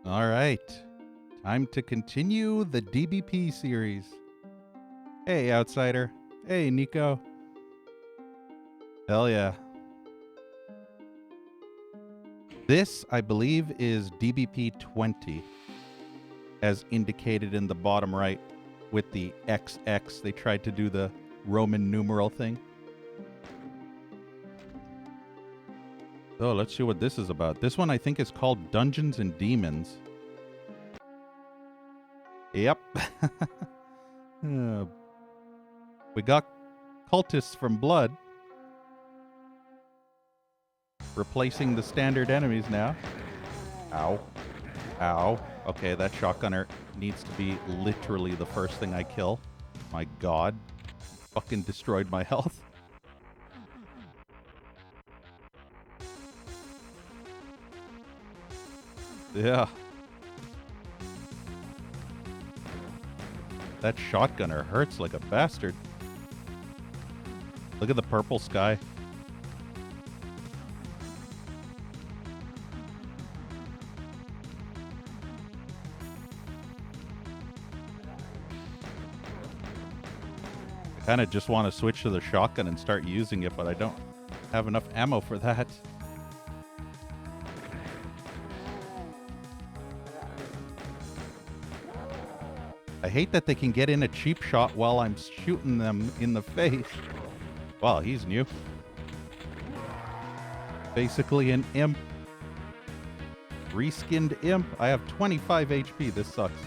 All right. Time to continue the DBP series. Hey, Outsider. Hey, Nico. Hell yeah. This, I believe, is DBP20, as indicated in the bottom right with the XX. They tried to do the Roman numeral thing. So let's see what this is about. This one I think is called Dungeons and Demons. Yep. We got cultists from Blood. Replacing the standard enemies now. Ow. Ow. Okay, that shotgunner needs to be literally the first thing I kill. My god. Fucking destroyed my health. Yeah. That shotgunner hurts like a bastard. Look at the purple sky. I kind of just want to switch to the shotgun and start using it, but I don't have enough ammo for that. I hate that they can get in a cheap shot while I'm shooting them in the face. Wow, he's new. Basically an imp. Reskinned imp. I have 25 HP. This sucks.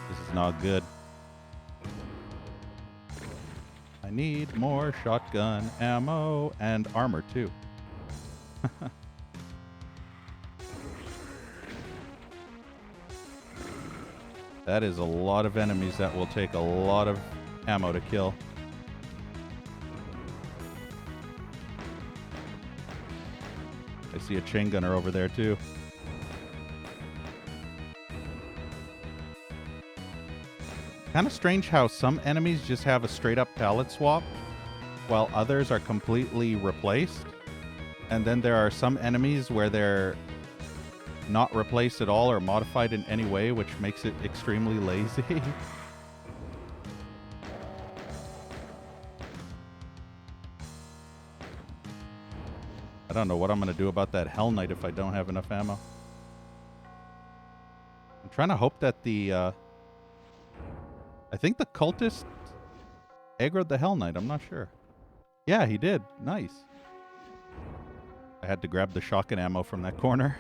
This is not good. I need more shotgun ammo and armor too. That is a lot of enemies that will take a lot of ammo to kill. I see a chain gunner over there too. Kind of strange how some enemies just have a straight up palette swap while others are completely replaced. And then there are some enemies where they're not replaced at all or modified in any way, which makes it extremely lazy. I don't know what I'm going to do about that Hell Knight if I don't have enough ammo. I'm trying to hope that the... I think the cultist aggroed the Hell Knight. I'm not sure. Yeah, he did. Nice. I had to grab the shotgun ammo from that corner.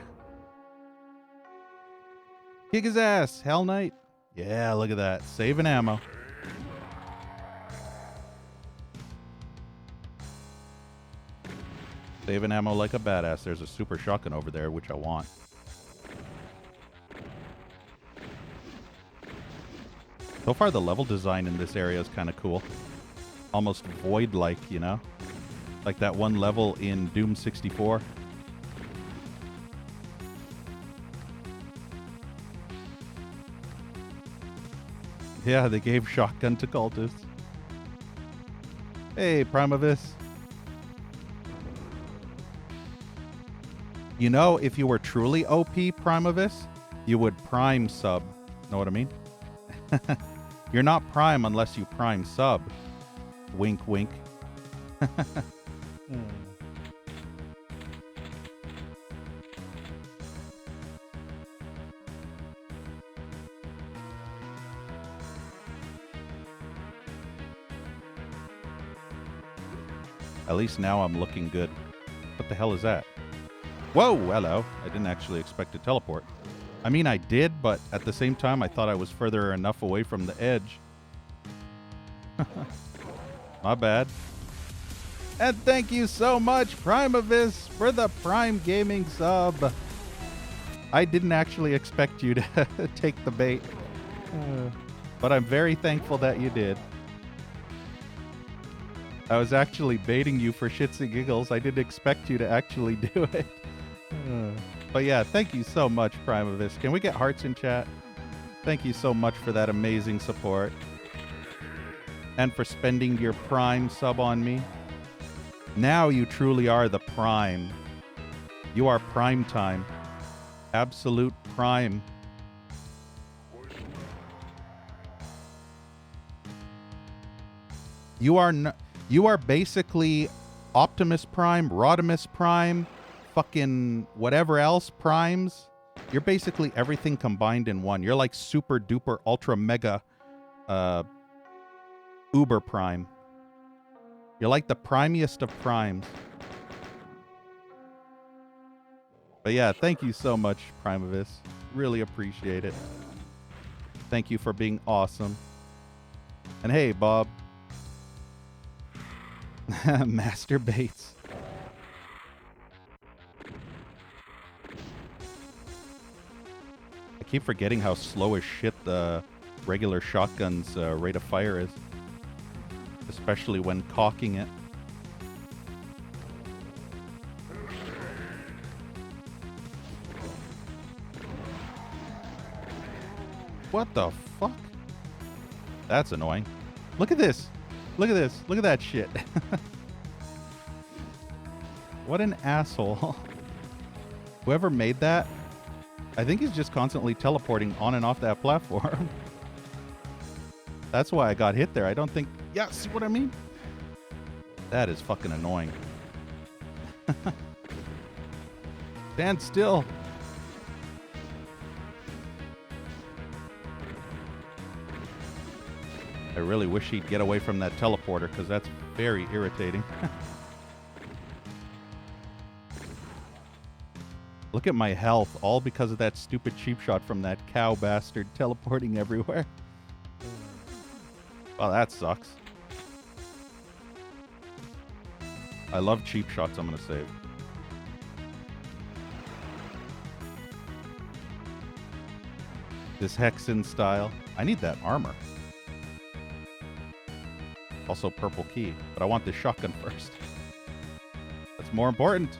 Kick his ass, Hell Knight. Yeah, look at that. Saving ammo. Saving ammo like a badass. There's a super shotgun over there, which I want. So far, the level design in this area is kind of cool. Almost void-like, you know? Like that one level in Doom 64. Yeah, they gave shotgun to cultists. Hey, Primavis. You know, if you were truly OP Primavis, you would prime sub. Know what I mean? You're not prime unless you prime sub. Wink, wink. At least now I'm looking good. What the hell is that? Whoa, hello. I didn't actually expect to teleport. I mean, I did, but at the same time, I thought I was further enough away from the edge. My bad. And thank you so much, Primavis, for the Prime Gaming sub. I didn't actually expect you to take the bait. But I'm very thankful that you did. I was actually baiting you for shits and giggles. I didn't expect you to actually do it. But yeah, thank you so much, Primavis. Can we get hearts in chat? Thank you so much for that amazing support. And for spending your Prime sub on me. Now you truly are the Prime. You are prime time. Absolute prime. You are basically Optimus Prime, Rodimus Prime, fucking whatever else primes. You're basically everything combined in one. You're like super duper ultra mega uber prime. You're like the primiest of primes. But yeah, thank you so much, Primavis. Really appreciate it. Thank you for being awesome. And hey, Bob. Master Bates. I keep forgetting how slow as shit the regular shotgun's rate of fire is. Especially when cocking it. What the fuck? That's annoying. Look at this. Look at this. Look at that shit. What an asshole. Whoever made that, I think he's just constantly teleporting on and off that platform. That's why I got hit there. I don't think... Yeah, see what I mean? That is fucking annoying. Stand still. I really wish he'd get away from that teleporter, because that's very irritating. Look at my health, all because of that stupid cheap shot from that cow bastard teleporting everywhere. Well, that sucks. I love cheap shots, I'm going to save. This Hexen style. I need that armor. Also purple key, but I want this shotgun first. That's more important.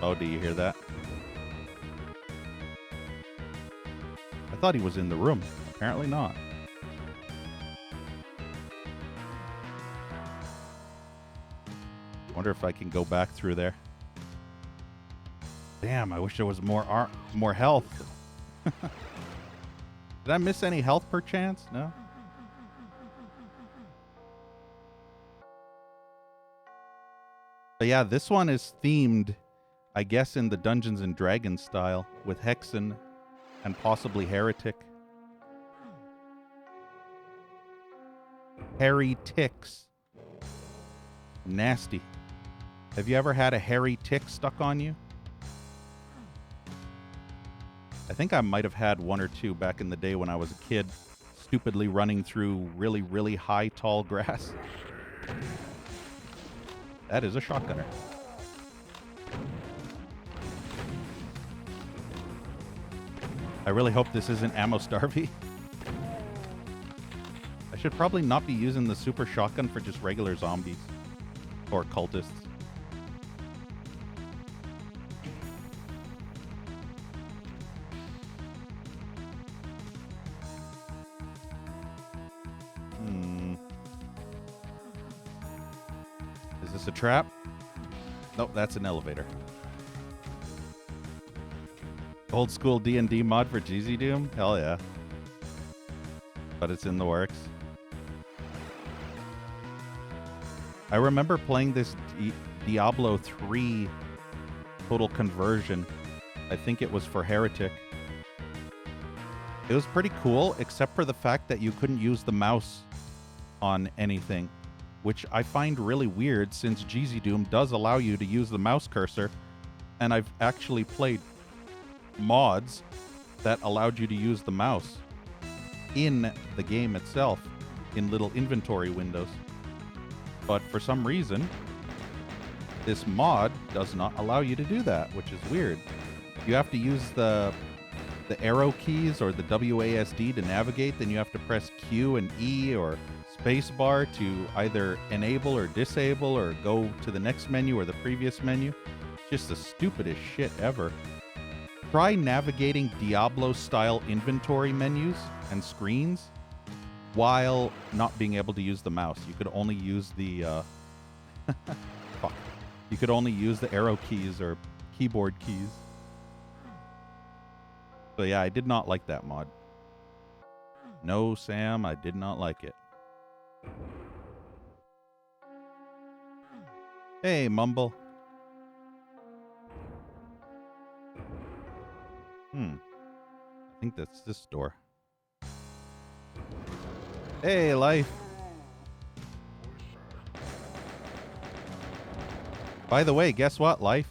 Oh, do you hear that? I thought he was in the room. Apparently not. Wonder if I can go back through there. Damn, I wish there was more health. Did I miss any health perchance? No? But yeah, this one is themed, I guess, in the Dungeons and Dragons style, with Hexen and possibly Heretic. Hairy ticks. Nasty. Have you ever had a hairy tick stuck on you? I think I might have had one or two back in the day when I was a kid, stupidly running through really, really high, tall grass. That is a shotgunner. I really hope this isn't ammo starvy. I should probably not be using the super shotgun for just regular zombies. Or cultists. Is this a trap? Nope, that's an elevator. Old school D&D mod for GZ Doom? Hell yeah. But it's in the works. I remember playing this Diablo 3 total conversion. I think it was for Heretic. It was pretty cool, except for the fact that you couldn't use the mouse on anything, which I find really weird since GZ Doom does allow you to use the mouse cursor, and I've actually played mods that allowed you to use the mouse in the game itself, in little inventory windows. But for some reason, this mod does not allow you to do that, which is weird. You have to use the arrow keys or the WASD to navigate, then you have to press Q and E or spacebar to either enable or disable or go to the next menu or the previous menu. It's just the stupidest shit ever. Try navigating Diablo-style inventory menus and screens while not being able to use the mouse. You could only use the... Fuck. You could only use the arrow keys or keyboard keys. So yeah, I did not like that mod. No, Sam, I did not like it. Hey, Mumble. I think that's this door. Hey, Life. By the way, guess what, Life?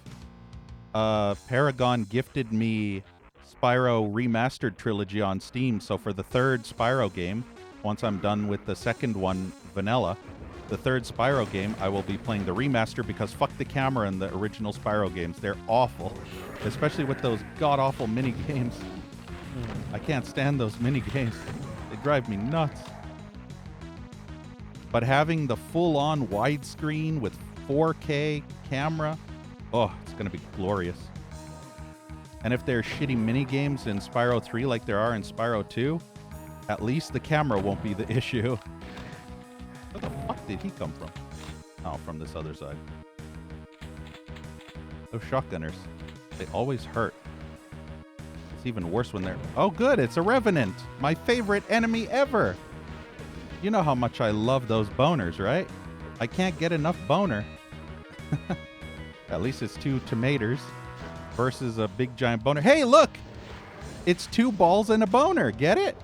Paragon gifted me Spyro Remastered Trilogy on Steam, so for the third Spyro game, once I'm done with the second one, Vanilla, the third Spyro game, I will be playing the remaster because fuck the camera in the original Spyro games. They're awful, especially with those god-awful mini-games. I can't stand those mini-games. They drive me nuts. But having the full-on widescreen with 4K camera, oh, it's going to be glorious. And if there's shitty mini-games in Spyro 3 like there are in Spyro 2, at least the camera won't be the issue. Where the fuck did he come from? Oh, from this other side. Those shotgunners, they always hurt. It's even worse when they're... Oh, good, it's a Revenant! My favorite enemy ever! You know how much I love those boners, right? I can't get enough boner. At least it's 2 tomatoes versus a big giant boner. Hey, look! It's 2 balls and a boner. Get it?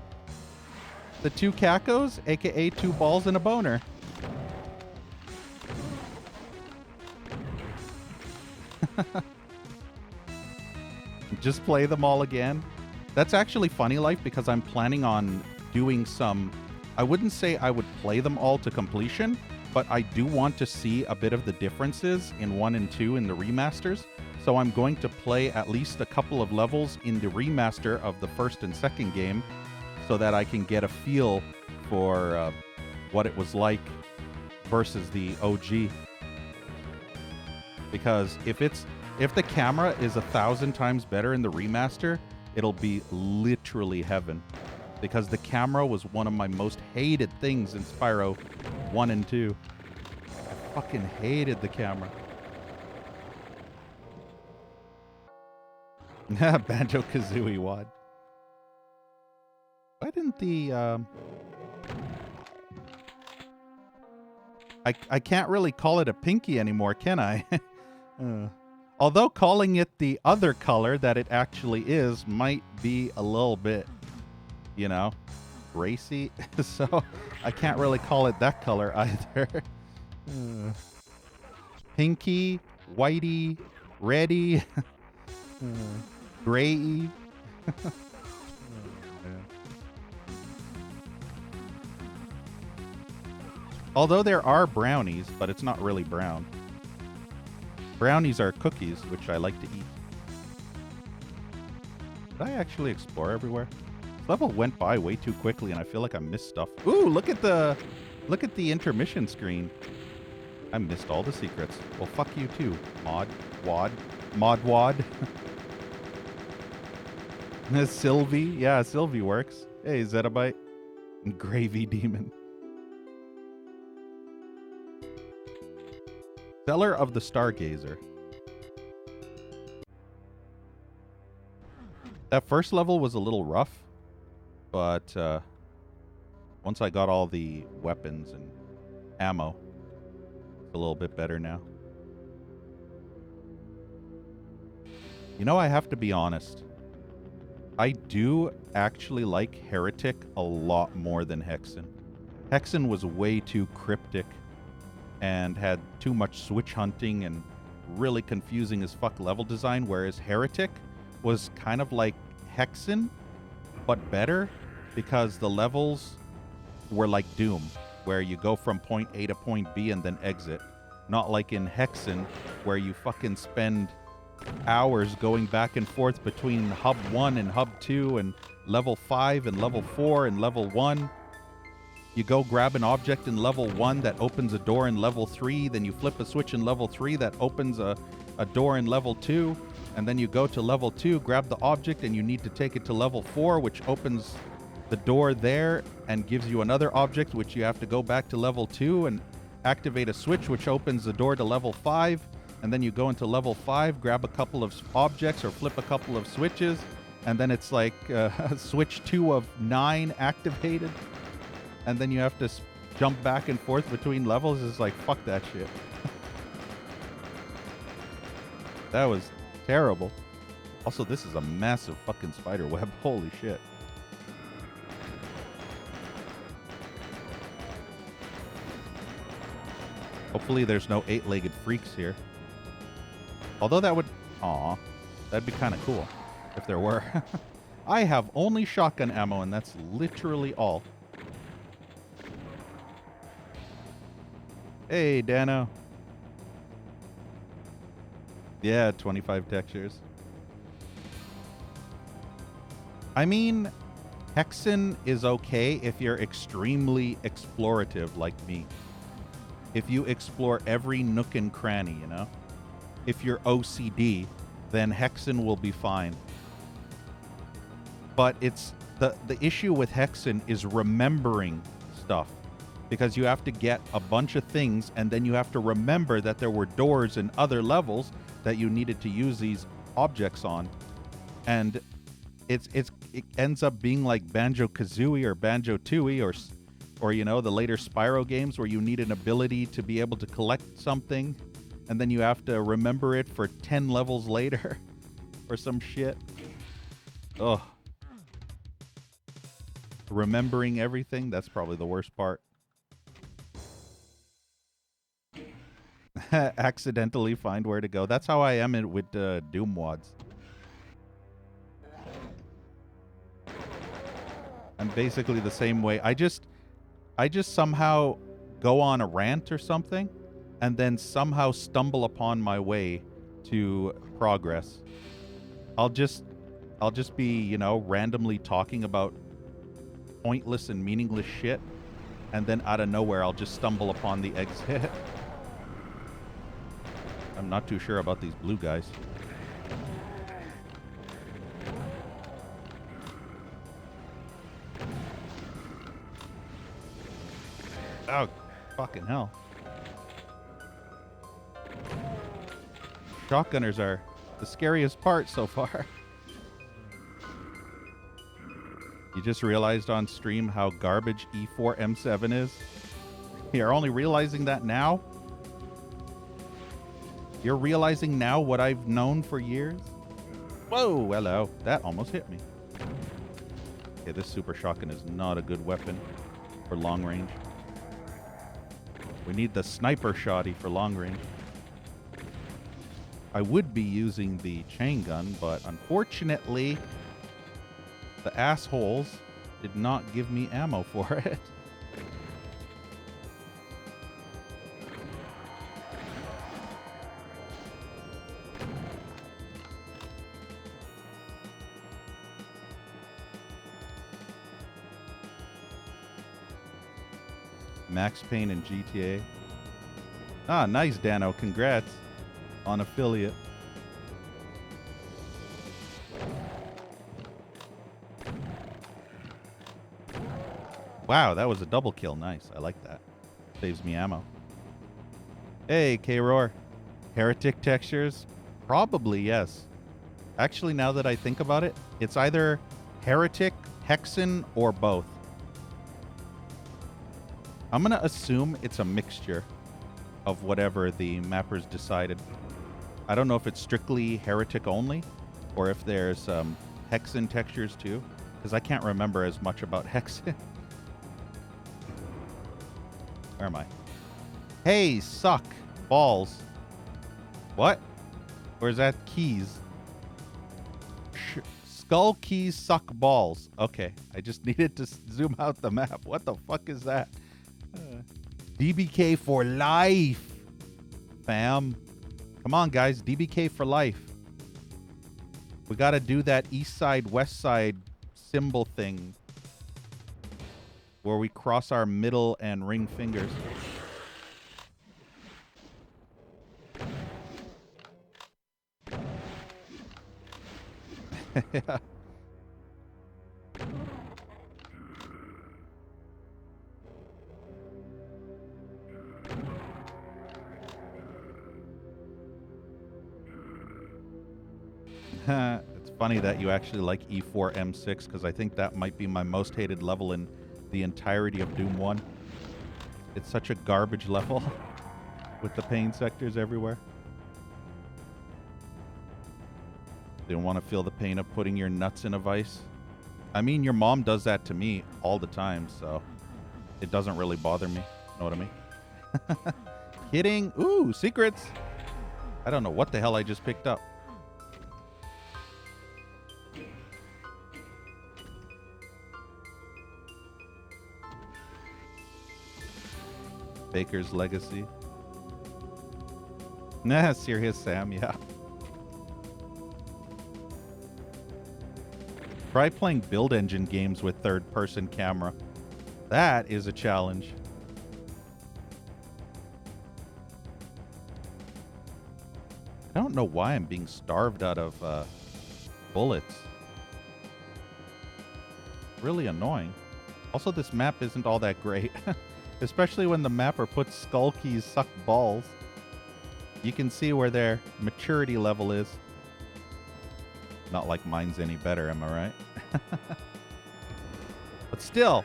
The 2 cacos, aka 2 balls and a boner. Just play them all again. That's actually funny, Life, because I'm planning on doing some... I wouldn't say I would play them all to completion, but I do want to see a bit of the differences in 1 and 2 in the remasters. So I'm going to play at least a couple of levels in the remaster of the first and second game so that I can get a feel for what it was like versus the OG. Because if the camera is 1,000 times better in the remaster, it'll be literally heaven. Because the camera was one of my most hated things in Spyro 1 and 2. I fucking hated the camera. Banjo-Kazooie WAD. Why didn't the... I can't really call it a pinky anymore, can I? Although calling it the other color that it actually is might be a little bit, you know, racy. So I can't really call it that color either. Pinky, whitey, reddy, grayy. Although there are brownies, but it's not really brown. Brownies are cookies, which I like to eat. Did I actually explore everywhere? This level went by way too quickly, and I feel like I missed stuff. Ooh, look at the intermission screen. I missed all the secrets. Well, fuck you too, Mod Wad. Sylvie, yeah, Sylvie works. Hey, Zettabyte. Gravy Demon. Cellar of the Stargazer. That first level was a little rough, but once I got all the weapons and ammo, it's a little bit better now. You know, I have to be honest. I do actually like Heretic a lot more than Hexen. Hexen was way too cryptic and had too much switch hunting and really confusing as fuck level design, whereas Heretic was kind of like Hexen, but better, because the levels were like Doom, where you go from point A to point B and then exit. Not like in Hexen, where you fucking spend hours going back and forth between Hub 1 and Hub 2 and Level 5 and Level 4 and Level 1. You go grab an object in Level 1 that opens a door in Level 3, then you flip a switch in Level 3 that opens a door in Level 2, and then you go to Level 2, grab the object, and you need to take it to Level 4, which opens the door there and gives you another object, which you have to go back to Level 2 and activate a switch, which opens the door to Level 5. And then you go into level 5, grab a couple of objects or flip a couple of switches, and then it's like switch 2 of 9 activated. And then you have to jump back and forth between levels. It's like, fuck that shit. That was terrible. Also, this is a massive fucking spider web. Holy shit. Hopefully there's no 8-legged freaks here. Although that would... Aw. That'd be kind of cool if there were. I have only shotgun ammo, and that's literally all. Hey, Dano. Yeah, 25 textures. I mean, Hexen is okay if you're extremely explorative like me. If you explore every nook and cranny, you know? If you're OCD, then Hexen will be fine. But it's the issue with Hexen is remembering stuff. Because you have to get a bunch of things, and then you have to remember that there were doors in other levels that you needed to use these objects on. And it ends up being like Banjo-Kazooie or Banjo-Tooie or you know, the later Spyro games where you need an ability to be able to collect something, and then you have to remember it for 10 levels later or some shit. Ugh. Remembering everything, that's probably the worst part. Accidentally find where to go. That's how I am with Doom wads. I'm basically the same way. I just somehow go on a rant or something, and then somehow stumble upon my way to progress. I'll just be, you know, randomly talking about pointless and meaningless shit, and then out of nowhere I'll just stumble upon the exit. I'm not too sure about these blue guys. Oh, fucking hell. Shotgunners are the scariest part so far. You just realized on stream how garbage E4 M7 is? You're only realizing that now? You're realizing now what I've known for years? Whoa, hello. That almost hit me. Okay, this super shotgun is not a good weapon for long range. We need the sniper shotty for long range. I would be using the chain gun, but unfortunately, the assholes did not give me ammo for it. Max Payne and GTA. Ah, nice, Dano. Congrats on affiliate. Wow, that was a double kill. Nice. I like that. Saves me ammo. Hey, K-Roar. Heretic textures? Probably, yes. Actually, now that I think about it, it's either Heretic, Hexen, or both. I'm going to assume it's a mixture of whatever the mappers decided. I don't know if it's strictly Heretic only, or if there's Hexen textures too, because I can't remember as much about Hexen. Where am I? Hey, suck. Balls. What? Or is that keys? Skull keys suck balls. Okay, I just needed to zoom out the map. What the fuck is that? DBK for life, fam. Come on, guys. DBK for life. We got to do that east side, west side symbol thing where we cross our middle and ring fingers. Yeah. It's funny that you actually like E4M6 because I think that might be my most hated level in the entirety of Doom 1. It's such a garbage level with the pain sectors everywhere. You don't want to feel the pain of putting your nuts in a vice. I mean, your mom does that to me all the time, so it doesn't really bother me. Know what I mean? Kidding. Ooh, secrets. I don't know what the hell I just picked up. Baker's Legacy. Nah, Serious Sam, yeah. Try playing build engine games with third-person camera. That is a challenge. I don't know why I'm being starved out of bullets. Really annoying. Also, this map isn't all that great. Especially when the mapper puts skull keys suck balls. You can see where their maturity level is. Not like mine's any better, am I right? But still,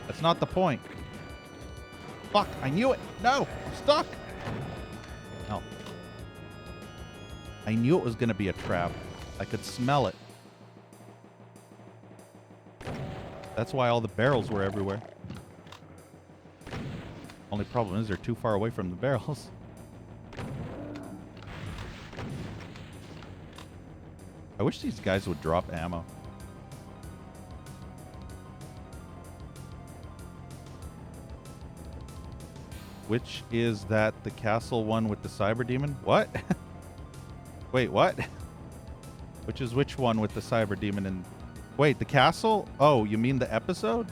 that's not the point. Fuck, I knew it. No, I'm stuck. No. I knew it was going to be a trap. I could smell it. That's why all the barrels were everywhere. Only problem is they're too far away from the barrels. I wish these guys would drop ammo. Which is that the castle one with the cyber demon? What? Wait, what? Which is which one with the cyber demon and... Wait, the castle? Oh, you mean the episode?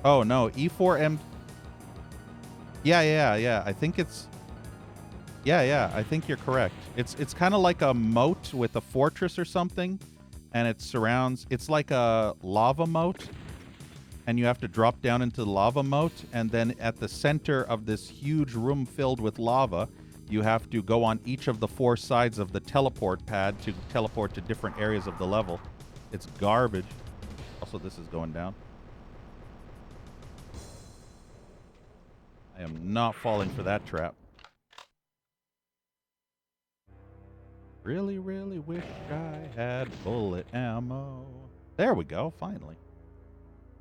Oh, no. E4M... Yeah. I think it's... Yeah. I think you're correct. It's kind of like a moat with a fortress or something. And it surrounds... It's like a lava moat. And you have to drop down into the lava moat. And then at the center of this huge room filled with lava... You have to go on each of the 4 sides of the teleport pad to teleport to different areas of the level. It's garbage. Also, this is going down. I am not falling for that trap. Really, really wish I had bullet ammo. There we go, finally.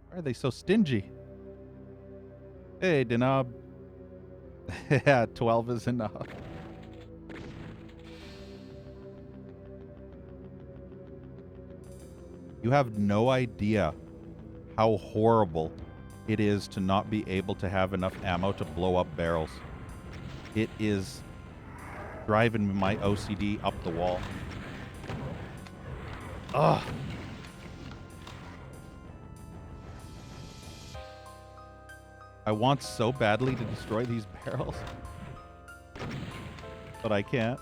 Why are they so stingy? Hey, Denab. Yeah, 12 is enough. You have no idea how horrible it is to not be able to have enough ammo to blow up barrels. It is driving my OCD up the wall. Ugh. I want so badly to destroy these barrels. But I can't.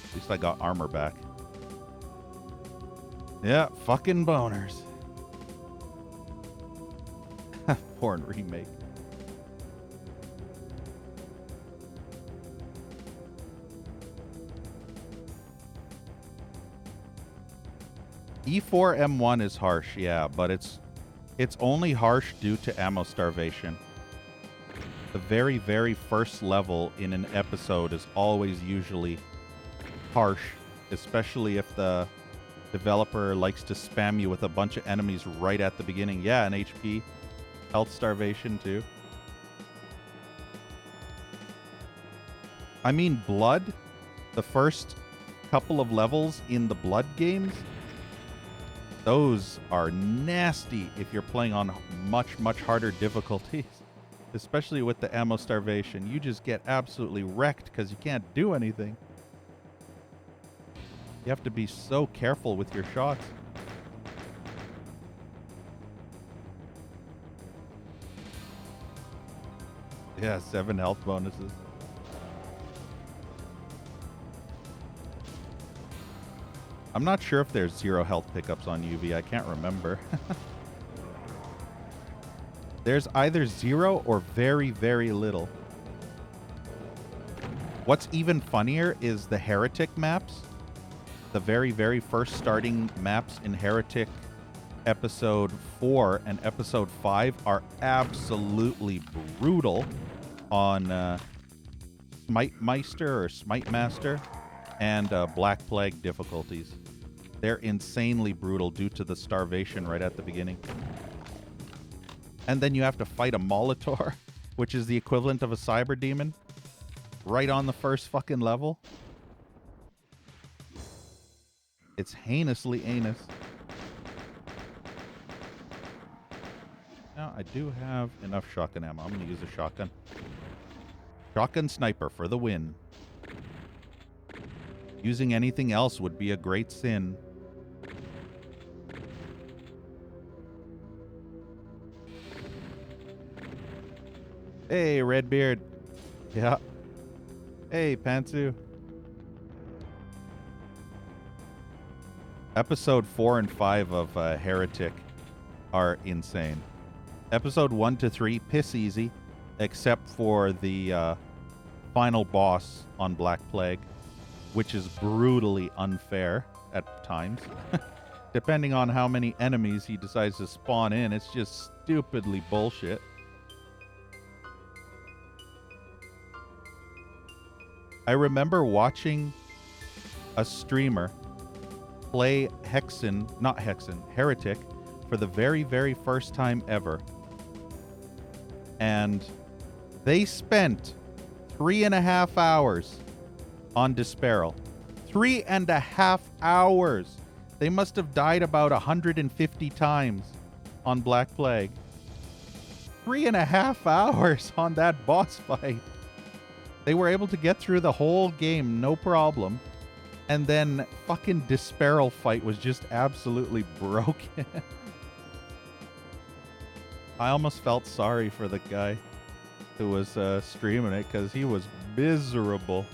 At least I got armor back. Yeah, fucking boners. Porn remake. E4M1 is harsh, yeah, but it's only harsh due to ammo starvation. The very, very first level in an episode is always usually harsh, especially if the developer likes to spam you with a bunch of enemies right at the beginning. Yeah, and HP, health starvation too. I mean, Blood, the first couple of levels in the Blood games, those are nasty if you're playing on much, much harder difficulties. Especially with the ammo starvation. You just get absolutely wrecked because you can't do anything. You have to be so careful with your shots. Yeah, 7 health bonuses. I'm not sure if there's 0 health pickups on UV. I can't remember. There's either 0 or very, very little. What's even funnier is the Heretic maps. The very, very first starting maps in Heretic Episode 4 and Episode 5 are absolutely brutal on Smite Meister or Smite Master and Black Plague difficulties. They're insanely brutal due to the starvation right at the beginning. And then you have to fight a Molitor, which is the equivalent of a Cyber Demon, right on the first fucking level. It's heinously anus. Now, I do have enough shotgun ammo. I'm going to use a shotgun. Shotgun sniper for the win. Using anything else would be a great sin. Hey, Redbeard. Yeah. Hey, Pantsu. Episode 4 and 5 of Heretic are insane. Episode 1 to 3, piss easy, except for the final boss on Black Plague, which is brutally unfair at times. Depending on how many enemies he decides to spawn in, it's just stupidly bullshit. I remember watching a streamer play Heretic for the very, very first time ever. And they spent 3.5 hours on Disparal. 3.5 hours. They must have died about 150 times on Black Plague. 3.5 hours on that boss fight. They were able to get through the whole game, no problem. And then fucking Disparal fight was just absolutely broken. I almost felt sorry for the guy who was streaming it because he was miserable.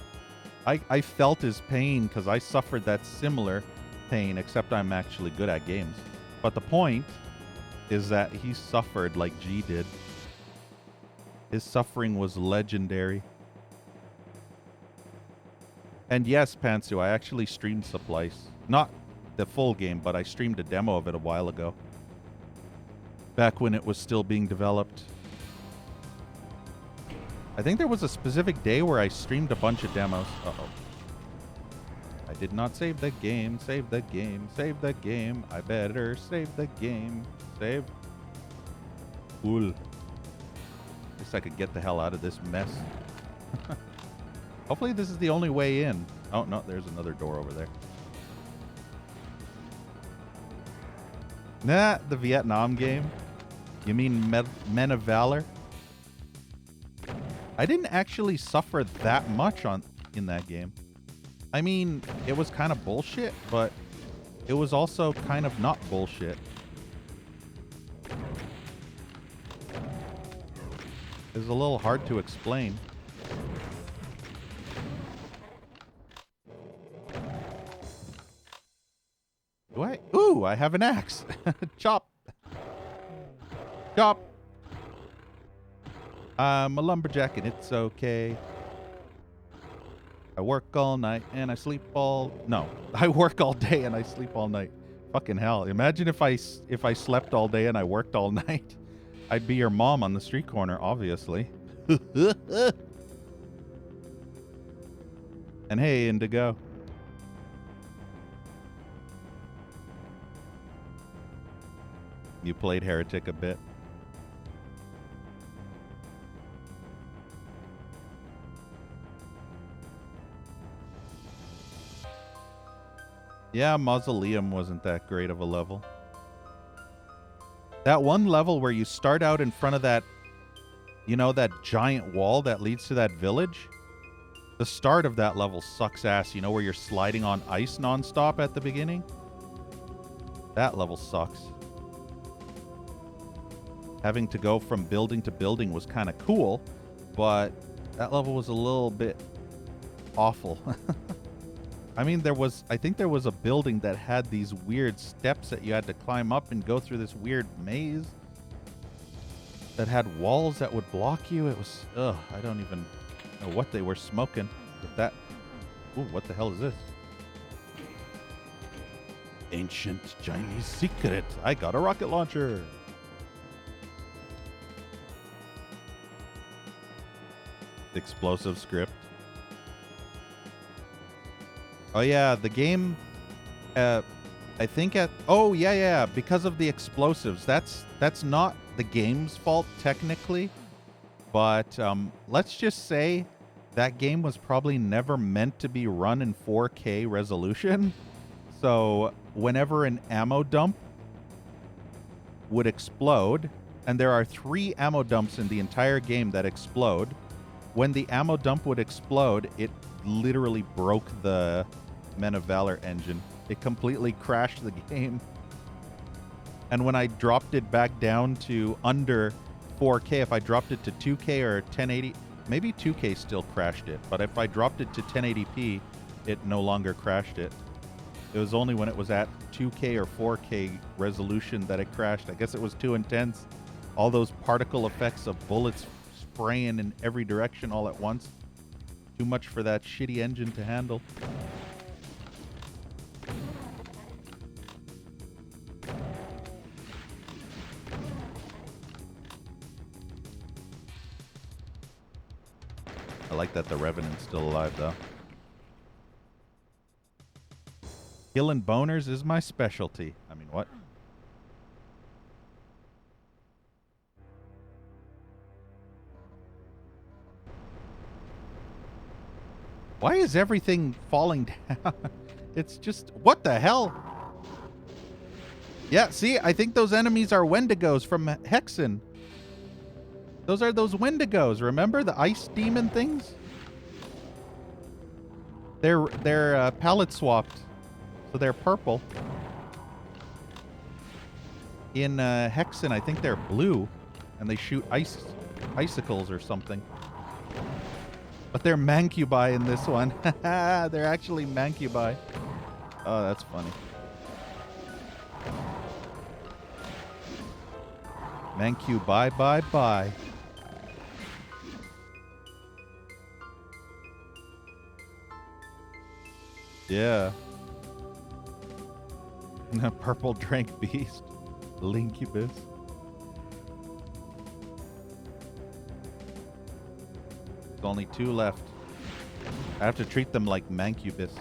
I felt his pain because I suffered that similar pain, except I'm actually good at games. But the point is that he suffered like G did. His suffering was legendary. And yes, Pantsu, I actually streamed Supplice. Not the full game, but I streamed a demo of it a while ago. Back when it was still being developed. I think there was a specific day where I streamed a bunch of demos. Uh-oh. I did not save the game. Save the game. Save the game. I better save the game. Save. Cool. Guess I could get the hell out of this mess. Hopefully this is the only way in. Oh, no, there's another door over there. Nah, the Vietnam game. You mean Men of Valor? I didn't actually suffer that much in that game. I mean, it was kind of bullshit, but it was also kind of not bullshit. It was a little hard to explain. Do I? Ooh, I have an axe. Chop. Chop. I'm a lumberjack and it's okay. I work all night and I sleep all... No, I work all day and I sleep all night. Fucking hell. Imagine if I slept all day and I worked all night. I'd be your mom on the street corner, obviously. And hey, Indigo. You played Heretic a bit. Yeah, Mausoleum wasn't that great of a level. That one level where you start out in front of that, you know, that giant wall that leads to that village? The start of that level sucks ass, you know, where you're sliding on ice nonstop at the beginning? That level sucks. Having to go from building to building was kind of cool, but that level was a little bit awful. I mean, I think there was a building that had these weird steps that you had to climb up and go through this weird maze. that had walls that would block you. It was, ugh, I don't even know what they were smoking with that. Ooh, what the hell is this? Ancient Chinese secret. I got a rocket launcher. Explosive script. Oh yeah, the game, I think because of the explosives. That's not the game's fault technically, but let's just say that game was probably never meant to be run in 4K resolution. So whenever an ammo dump would explode, and there are 3 ammo dumps in the entire game that explode, when the ammo dump would explode, it literally broke the Men of Valor engine. It completely crashed the game. And when I dropped it back down to under 4K, if I dropped it to 2K or 1080, maybe 2K still crashed it, but if I dropped it to 1080p, it no longer crashed it. It was only when it was at 2K or 4K resolution that it crashed. I guess it was too intense. All those particle effects of bullets spraying in every direction all at once. Too much for that shitty engine to handle. I like that the Revenant's still alive, though. Killing boners is my specialty. I mean, what? Why is everything falling down? It's just... What the hell? Yeah, see? I think those enemies are Wendigos from Hexen. Those are those Wendigos, remember? The ice demon things? They're palette swapped. So they're purple. In Hexen, I think they're blue. And they shoot icicles or something. But they're Mancubi in this one. They're actually Mancubi. Oh, that's funny. Mancubi, bye, bye. Yeah. Purple Drank Beast. Linkubus. There's only 2 left. I have to treat them like Mancubus.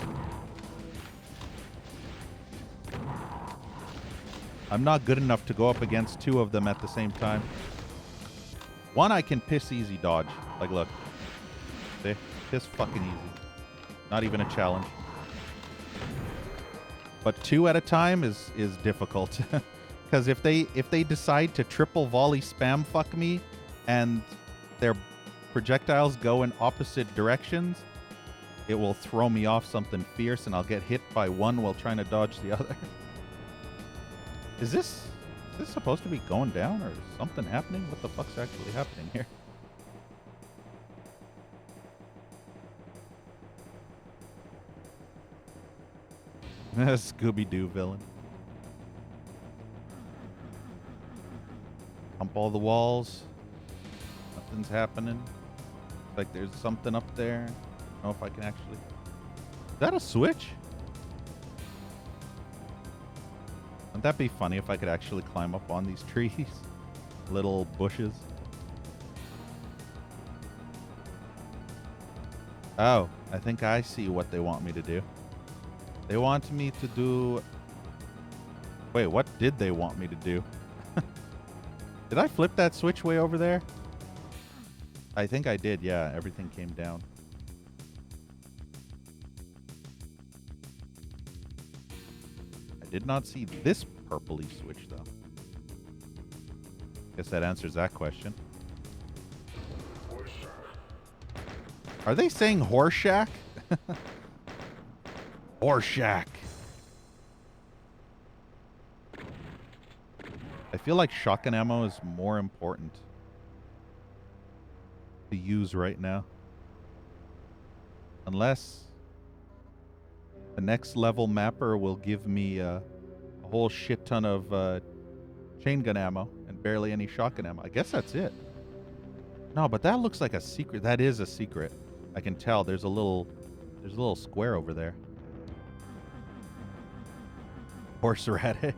I'm not good enough to go up against 2 of them at the same time. One I can piss easy dodge. Like, look. See? Piss fucking easy. Not even a challenge. But 2 at a time is difficult. Because if they decide to triple volley spam fuck me and their projectiles go in opposite directions, it will throw me off something fierce and I'll get hit by one while trying to dodge the other. Is this supposed to be going down or is something happening? What the fuck's actually happening here? Scooby-Doo villain. Pump all the walls. Nothing's happening. Like there's something up there. I don't know if I can actually... Is that a switch? Wouldn't that be funny if I could actually climb up on these trees? Little bushes. Oh, I think I see what they want me to do. They want me to do... Wait, what did they want me to do? Did I flip that switch way over there? I think I did, yeah. Everything came down. I did not see this purpley switch, though. Guess that answers that question. Are they saying Horseshack? Horseshack. I feel like shotgun ammo is more important to use right now. Unless the next level mapper will give me a whole shit ton of chain gun ammo and barely any shotgun ammo. I guess that's it. No, but that looks like a secret. That is a secret. I can tell. There's a little square over there. Horseradish.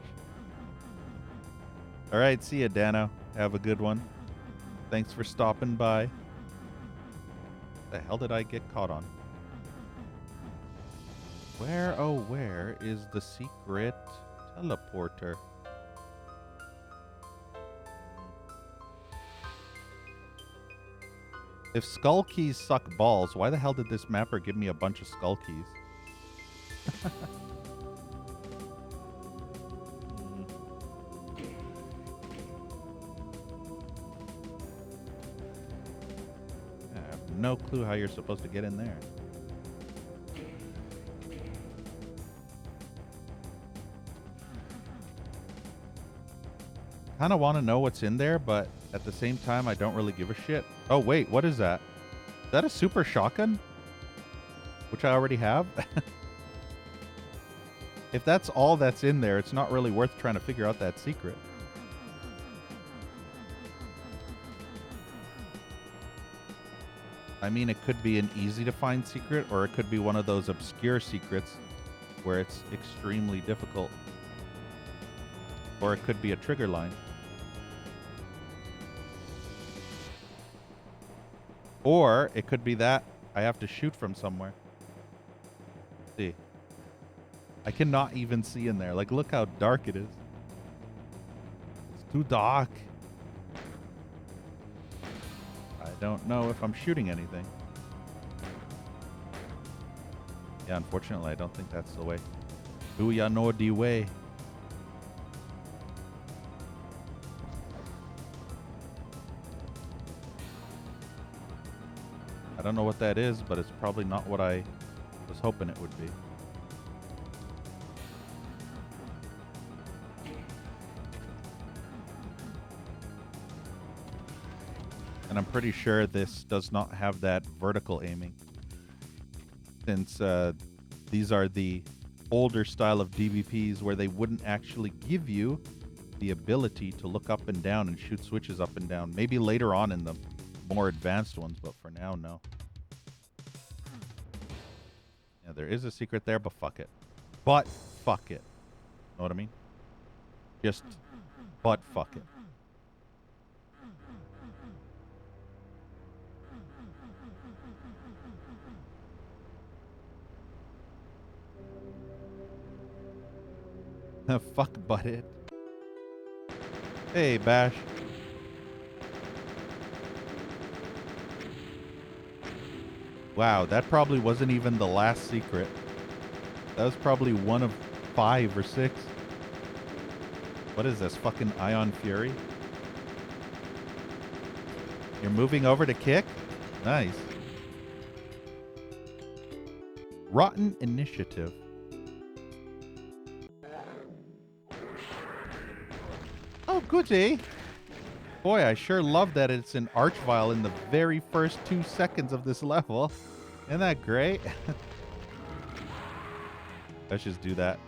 All right, see ya, Dano. Have a good one. Thanks for stopping by. The hell did I get caught on? Where, oh, where is the secret teleporter? If skull keys suck balls, why the hell did this mapper give me a bunch of skull keys? I have no clue how you're supposed to get in there. Kind of want to know what's in there, but at the same time, I don't really give a shit. Oh, wait, what is that? Is that a super shotgun? Which I already have? If that's all that's in there, it's not really worth trying to figure out that secret. I mean, it could be an easy to find secret, or it could be one of those obscure secrets where it's extremely difficult. Or it could be a trigger line. Or it could be that I have to shoot from somewhere. See. I cannot even see in there. Like, look how dark it is. It's too dark. I don't know if I'm shooting anything. Yeah, unfortunately, I don't think that's the way. Do ya know the way? I don't know what that is, but it's probably not what I was hoping it would be. And I'm pretty sure this does not have that vertical aiming, since these are the older style of DBPs where they wouldn't actually give you the ability to look up and down and shoot switches up and down. Maybe later on in the more advanced ones, but for now, no. Yeah, there is a secret there, but fuck it. But fuck it. Know what I mean? Just but fuck it. Fuck but it. Hey, Bash. Wow, that probably wasn't even the last secret. That was probably one of 5 or 6. What is this, fucking Ion Fury? You're moving over to kick? Nice. Rotten Initiative. Oh, goody. Boy, I sure love that it's an Archvile in the very first 2 seconds of this level. Isn't that great? Let's just do that.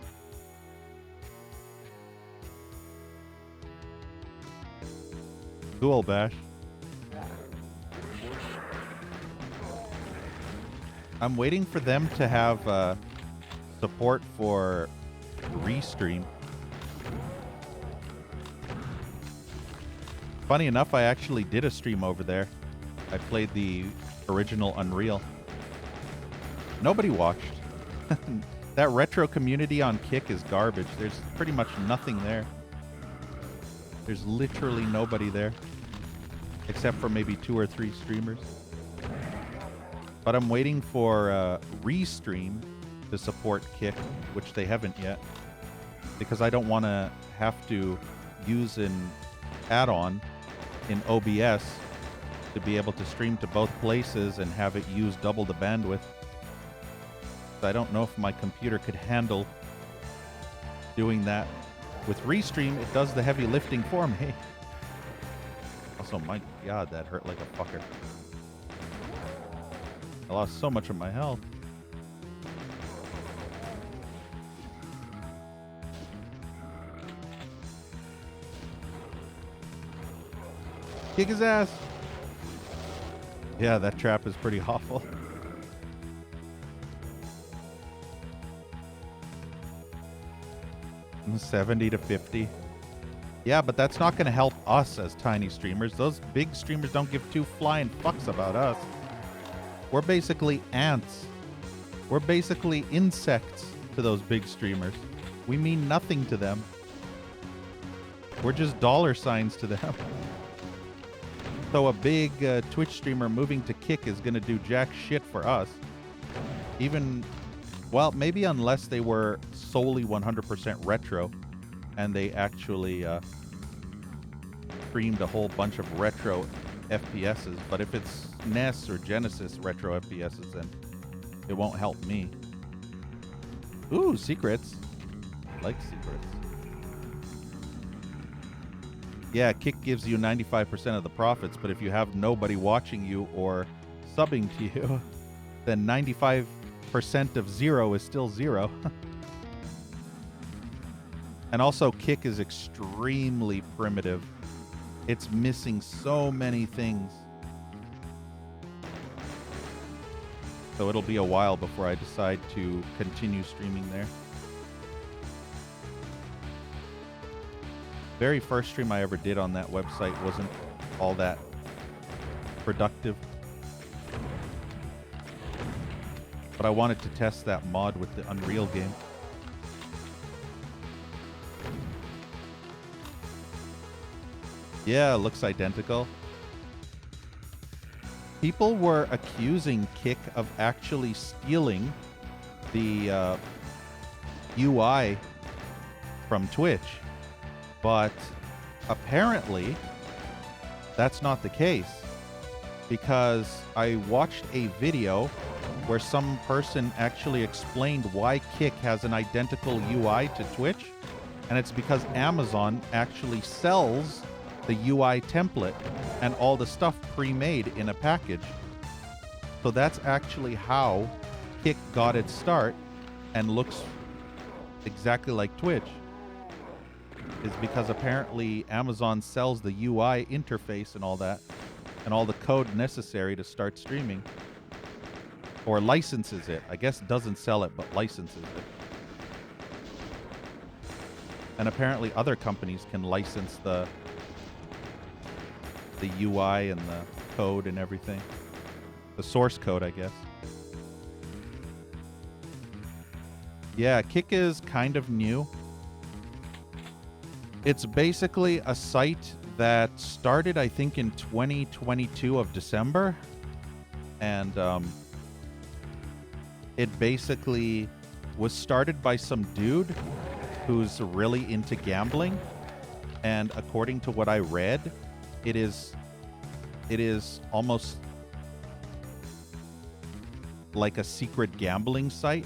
Cool, Bash. I'm waiting for them to have support for Restream. Funny enough, I actually did a stream over there. I played the original Unreal. Nobody watched. That retro community on Kick is garbage. There's pretty much nothing there. There's literally nobody there. Except for maybe 2 or 3 streamers. But I'm waiting for Restream to support Kick, which they haven't yet. Because I don't want to have to use an add-on in OBS to be able to stream to both places and have it use double the bandwidth. I don't know if my computer could handle doing that. With Restream, it does the heavy lifting for me. Also, my god, that hurt like a fucker. I lost so much of my health. Kick his ass. Yeah, that trap is pretty awful. $70 to $50. Yeah, but that's not going to help us as tiny streamers. Those big streamers don't give two flying fucks about us. We're basically ants. We're basically insects to those big streamers. We mean nothing to them. We're just dollar signs to them. So a big Twitch streamer moving to Kick is going to do jack shit for us. Even, well, maybe unless they were solely 100% retro and they actually streamed a whole bunch of retro FPSs. But if it's NES or Genesis retro FPSs, then it won't help me. Ooh, secrets. I like secrets. Yeah, Kick gives you 95% of the profits, but if you have nobody watching you or subbing to you, then 95% of zero is still zero. And also, Kick is extremely primitive. It's missing so many things. So it'll be a while before I decide to continue streaming there. Very first stream I ever did on that website wasn't all that productive. But I wanted to test that mod with the Unreal game. Yeah, it looks identical. People were accusing Kick of actually stealing the UI from Twitch. But apparently, that's not the case, because I watched a video where some person actually explained why Kick has an identical UI to Twitch, and it's because Amazon actually sells the UI template and all the stuff pre-made in a package. So that's actually how Kick got its start and looks exactly like Twitch. Is because apparently Amazon sells the UI interface and all that, and all the code necessary to start streaming. Or licenses it. I guess doesn't sell it, but licenses it. And apparently other companies can license the UI and the code and everything. The source code, I guess. Yeah, Kick is kind of new. It's basically a site that started, I think, in 2022 of December. And it basically was started by some dude who's really into gambling. And according to what I read, it is almost like a secret gambling site.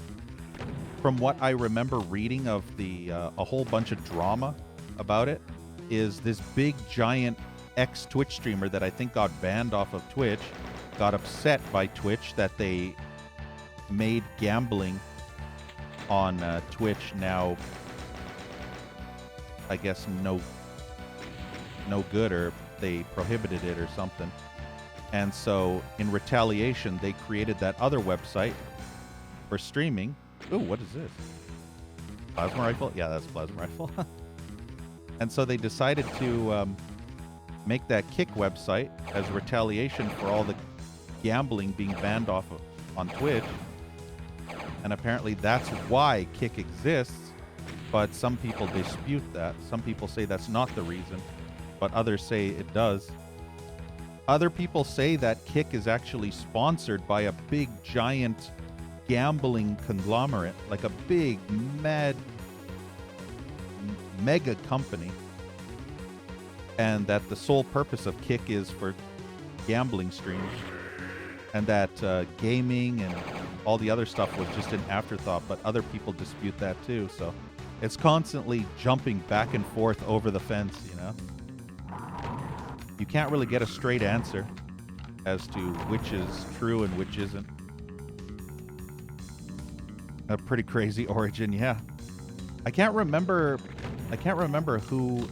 From what I remember reading of a whole bunch of drama about it, is this big giant ex-Twitch streamer that I think got banned off of Twitch, got upset by Twitch that they made gambling on Twitch now, I guess, no good, or they prohibited it or something. And so in retaliation, they created that other website for streaming. Ooh, what is this? Plasma rifle? Yeah, that's plasma rifle. And so they decided to make that Kick website as retaliation for all the gambling being banned off of, on Twitch. And apparently that's why Kick exists, but some people dispute that. Some people say that's not the reason, but others say it does. Other people say that Kick is actually sponsored by a big giant gambling conglomerate, like a big mega company, and that the sole purpose of Kick is for gambling streams, and that gaming and all the other stuff was just an afterthought, but other people dispute that too. So it's constantly jumping back and forth over the fence, you know? You can't really get a straight answer as to which is true and which isn't. A pretty crazy origin, yeah. I can't remember who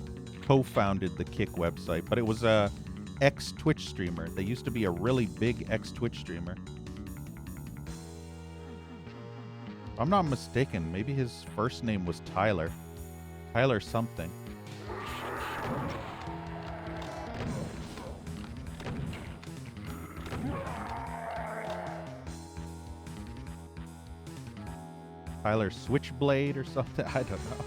co-founded the Kick website, but it was a ex-Twitch streamer. They used to be a really big ex-Twitch streamer. If I'm not mistaken, maybe his first name was Tyler. Tyler something. Tyler Switchblade or something. I don't know.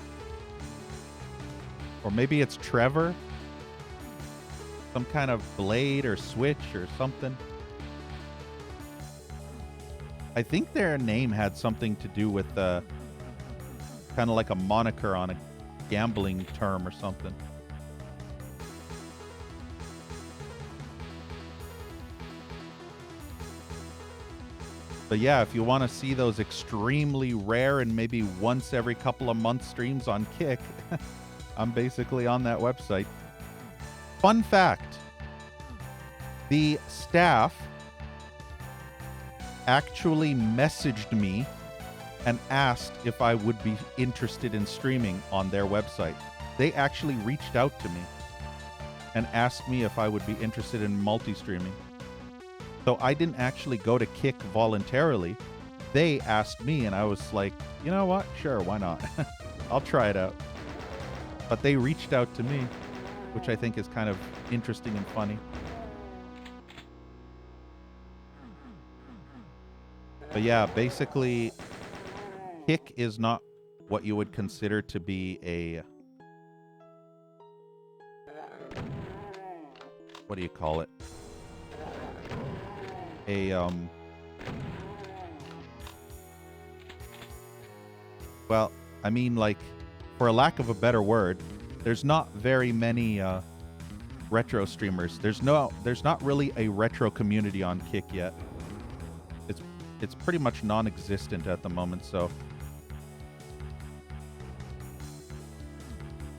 Or maybe it's Trevor. Some kind of blade or switch or something. I think their name had something to do with kind of like a moniker on a gambling term or something. But yeah, if you want to see those extremely rare and maybe once every couple of months streams on Kick, I'm basically on that website. Fun fact, the staff actually messaged me and asked if I would be interested in streaming on their website. They actually reached out to me and asked me if I would be interested in multi-streaming. So I didn't actually go to Kick voluntarily. They asked me, and I was like, you know what? Sure, why not? I'll try it out. But they reached out to me, which I think is kind of interesting and funny. But yeah, basically, Kick is not what you would consider to be a... What do you call it? Well, I mean, like, for a lack of a better word, there's not very many retro streamers. There's not really a retro community on Kick yet. It's pretty much non-existent at the moment, so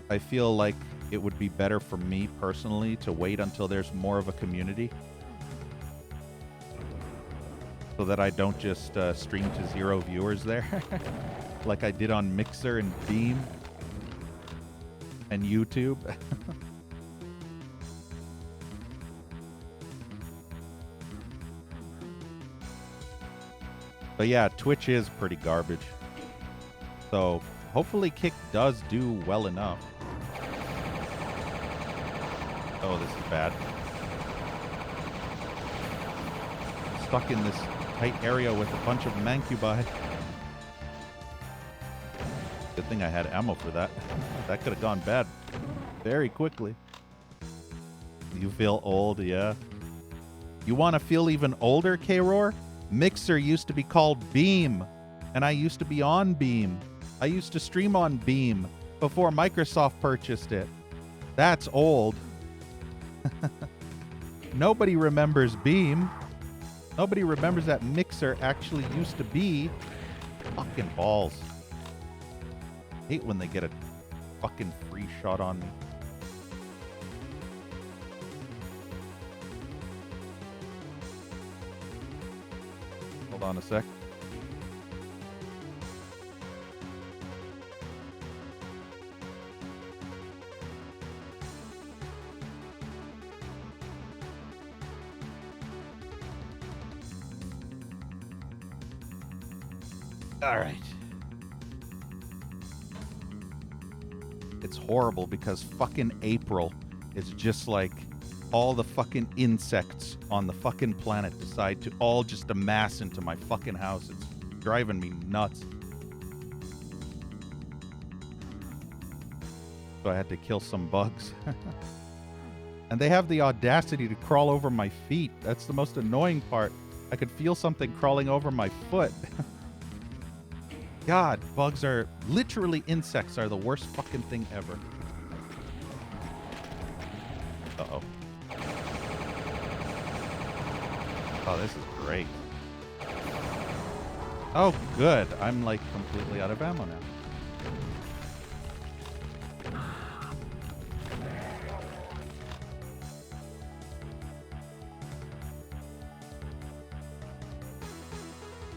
I feel like it would be better for me personally to wait until there's more of a community, so that I don't just stream to 0 viewers there, like I did on Mixer and Beam and YouTube. But yeah, Twitch is pretty garbage. So hopefully Kick does do well enough. Oh, this is bad. Stuck in this tight area with a bunch of mancubi. Good thing I had ammo for that. That could have gone bad very quickly. You feel old, yeah. You want to feel even older, K-Roar? Mixer used to be called Beam, and I used to be on Beam. I used to stream on Beam before Microsoft purchased it. That's old. Nobody remembers Beam. Nobody remembers that Mixer actually used to be. Fucking balls. Hate when they get a fucking free shot on me. Hold on a sec. All right. It's horrible because fucking April is just like all the fucking insects on the fucking planet decide to all just amass into my fucking house. It's driving me nuts. So I had to kill some bugs. And they have the audacity to crawl over my feet. That's the most annoying part. I could feel something crawling over my foot. God, bugs are... Literally, insects are the worst fucking thing ever. Uh-oh. Oh, this is great. Oh, good. I'm, like, completely out of ammo now.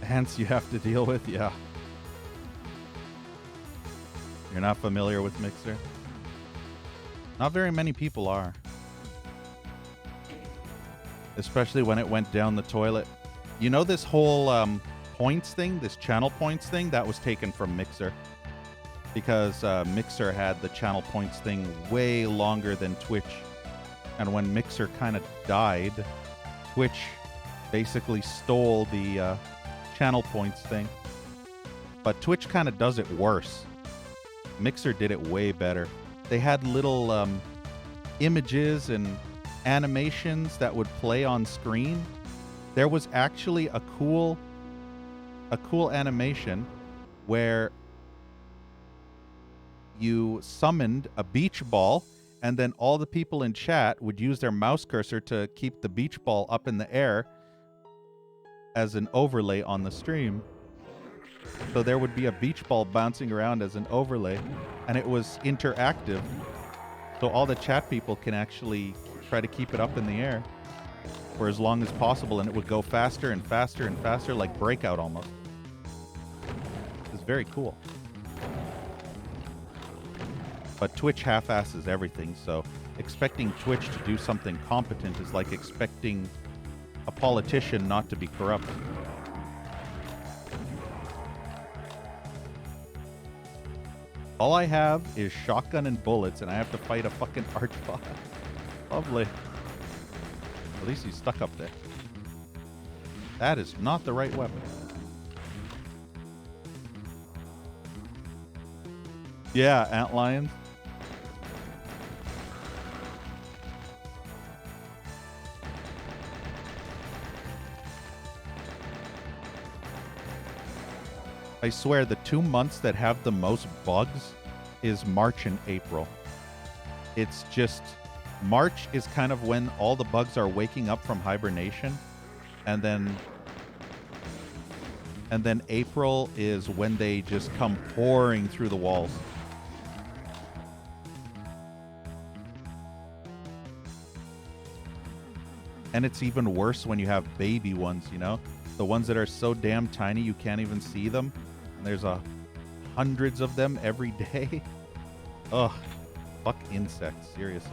Ants you have to deal with? Yeah. You're not familiar with Mixer? Not very many people are. especially when it went down the toilet. You know this whole points thing, this channel points thing, that was taken from Mixer. Because Mixer had the channel points thing way longer than Twitch. And when Mixer kind of died, Twitch basically stole the channel points thing. But Twitch kind of does it worse. Mixer did it way better. They had little images and animations that would play on screen. There was actually a cool animation where you summoned a beach ball, and then all the people in chat would use their mouse cursor to keep the beach ball up in the air as an overlay on the stream. So there would be a beach ball bouncing around as an overlay, and it was interactive. So all the chat people can actually try to keep it up in the air for as long as possible, and it would go faster and faster and faster, like Breakout almost. It's very cool. But Twitch half-asses everything, so expecting Twitch to do something competent is like expecting a politician not to be corrupt. All I have is shotgun and bullets, and I have to fight a fucking archbot. Lovely. At least he's stuck up there. That is not the right weapon. Yeah, antlions. I swear the 2 months that have the most bugs is March and April. It's just, March is kind of when all the bugs are waking up from hibernation, and then April is when they just come pouring through the walls. And it's even worse when you have baby ones, you know? The ones that are so damn tiny you can't even see them. And there's hundreds of them every day. Ugh. Fuck insects, seriously.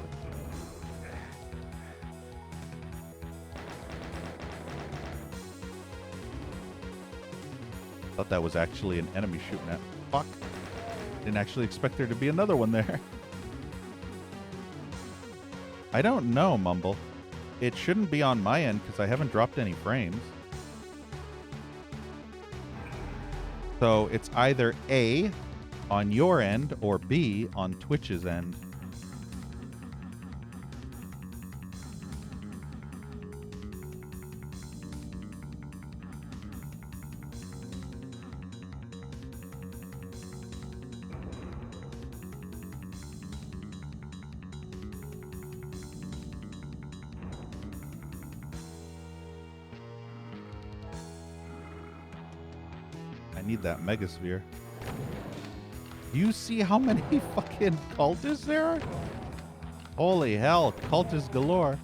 Thought that was actually an enemy shooting at. Fuck. Didn't actually expect there to be another one there. I don't know, Mumble. It shouldn't be on my end because I haven't dropped any frames. So it's either A, on your end, or B, on Twitch's end. Need that megasphere. Do you see how many fucking cultists there are? Holy hell, cultists galore.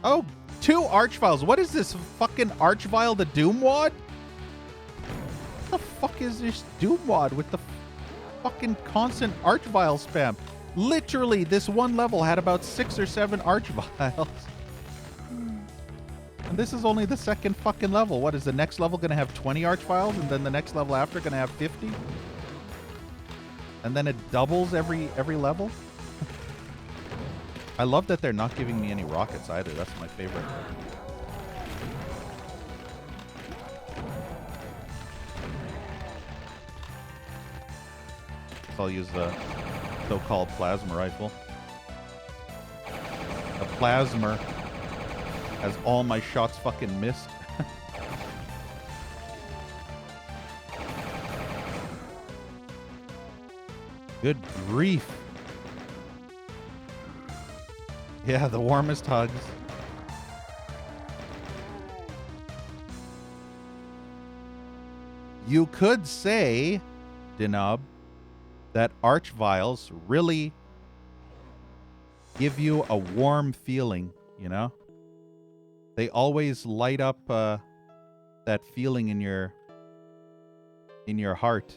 Oh, 2 Archviles. What is this fucking Archvile the Doomwad? What the fuck is this Doomwad with the fucking constant Archvile spam? Literally, this one level had about 6 or 7 Archviles. And this is only the second fucking level. What, is the next level going to have 20 Archviles, and then the next level after going to have 50? And then it doubles every level? I love that they're not giving me any rockets either. That's my favorite. I'll use the so-called plasma rifle. The plasma as all my shots fucking missed. Good grief. Yeah, the warmest hugs. You could say, Dinab, that Archviles really give you a warm feeling, you know? They always light up that feeling in your heart.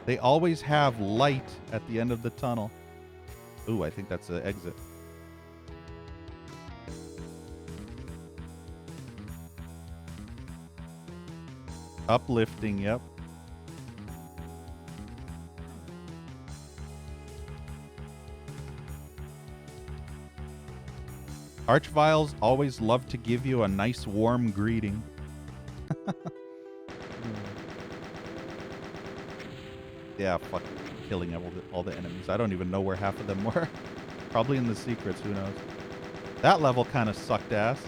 They always have light at the end of the tunnel. Ooh, I think that's the exit. Uplifting, yep. Archviles always love to give you a nice warm greeting. Yeah, fuck killing all the enemies. I don't even know where half of them were. Probably in the secrets, who knows. That level kind of sucked ass.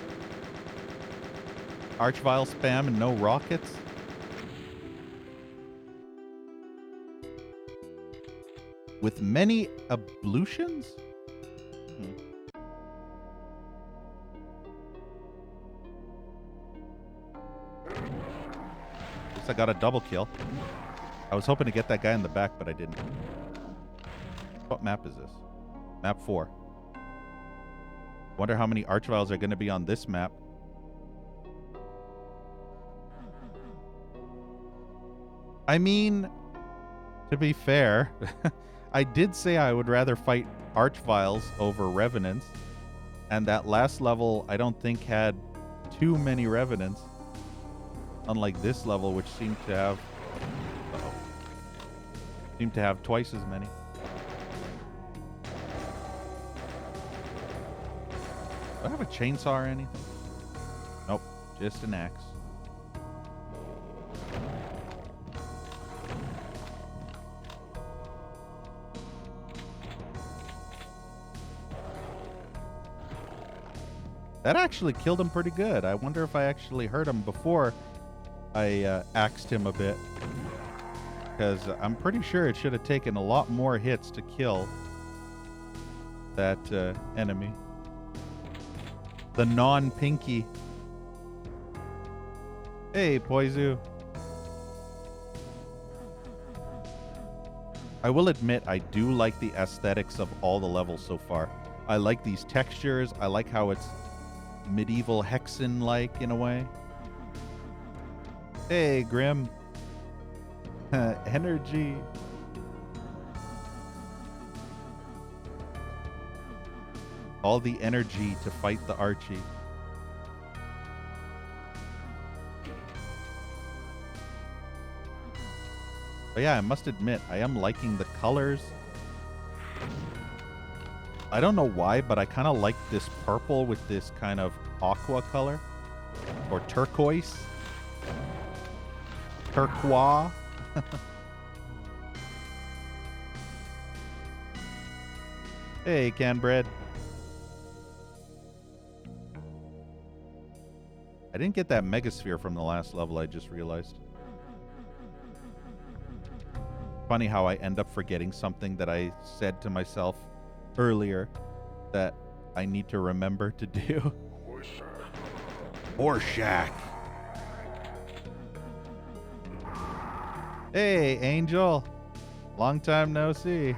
Archvile spam and no rockets. With many ablutions? Guess I got a double kill. I was hoping to get that guy in the back, but I didn't. What map is this? Map 4. Wonder how many Archviles are going to be on this map. I mean, to be fair, I did say I would rather fight Archviles over Revenants. And that last level, I don't think had too many Revenants. Unlike this level, which seemed to have... seemed to have twice as many. Do I have a chainsaw or anything? Nope, just an axe. That actually killed him pretty good. I wonder if I actually hurt him before I axed him a bit. Because I'm pretty sure it should have taken a lot more hits to kill that enemy. The non-pinky. Hey, Poizu. I will admit, I do like the aesthetics of all the levels so far. I like these textures. I like how it's medieval Hexen-like in a way. Hey, Grim. Energy. All the energy to fight the Archie. But yeah, I must admit, I am liking the colors. I don't know why, but I kind of like this purple with this kind of aqua color. Or turquoise. Turquoise. Hey, Canbread. I didn't get that Megasphere from the last level, I just realized. Funny how I end up forgetting something that I said to myself earlier that I need to remember to do. Horseshack. Hey, Angel. Long time no see.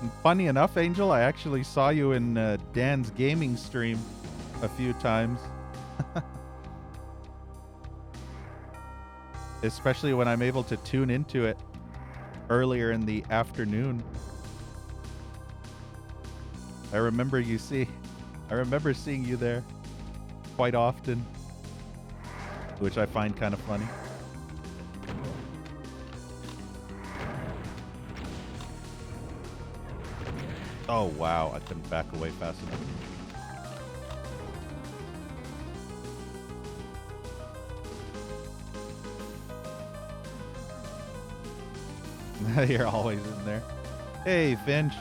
And funny enough, Angel, I actually saw you in Dan's gaming stream a few times. Especially when I'm able to tune into it earlier in the afternoon. I remember seeing you there quite often, which I find kind of funny. Oh wow, I couldn't back away fast enough. You're always in there. Hey, Finch.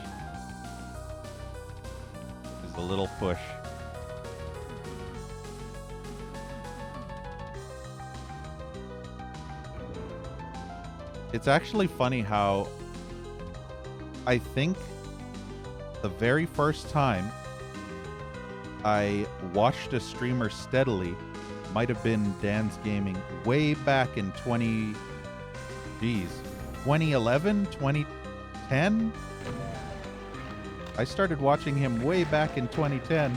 Just a little push. It's actually funny how I think the very first time I watched a streamer steadily might have been Dan's Gaming way back in 2011, 2010? I started watching him way back in 2010.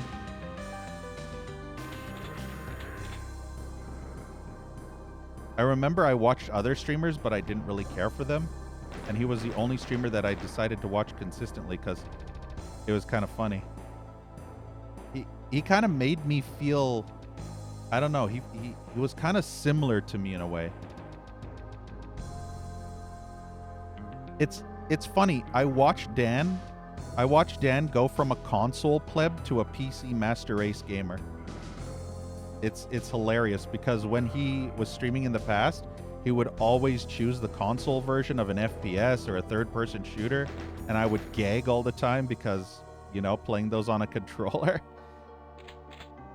I remember I watched other streamers, but I didn't really care for them. And he was the only streamer that I decided to watch consistently because it was kind of funny. He kind of made me feel, I don't know, he was kind of similar to me in a way. It's funny. I watched Dan go from a console pleb to a PC master race gamer. It's hilarious because when he was streaming in the past, he would always choose the console version of an FPS or a third-person shooter, and I would gag all the time because, you know, playing those on a controller.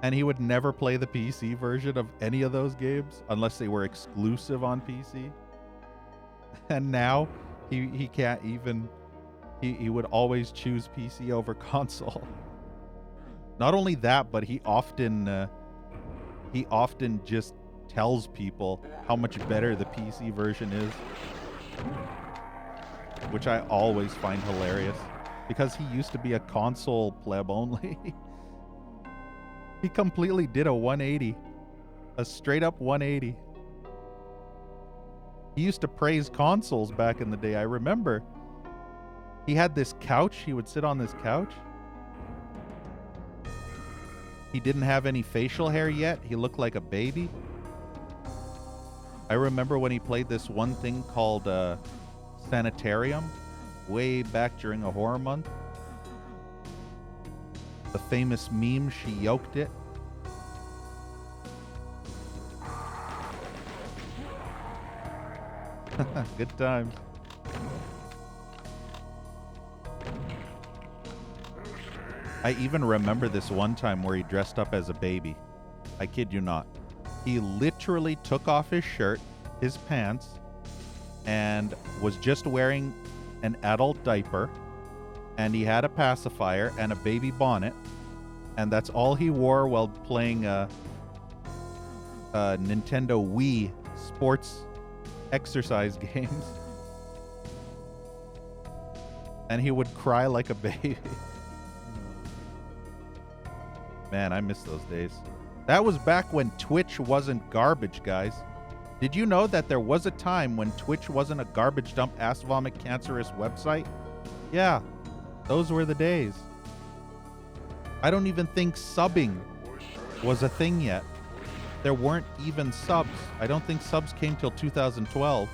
And he would never play the PC version of any of those games unless they were exclusive on PC. And now he can't even, he would always choose PC over console. Not only that, but he often just tells people how much better the PC version is, which I always find hilarious because he used to be a console pleb only. He completely did a 180, a straight up 180. He used to praise consoles back in the day. I remember he had this couch. He would sit on this couch. He didn't have any facial hair yet. He looked like a baby. I remember when he played this one thing called Sanitarium way back during a horror month. The famous meme, she yoked it. Good times. I even remember this one time where he dressed up as a baby. I kid you not. He literally took off his shirt, his pants, and was just wearing an adult diaper, and he had a pacifier and a baby bonnet, and that's all he wore while playing Nintendo Wii sports exercise games. And he would cry like a baby. Man, I miss those days. That was back when Twitch wasn't garbage, guys. Did you know that there was a time when Twitch wasn't a garbage dump, ass vomit, cancerous website? Yeah, those were the days. I don't even think subbing was a thing yet. There weren't even subs. I don't think subs came till 2012.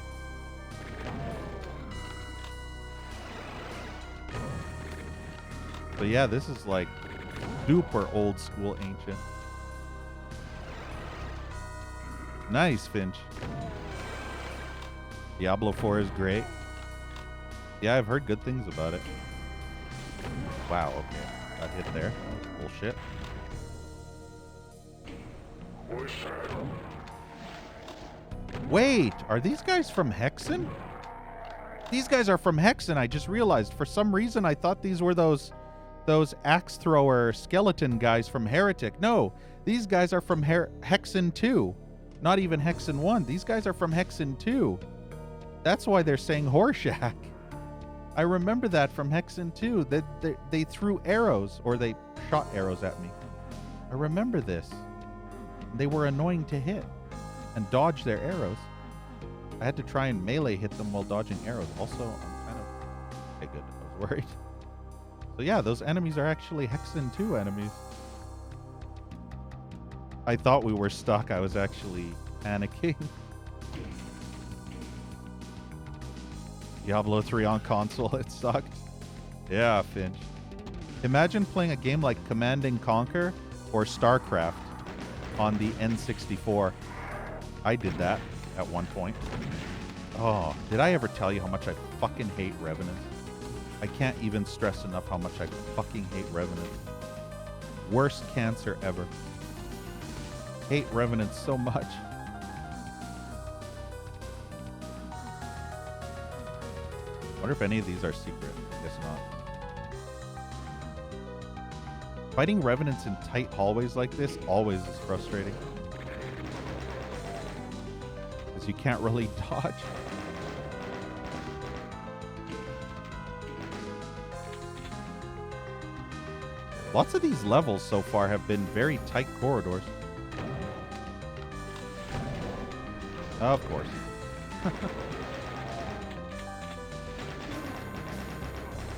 But yeah, this is like super old school ancient. Nice, Finch. Diablo 4 is great. Yeah, I've heard good things about it. Wow, okay. Got hit there. Bullshit. Wait, are these guys from Hexen? These guys are from Hexen, I just realized. For some reason, I thought these were those axe thrower skeleton guys from Heretic. No, these guys are from Hexen 2. Not even Hexen 1. These guys are from Hexen 2. That's why they're saying Horshack. I remember that from Hexen 2. That they threw arrows, or they shot arrows at me. I remember this. They were annoying to hit and dodge their arrows. I had to try and melee hit them while dodging arrows. Also, I'm kind of... Okay, good. I was worried. So yeah, those enemies are actually Hexen 2 enemies. I thought we were stuck. I was actually panicking. Diablo 3 on console, it sucked. Yeah, Finch. Imagine playing a game like Command & Conquer or StarCraft on the N64. I did that at one point. Oh, did I ever tell you how much I fucking hate Revenants? I can't even stress enough how much I fucking hate Revenants. Worst cancer ever. Hate Revenants so much. Wonder if any of these are secret. Guess not. Fighting Revenants in tight hallways like this always is frustrating. Because you can't really dodge. Lots of these levels so far have been very tight corridors. Of course.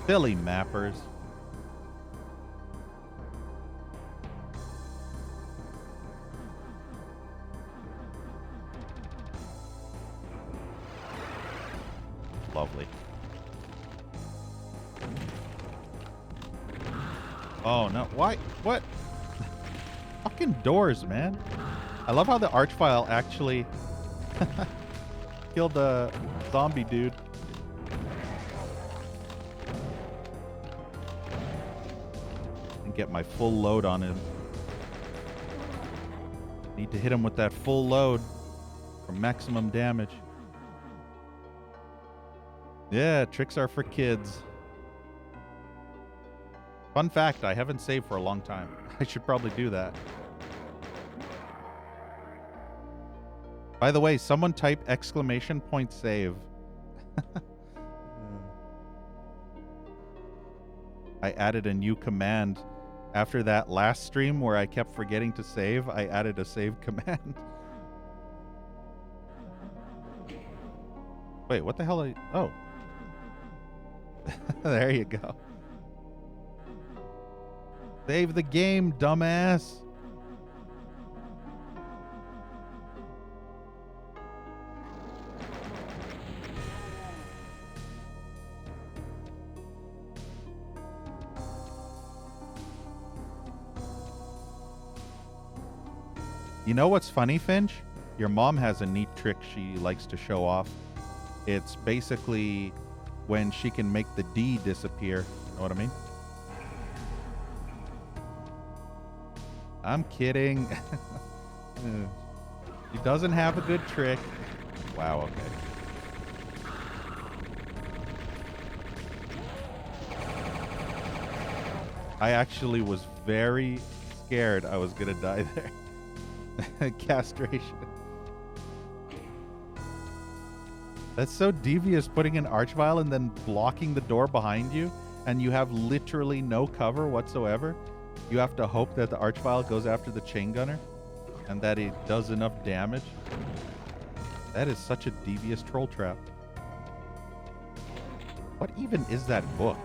Silly mappers. Lovely. Oh, no. Why? What? Fucking doors, man. I love how the Archvile actually killed a zombie dude. And get my full load on him. Need to hit him with that full load for maximum damage. Yeah, tricks are for kids. Fun fact, I haven't saved for a long time. I should probably do that. By the way, someone type !save. I added a new command. After that last stream where I kept forgetting to save, I added a save command. Wait, what the hell are you... Oh. There you go. Save the game, dumbass. You know what's funny, Finch? Your mom has a neat trick she likes to show off. It's basically when she can make the D disappear. Know what I mean? I'm kidding. He doesn't have a good trick. Wow, okay. I actually was very scared I was gonna die there. Castration. That's so devious, putting an Archvile and then blocking the door behind you, and you have literally no cover whatsoever. You have to hope that the Archvile goes after the chain gunner and that it does enough damage. That is such a devious troll trap. What even is that book?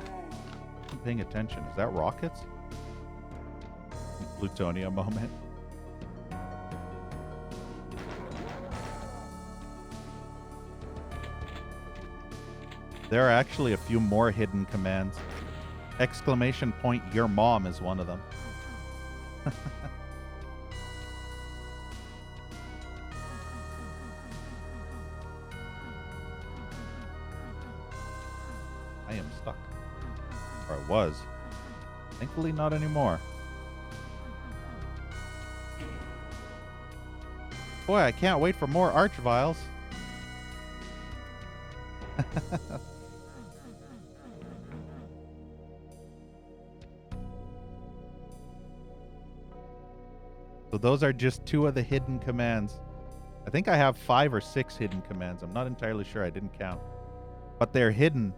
I'm paying attention. Is that rockets? Plutonia moment. There are actually a few more hidden commands. !your mom is one of them. I am stuck. Or I was. Thankfully not anymore. Boy, I can't wait for more Archviles. So those are just 2 of the hidden commands. I think I have 5 or 6 hidden commands. I'm not entirely sure. I didn't count. But they're hidden,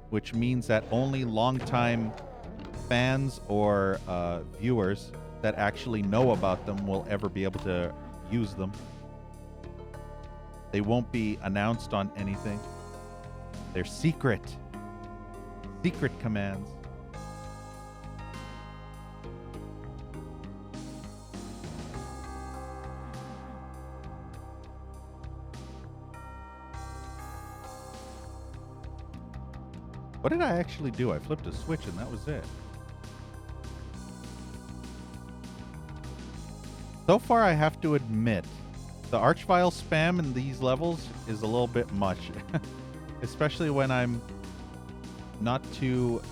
which means that only longtime fans or viewers that actually know about them will ever be able to use them. They won't be announced on anything. They're secret. Secret commands. What did I actually do? I flipped a switch and that was it. So far, I have to admit, the Archvile spam in these levels is a little bit much. Especially when I'm not too,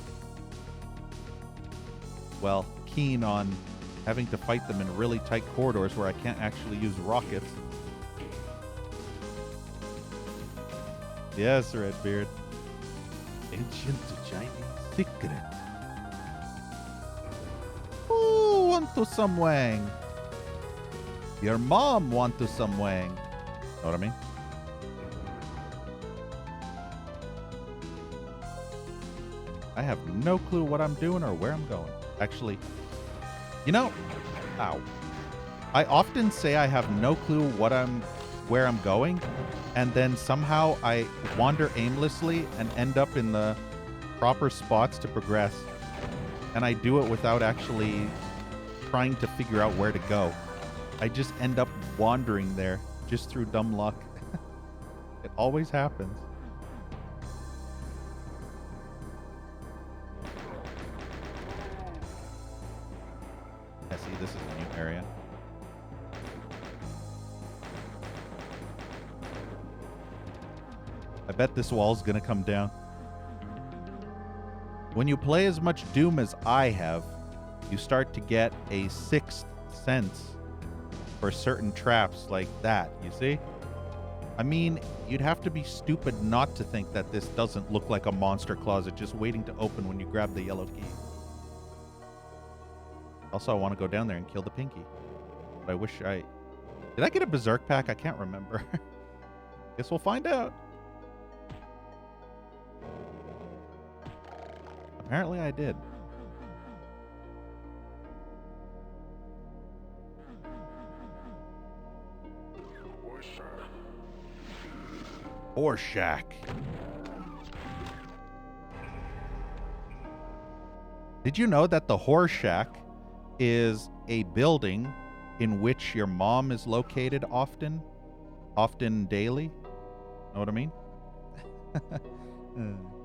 well, keen on having to fight them in really tight corridors where I can't actually use rockets. Yes, Redbeard. Ancient Chinese secret. Who want to some wang? Your mom want to some wang. Know what I mean? I have no clue what I'm doing or where I'm going. Actually, you know, ow. I often say I have no clue what I'm where I'm going, and then somehow I wander aimlessly and end up in the proper spots to progress. And I do it without actually trying to figure out where to go. I just end up wandering there just through dumb luck. It always happens. Yeah, see, this is a new area. I bet this wall's gonna come down. When you play as much Doom as I have, you start to get a sixth sense for certain traps like that, you see? I mean, you'd have to be stupid not to think that this doesn't look like a monster closet just waiting to open when you grab the yellow key. Also, I want to go down there and kill the Pinky. But I wish I... Did I get a Berserk pack? I can't remember. Guess we'll find out. Apparently I did. Horse Shack. Did you know that the Horse Shack is a building in which your mom is located often daily? Know what I mean?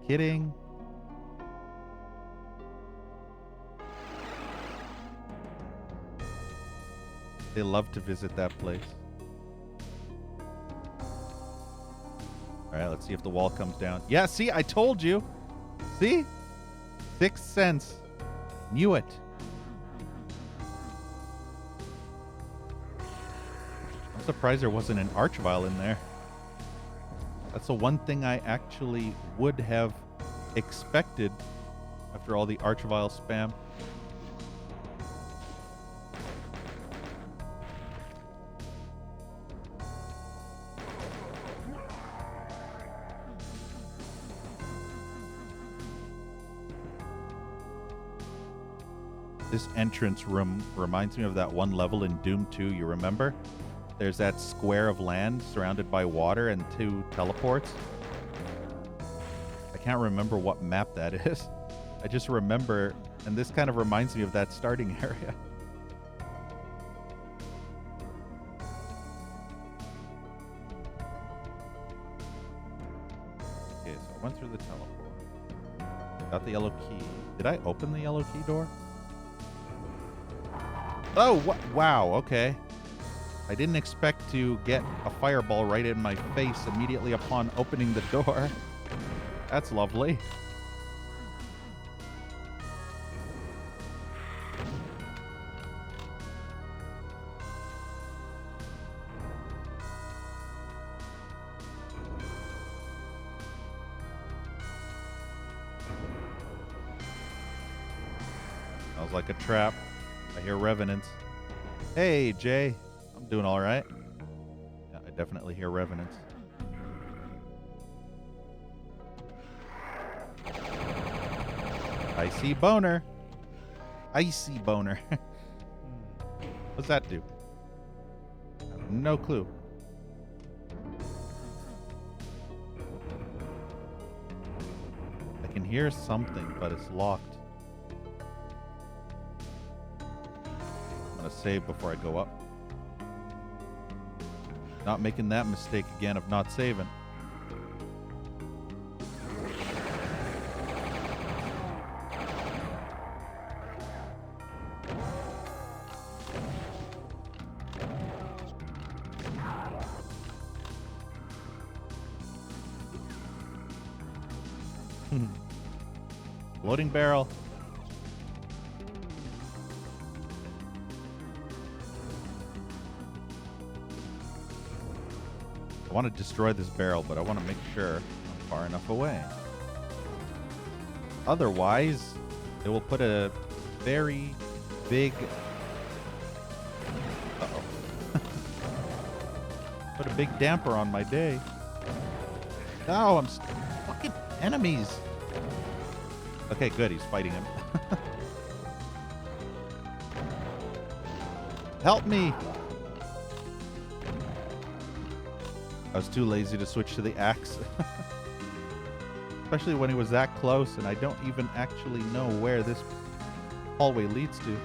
Kidding. They love to visit that place. All right, let's see if the wall comes down. Yeah, see, I told you. See? Sixth sense. Knew it. I'm surprised there wasn't an Archvile in there. That's the one thing I actually would have expected after all the Archvile spam. This entrance room reminds me of that one level in Doom 2, you remember? There's that square of land surrounded by water and 2 teleports. I can't remember what map that is. I just remember, and this kind of reminds me of that starting area. Okay, so I went through the teleport. Got the yellow key. Did I open the yellow key door? Oh, wow, okay. I didn't expect to get a fireball right in my face immediately upon opening the door. That's lovely. Smells like a trap. I hear revenants. Hey, Jay. I'm doing all right. Yeah, I definitely hear revenants. Icy boner. Icy boner. What's that do? I have no clue. I can hear something, but it's locked. I'm gonna save before I go up. Not making that mistake again of not saving. Loading barrel. I want to destroy this barrel, but I want to make sure I'm far enough away. Otherwise, it will put a very big... Uh-oh. Put a big damper on my day. No, I'm... Fucking enemies. Okay, good. He's fighting him. Help me. I was too lazy to switch to the axe. Especially when he was that close and I don't even actually know where this hallway leads to.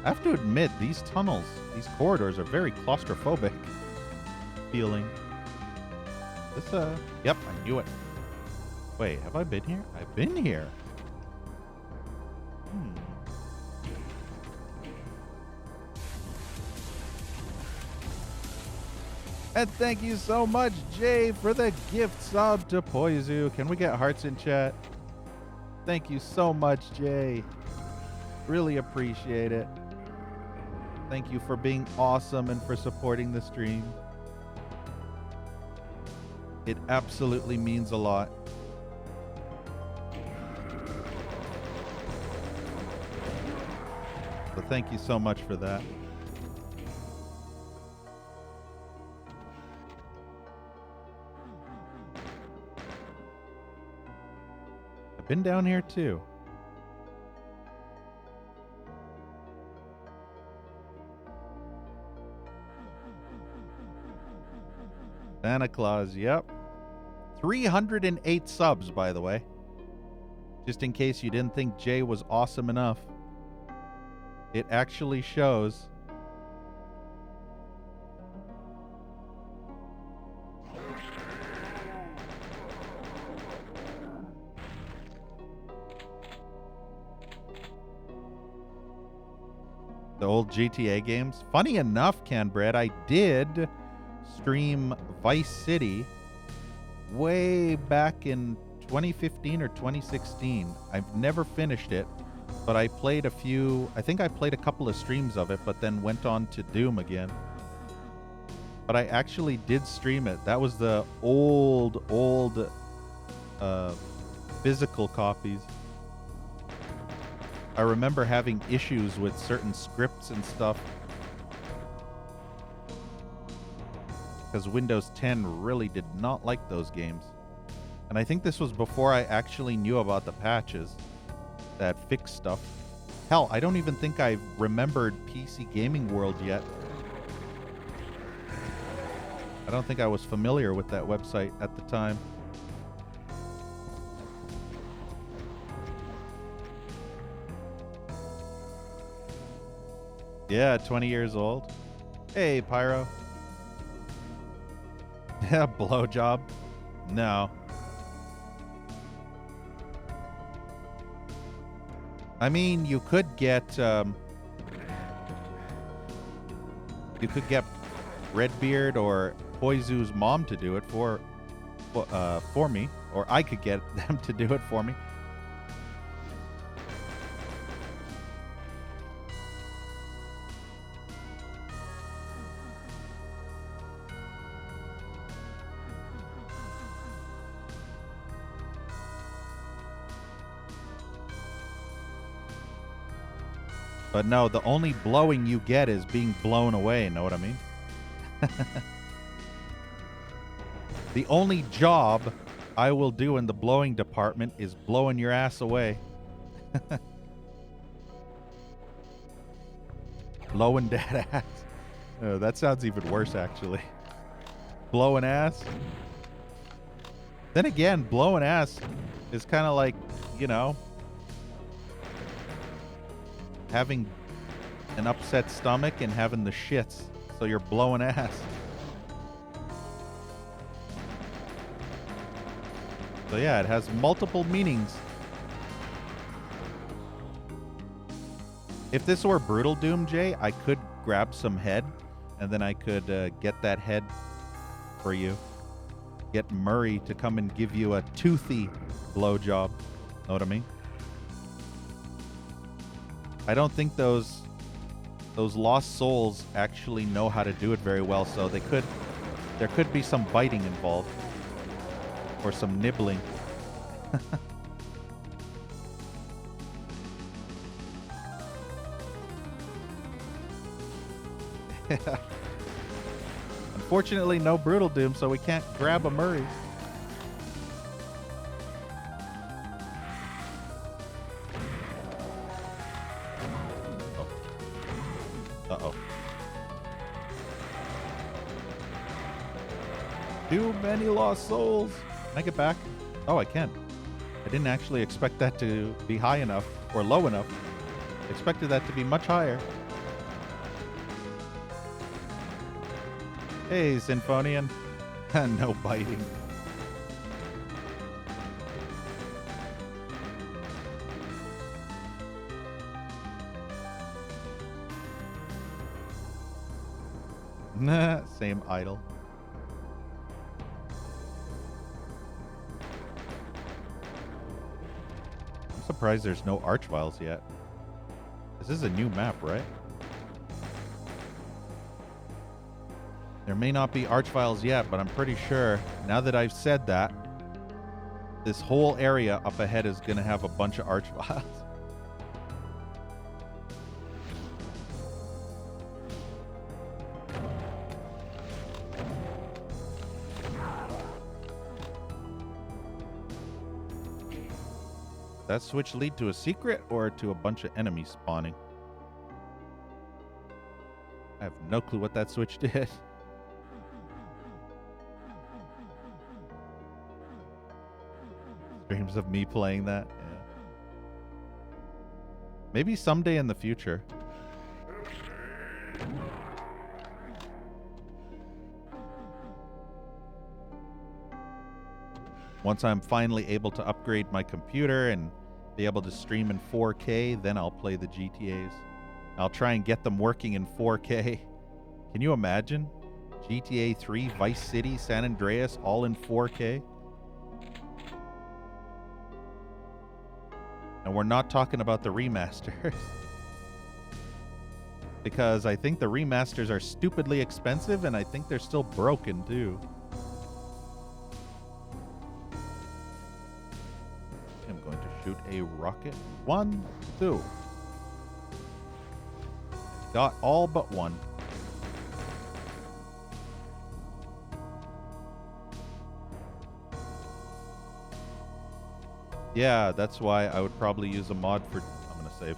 I have to admit, these tunnels, these corridors are very claustrophobic feeling. This, yep, I knew it. Wait, have I been here? I've been here. And thank you so much, Jay, for the gift sub to Poizu. Can we get hearts in chat? Thank you so much, Jay. Really appreciate it. Thank you for being awesome and for supporting the stream. It absolutely means a lot. So thank you so much for that. I've been down here too. Santa Claus, yep. 308 subs, by the way. Just in case you didn't think Jay was awesome enough. It actually shows. The old GTA games. Funny enough, Canbread, I did stream Vice City way back in 2015 or 2016. I've never finished it, but I played a few. I think I played a couple of streams of it, but then went on to Doom again. But I actually did stream it. That was the old physical copies. I remember having issues with certain scripts and stuff because Windows 10 really did not like those games. And I think this was before I actually knew about the patches that fixed stuff. Hell, I don't even think I remembered PC Gaming World yet. I don't think I was familiar with that website at the time. Yeah, 20 years old. Hey, Pyro. Yeah, blowjob. No. I mean, you could get Redbeard or Poizu's mom to do it for me, or I could get them to do it for me. But no, the only blowing you get is being blown away, know what I mean? The only job I will do in the blowing department is blowing your ass away. Blowing that ass. Oh, that sounds even worse, actually. Blowing ass. Then again, blowing ass is kind of like, you know, having an upset stomach and having the shits, so you're blowing ass. So yeah, it has multiple meanings. If this were Brutal Doom, Jay, I could grab some head, and then I could get that head for you. Get Murray to come and give you a toothy blowjob. Know what I mean? I don't think those lost souls actually know how to do it very well, so there could be some biting involved or some nibbling. Unfortunately, no Brutal Doom, so we can't grab a Murray. Too many lost souls. Can I get back? Oh, I can. I didn't actually expect that to be high enough or low enough. I expected that to be much higher. Hey, Symphonian. No biting. Nah, same idol. I'm surprised there's no Archviles yet. This is a new map, right? There may not be Archviles yet, but I'm pretty sure, now that I've said that, this whole area up ahead is going to have a bunch of Archviles. That switch lead to a secret or to a bunch of enemies spawning? I have no clue what that switch did. Streams of me playing that. Yeah. Maybe someday in the future. Once I'm finally able to upgrade my computer and be able to stream in 4K, then I'll play the GTAs. I'll try and get them working in 4K. Can you imagine? GTA 3, Vice City, San Andreas, all in 4K? And we're not talking about the remasters. Because I think the remasters are stupidly expensive, and I think they're still broken, too. I'm going to shoot a rocket. 1, 2. Got all but one. Yeah, that's why I would probably use a mod for... I'm going to save.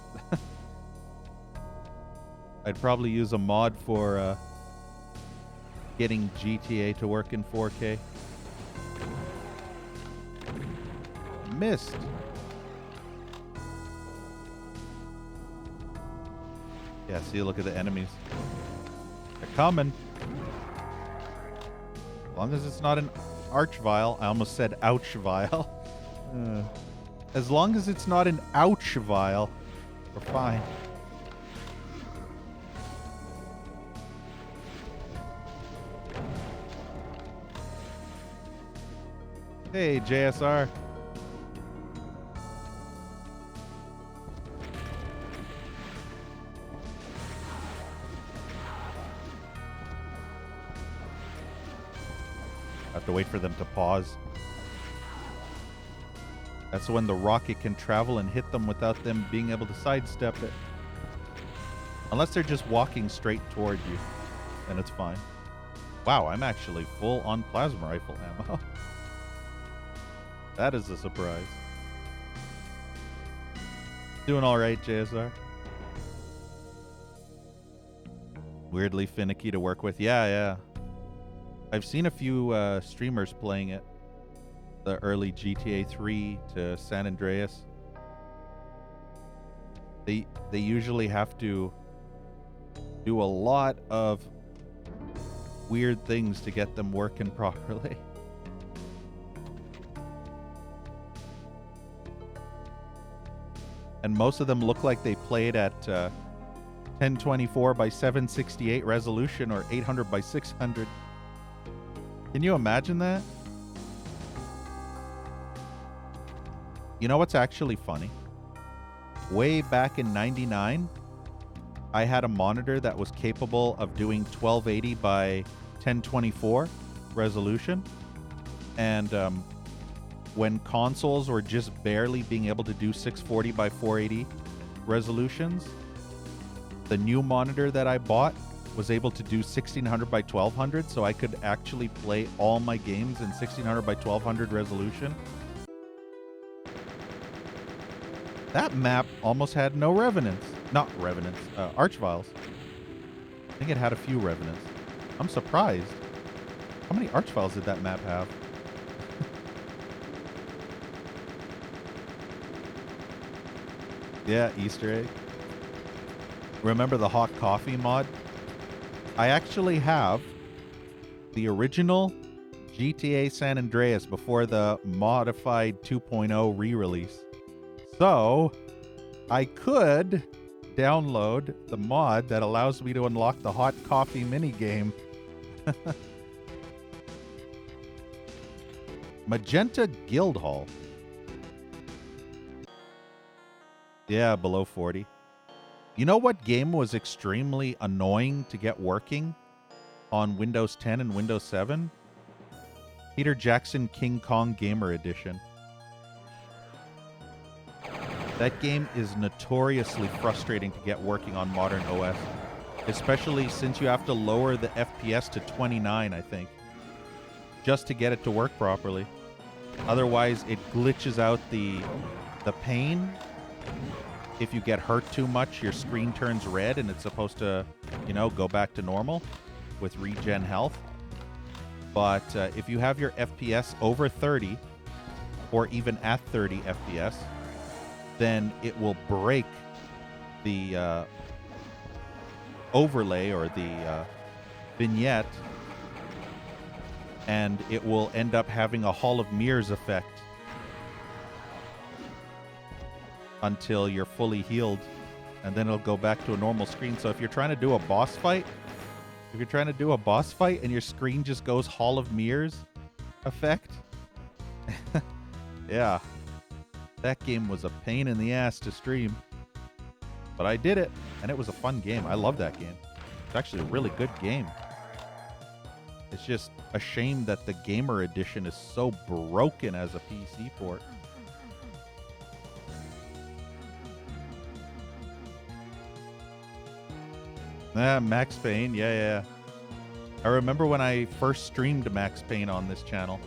I'd probably use a mod for getting GTA to work in 4K. Missed. Yeah, see, look at the enemies. They're coming. As long as it's not an Archvile. I almost said Ouchvile. As long as it's not an Ouchvile, we're fine. Hey, JSR. Have to wait for them to pause. That's when the rocket can travel and hit them without them being able to sidestep it. Unless they're just walking straight toward you, then it's fine. Wow, I'm actually full on plasma rifle ammo. That is a surprise. Doing all right, JSR. Weirdly finicky to work with. Yeah. I've seen a few streamers playing it. The early GTA 3 to San Andreas. They usually have to do a lot of weird things to get them working properly. And most of them look like they played at 1024 by 768 resolution or 800 by 600. Can you imagine that? You know what's actually funny? Way back in 99, I had a monitor that was capable of doing 1280 by 1024 resolution. And when consoles were just barely being able to do 640 by 480 resolutions, the new monitor that I bought was able to do 1600 by 1200, so I could actually play all my games in 1600 by 1200 resolution. That map almost had no revenants. Not revenants, Archviles. I think it had a few revenants. I'm surprised. How many arch files did that map have? Yeah, Easter egg. Remember the hot coffee mod? I actually have the original GTA San Andreas before the modified 2.0 re-release. So, I could download the mod that allows me to unlock the hot coffee minigame. Magenta Guildhall. Yeah, below 40. You know what game was extremely annoying to get working on Windows 10 and Windows 7? Peter Jackson King Kong Gamer Edition. That game is notoriously frustrating to get working on modern OS, especially since you have to lower the FPS to 29, I think, just to get it to work properly. Otherwise, it glitches out the pane. If you get hurt too much, your screen turns red and it's supposed to, you know, go back to normal with regen health. But if you have your FPS over 30 or even at 30 FPS, then it will break the overlay or the vignette, and it will end up having a Hall of Mirrors effect until you're fully healed, and then it'll go back to a normal screen. So if you're trying to do a boss fight, and your screen just goes Hall of Mirrors effect, yeah, that game was a pain in the ass to stream. But I did it, and it was a fun game. I love that game. It's actually a really good game. It's just a shame that the Gamer Edition is so broken as a PC port. Max Payne, yeah. I remember when I first streamed Max Payne on this channel,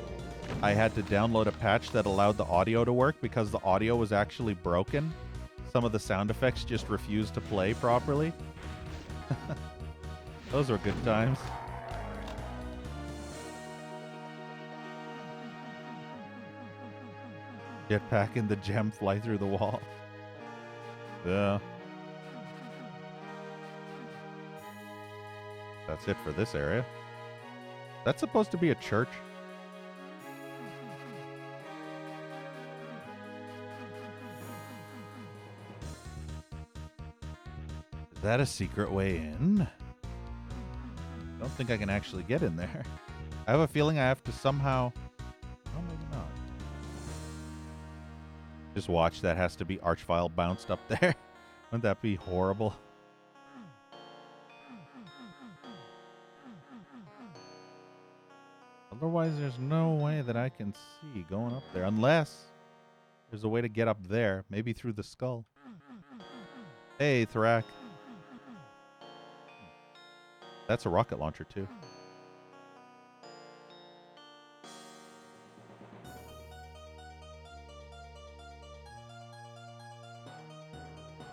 I had to download a patch that allowed the audio to work because the audio was actually broken. Some of the sound effects just refused to play properly. Those were good times. Jetpack and the gem fly through the wall. Yeah. That's it for this area. That's supposed to be a church. Is that a secret way in? I don't think I can actually get in there. I have a feeling I have to somehow... Oh, maybe not. Just watch, that has to be Archvile bounced up there. Wouldn't that be horrible? Otherwise, there's no way that I can see going up there. Unless there's a way to get up there. Maybe through the skull. Hey, Thrak. That's a rocket launcher, too.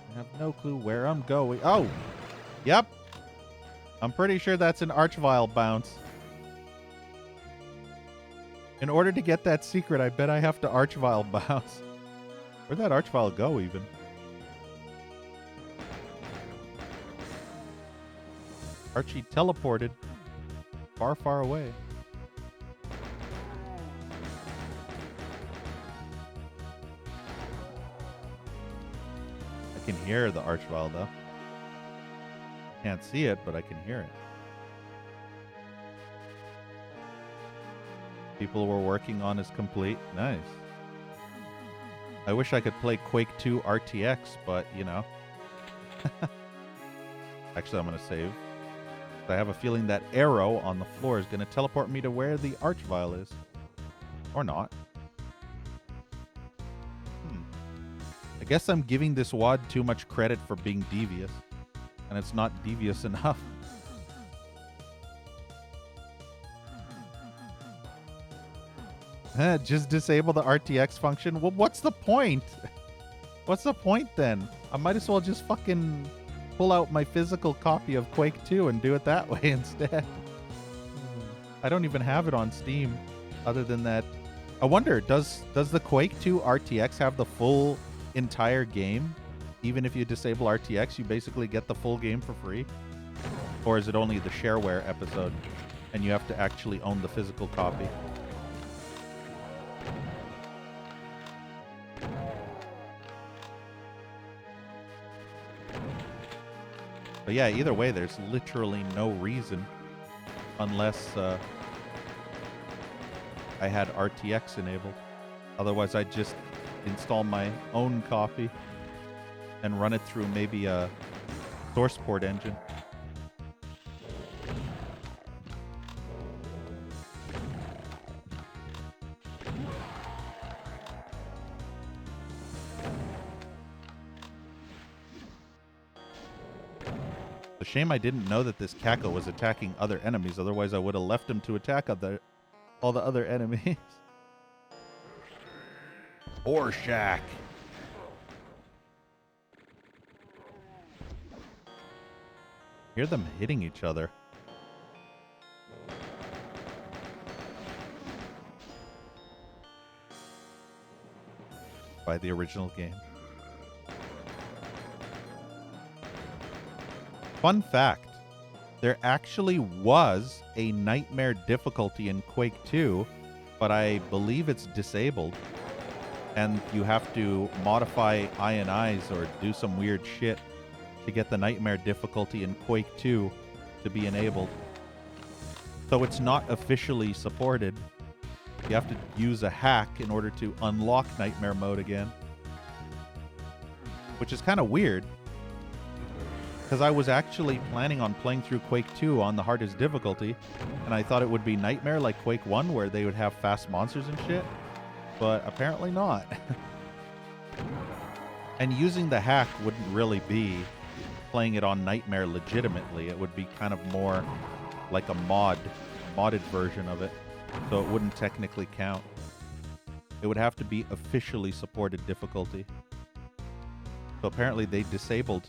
I have no clue where I'm going. Oh! Yep! I'm pretty sure that's an Archvile bounce. In order to get that secret, I bet I have to Archvile bounce. Where'd that Archvile go, even? Archie teleported far, far away. I can hear the Archvile, though. Can't see it, but I can hear it. People were working on is complete. Nice. I wish I could play Quake 2 RTX, but, you know. Actually, I'm going to save. I have a feeling that arrow on the floor is going to teleport me to where the Archvile is. Or not. I guess I'm giving this WAD too much credit for being devious. And it's not devious enough. Just disable the RTX function? Well, what's the point? What's the point then? I might as well just fucking pull out my physical copy of Quake 2 and do it that way instead. I don't even have it on Steam other than that. I wonder, does the Quake 2 RTX have the full entire game? Even if you disable RTX, you basically get the full game for free? Or is it only the shareware episode and you have to actually own the physical copy? But yeah, either way, there's literally no reason unless I had RTX enabled. Otherwise, I'd just install my own copy and run it through maybe a source port engine. It's a shame I didn't know that this Kako was attacking other enemies. Otherwise, I would have left him to attack all the other enemies. Or Shack. Hear them hitting each other. By the original game. Fun fact, there actually was a nightmare difficulty in Quake 2, but I believe it's disabled. And you have to modify INIs or do some weird shit to get the nightmare difficulty in Quake 2 to be enabled. So it's not officially supported. You have to use a hack in order to unlock nightmare mode again. Which is kind of weird. Because I was actually planning on playing through Quake 2 on the hardest difficulty, and I thought it would be Nightmare like Quake 1, where they would have fast monsters and shit, but apparently not. And using the hack wouldn't really be playing it on Nightmare legitimately. It would be kind of more like a modded version of it, so it wouldn't technically count. It would have to be officially supported difficulty. So apparently they disabled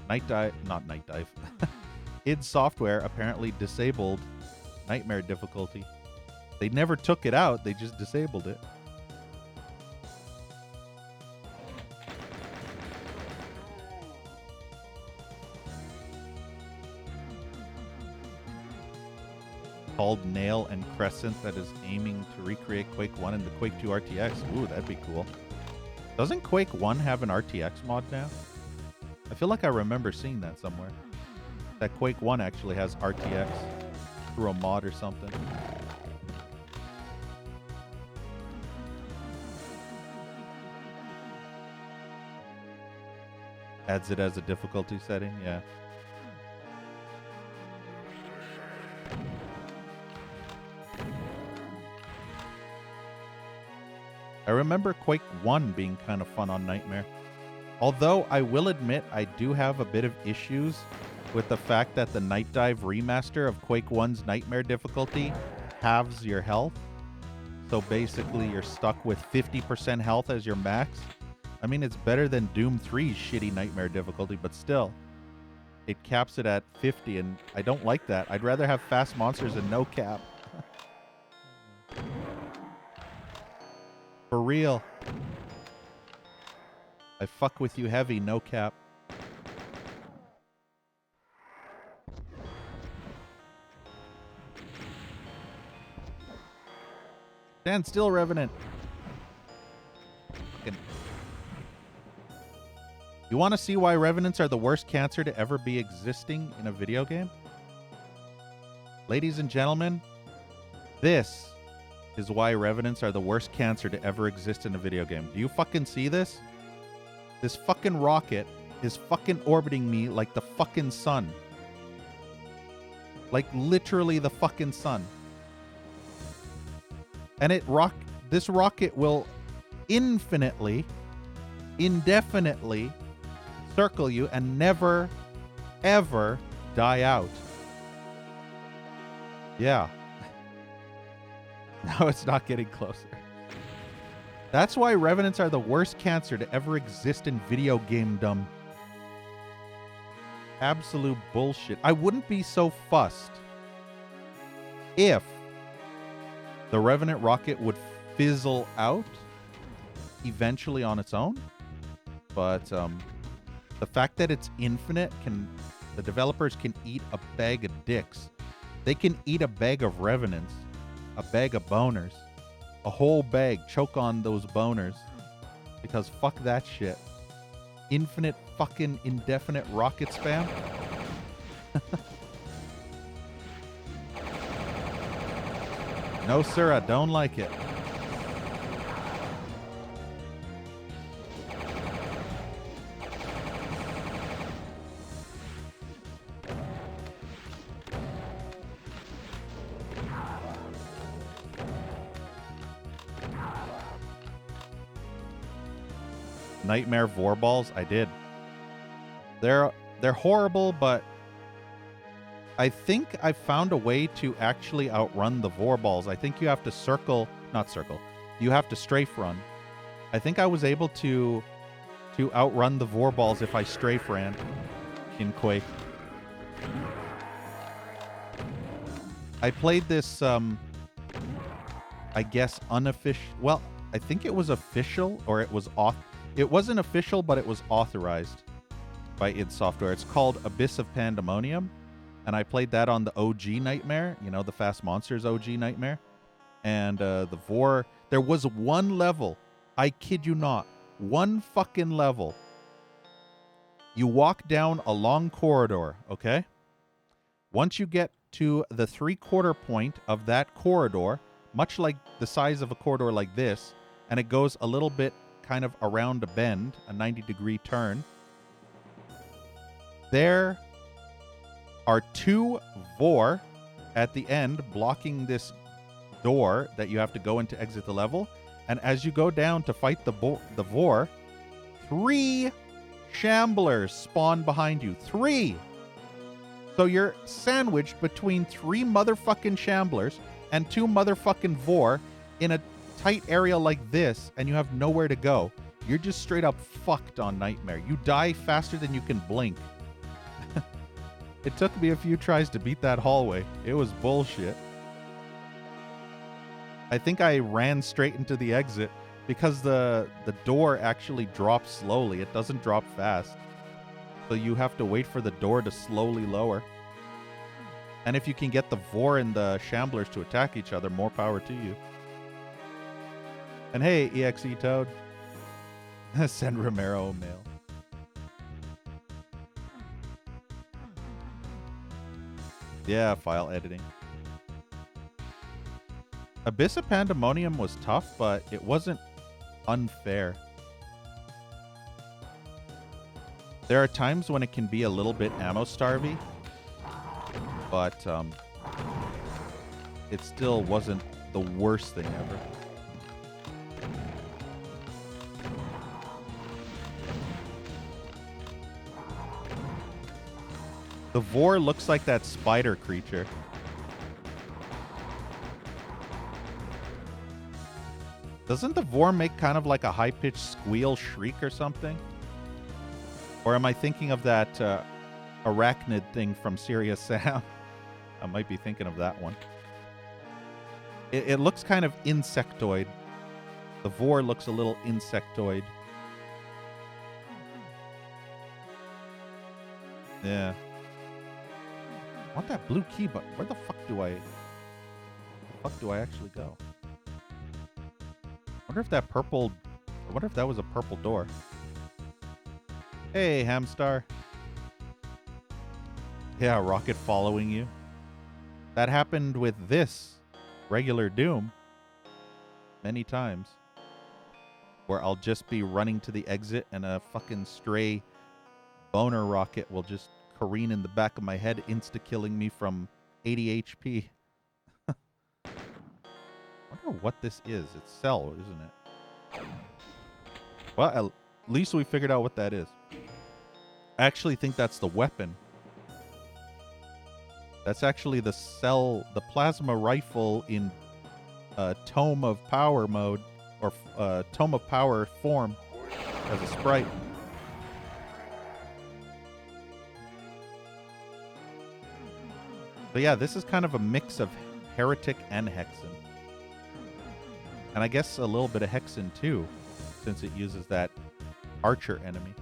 not Night Dive. id Software apparently disabled Nightmare difficulty. They never took it out, they just disabled it. Called Nail and Crescent that is aiming to recreate Quake 1 and the Quake 2 RTX. Ooh, that'd be cool. Doesn't Quake 1 have an RTX mod now? I feel like I remember seeing that somewhere. That Quake 1 actually has RTX through a mod or something. Adds it as a difficulty setting, yeah. I remember Quake 1 being kind of fun on Nightmare. Although I will admit I do have a bit of issues with the fact that the Night Dive remaster of Quake 1's Nightmare difficulty halves your health. So basically you're stuck with 50% health as your max. I mean, it's better than Doom 3's shitty Nightmare difficulty, but still. It caps it at 50, and I don't like that. I'd rather have fast monsters and no cap. For real. I fuck with you heavy, no cap. Stand still, Revenant. Fucking. You want to see why Revenants are the worst cancer to ever be existing in a video game? Ladies and gentlemen, this is why Revenants are the worst cancer to ever exist in a video game. Do you fucking see this? This fucking rocket is fucking orbiting me like the fucking sun. Like literally the fucking sun. And this rocket will indefinitely circle you and never, ever die out. Yeah. Now it's not getting closer. That's why Revenants are the worst cancer to ever exist in video gamedom. Absolute bullshit. I wouldn't be so fussed if the Revenant rocket would fizzle out eventually on its own. But the fact that it's infinite the developers can eat a bag of dicks. They can eat a bag of Revenants, a bag of boners, a whole bag, choke on those boners. Because fuck that shit. Infinite fucking indefinite rocket spam. No, sir, I don't like it. Nightmare Vorballs, I did. They're horrible, but I think I found a way to actually outrun the Vorballs. I think you have to you have to strafe run. I think I was able to outrun the Vorballs if I strafe ran in Quake. I played this, I guess unofficial. Well, I think it was official, or it was off. It wasn't official, but it was authorized by id Software. It's called Abyss of Pandemonium, and I played that on the OG Nightmare, you know, the Fast Monsters OG Nightmare. And the Vor, there was one level, I kid you not, one fucking level. You walk down a long corridor, okay? Once you get to the 3/4 point of that corridor, much like the size of a corridor like this, and it goes a little bit kind of around a bend, a 90-degree turn, there are 2 Vor at the end blocking this door that you have to go in to exit the level. And as you go down to fight the Vor, 3 Shamblers spawn behind you. 3! So you're sandwiched between 3 motherfucking Shamblers and 2 motherfucking Vor in a tight area like this, and you have nowhere to go. You're just straight up fucked on Nightmare. You die faster than you can blink. It took me a few tries to beat that hallway. It was bullshit. I think I ran straight into the exit because the door actually drops slowly. It doesn't drop fast. So you have to wait for the door to slowly lower. And if you can get the Vor and the Shamblers to attack each other, more power to you. And hey, EXE Toad. Send Romero a mail. Yeah, file editing. Abyss of Pandemonium was tough, but it wasn't unfair. There are times when it can be a little bit ammo starvy, but it still wasn't the worst thing ever. The Vor looks like that spider creature. Doesn't the Vor make kind of like a high-pitched squeal shriek or something? Or am I thinking of that arachnid thing from Serious Sam? I might be thinking of that one. It looks kind of insectoid. The Vor looks a little insectoid. Yeah. I want that blue key, but where the fuck do I actually go? I wonder if that was a purple door. Hey, Hamstar. Yeah, rocket following you. That happened with this regular Doom many times. Where I'll just be running to the exit and a fucking stray boner rocket will just careen in the back of my head, insta-killing me from 80 HP. I wonder what this is. It's Cell, isn't it? Well, at least we figured out what that is. I actually think that's the weapon. That's actually the Cell, the plasma rifle in Tome of Power mode, or Tome of Power form as a sprite. But yeah, this is kind of a mix of Heretic and Hexen. And I guess a little bit of Hexen too, since it uses that archer enemy.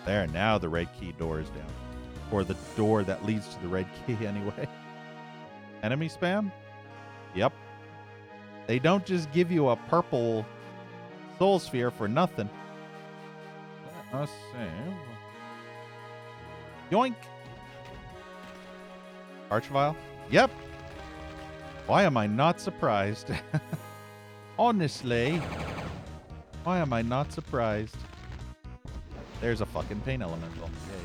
There, now the red key door is down. Or the door that leads to the red key anyway. Enemy spam? Yep. They don't just give you a purple soul sphere for nothing. Let us save. Yoink! Archvile? Yep. Why am I not surprised? Honestly. Why am I not surprised? There's a fucking pain elemental. Yay.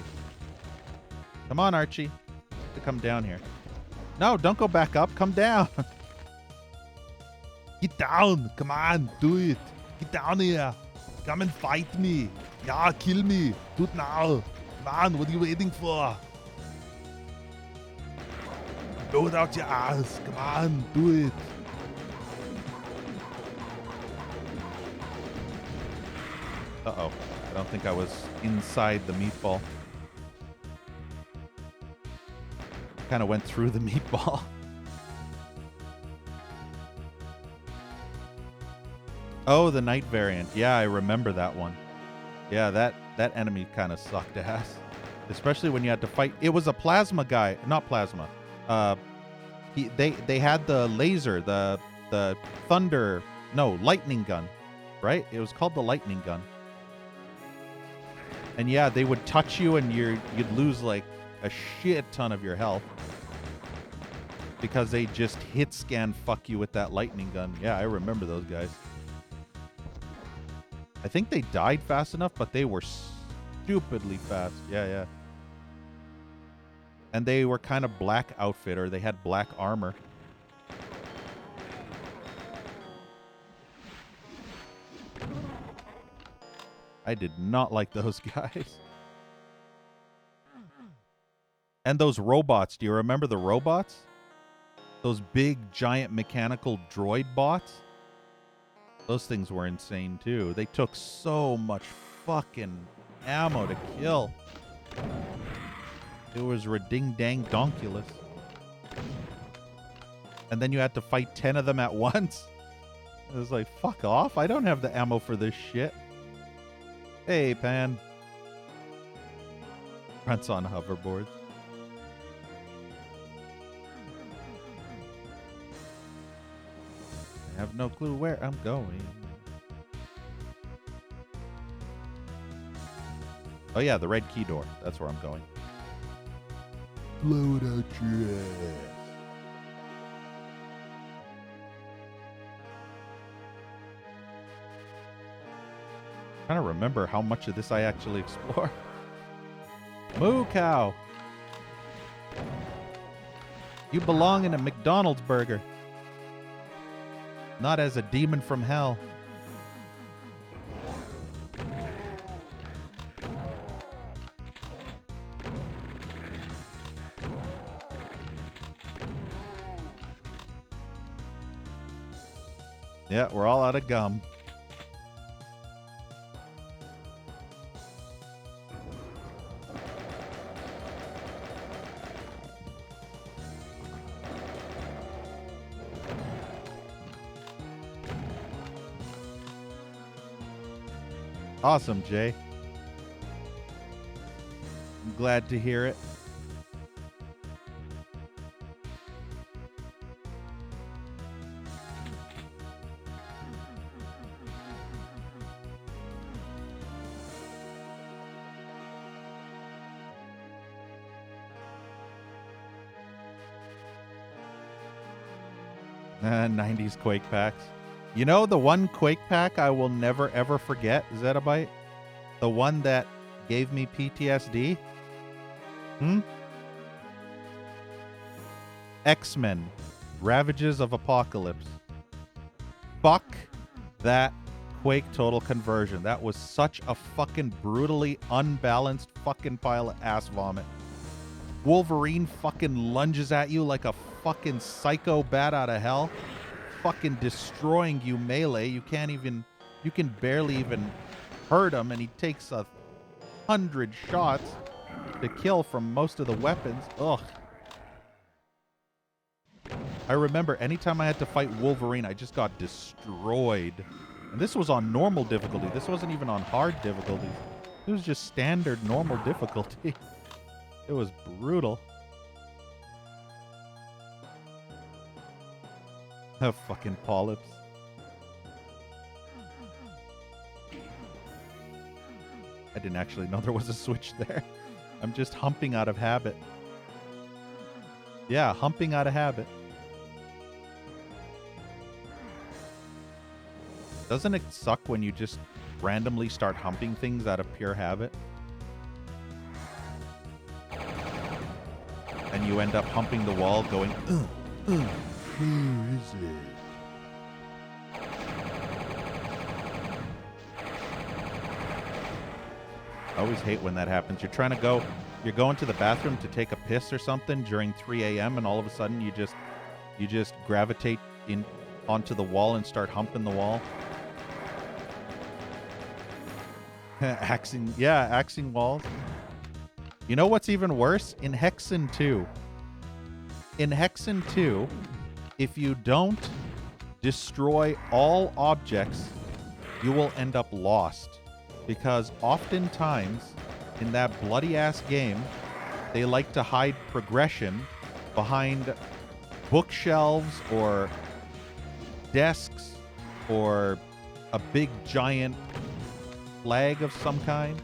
Come on, Archie. To come down here. No, don't go back up. Come down. Get down. Come on. Do it. Get down here. Come and fight me. Yeah, kill me. Do it now. Come on. What are you waiting for? Blow it out your ass. Come on. Do it. Uh-oh. I don't think I was inside the meatball. Kind of went through the meatball. Oh, the night variant. Yeah, I remember that one. Yeah, that enemy kind of sucked ass. Especially when you had to fight. It was a plasma guy. Not plasma. They had the laser, the thunder. No, lightning gun. Right? It was called the lightning gun. And yeah, they would touch you and you'd lose like a shit ton of your health. Because they just hit scan fuck you with that lightning gun. Yeah, I remember those guys. I think they died fast enough, but they were stupidly fast. Yeah, yeah. And they were kind of black outfit, or they had black armor. I did not like those guys. And those robots. Do you remember the robots? Those big, giant mechanical droid bots? Those things were insane, too. They took so much fucking ammo to kill. It was reding-dang-donkulous. And then you had to fight 10 of them at once. It was like, fuck off. I don't have the ammo for this shit. Hey, Pan. Runs on hoverboards. I have no clue where I'm going. Oh yeah, the red key door. That's where I'm going. Blow it out your ass. Trying to remember how much of this I actually explore. Moo cow. You belong in a McDonald's burger. Not as a demon from hell. Yeah, we're all out of gum. Awesome, Jay. I'm glad to hear it. '90s Quake packs. You know the one Quake pack I will never ever forget, Zettabyte? The one that gave me PTSD? X-Men. Ravages of Apocalypse. Fuck that Quake Total Conversion. That was such a fucking brutally unbalanced fucking pile of ass vomit. Wolverine fucking lunges at you like a fucking psycho bat out of hell. Fucking destroying you melee. You can barely even hurt him, and he takes 100 shots to kill from most of the weapons. Ugh. I remember anytime I had to fight Wolverine, I just got destroyed. And this was on normal difficulty. This wasn't even on hard difficulty. It was just standard normal difficulty. It was brutal. Fucking polyps. I didn't actually know there was a switch there. I'm just humping out of habit. Yeah, humping out of habit. Doesn't it suck when you just randomly start humping things out of pure habit? And you end up humping the wall going, who is it? I always hate when that happens. You're trying to go, you're going to the bathroom to take a piss or something during 3 a.m. and all of a sudden you just gravitate in onto the wall and start humping the wall. Axing walls. You know what's even worse? In Hexen 2. In Hexen 2, if you don't destroy all objects, you will end up lost. Because oftentimes, in that bloody-ass game, they like to hide progression behind bookshelves or desks or a big giant flag of some kind.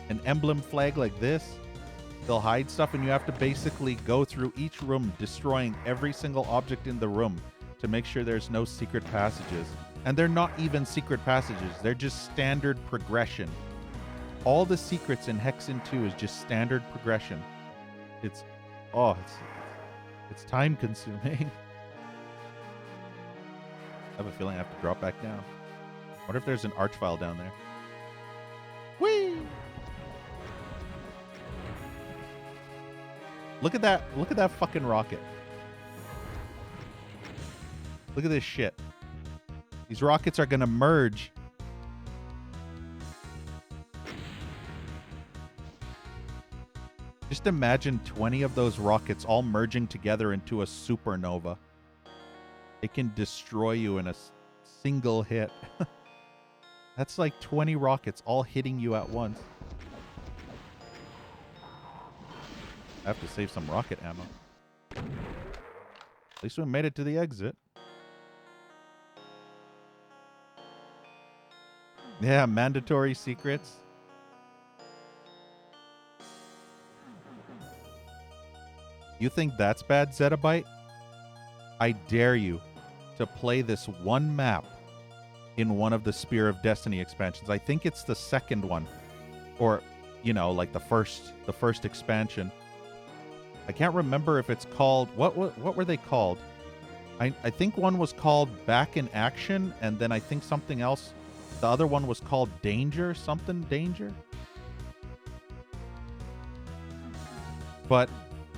An emblem flag like this. They'll hide stuff and you have to basically go through each room, destroying every single object in the room to make sure there's no secret passages. And they're not even secret passages. They're just standard progression. All the secrets in Hexen 2 is just standard progression. It's time consuming. I have a feeling I have to drop back down. I wonder if there's an archvile down there. Whee! Look at that. Look at that fucking rocket. Look at this shit. These rockets are going to merge. Just imagine 20 of those rockets all merging together into a supernova. It can destroy you in a single hit. That's like 20 rockets all hitting you at once. I have to save some rocket ammo. At least we made it to the exit. Yeah, mandatory secrets. You think that's bad, Zettabyte? I dare you to play this one map in one of the Spear of Destiny expansions. I think it's the second one. Or, you know, like the first expansion. I can't remember if it's called... What were they called? I think one was called Back in Action, and then I think something else... The other one was called Danger, something Danger. But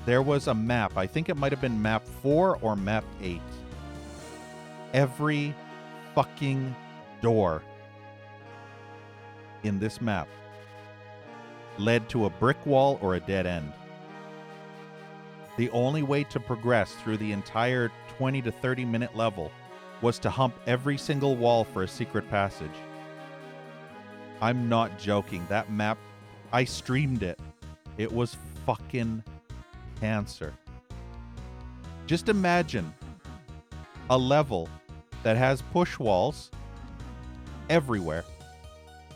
there was a map. I think it might have been map 4 or map 8. Every fucking door in this map led to a brick wall or a dead end. The only way to progress through the entire 20 to 30 minute level was to hump every single wall for a secret passage. I'm not joking. That map, I streamed it. It was fucking cancer. Just imagine a level that has push walls everywhere,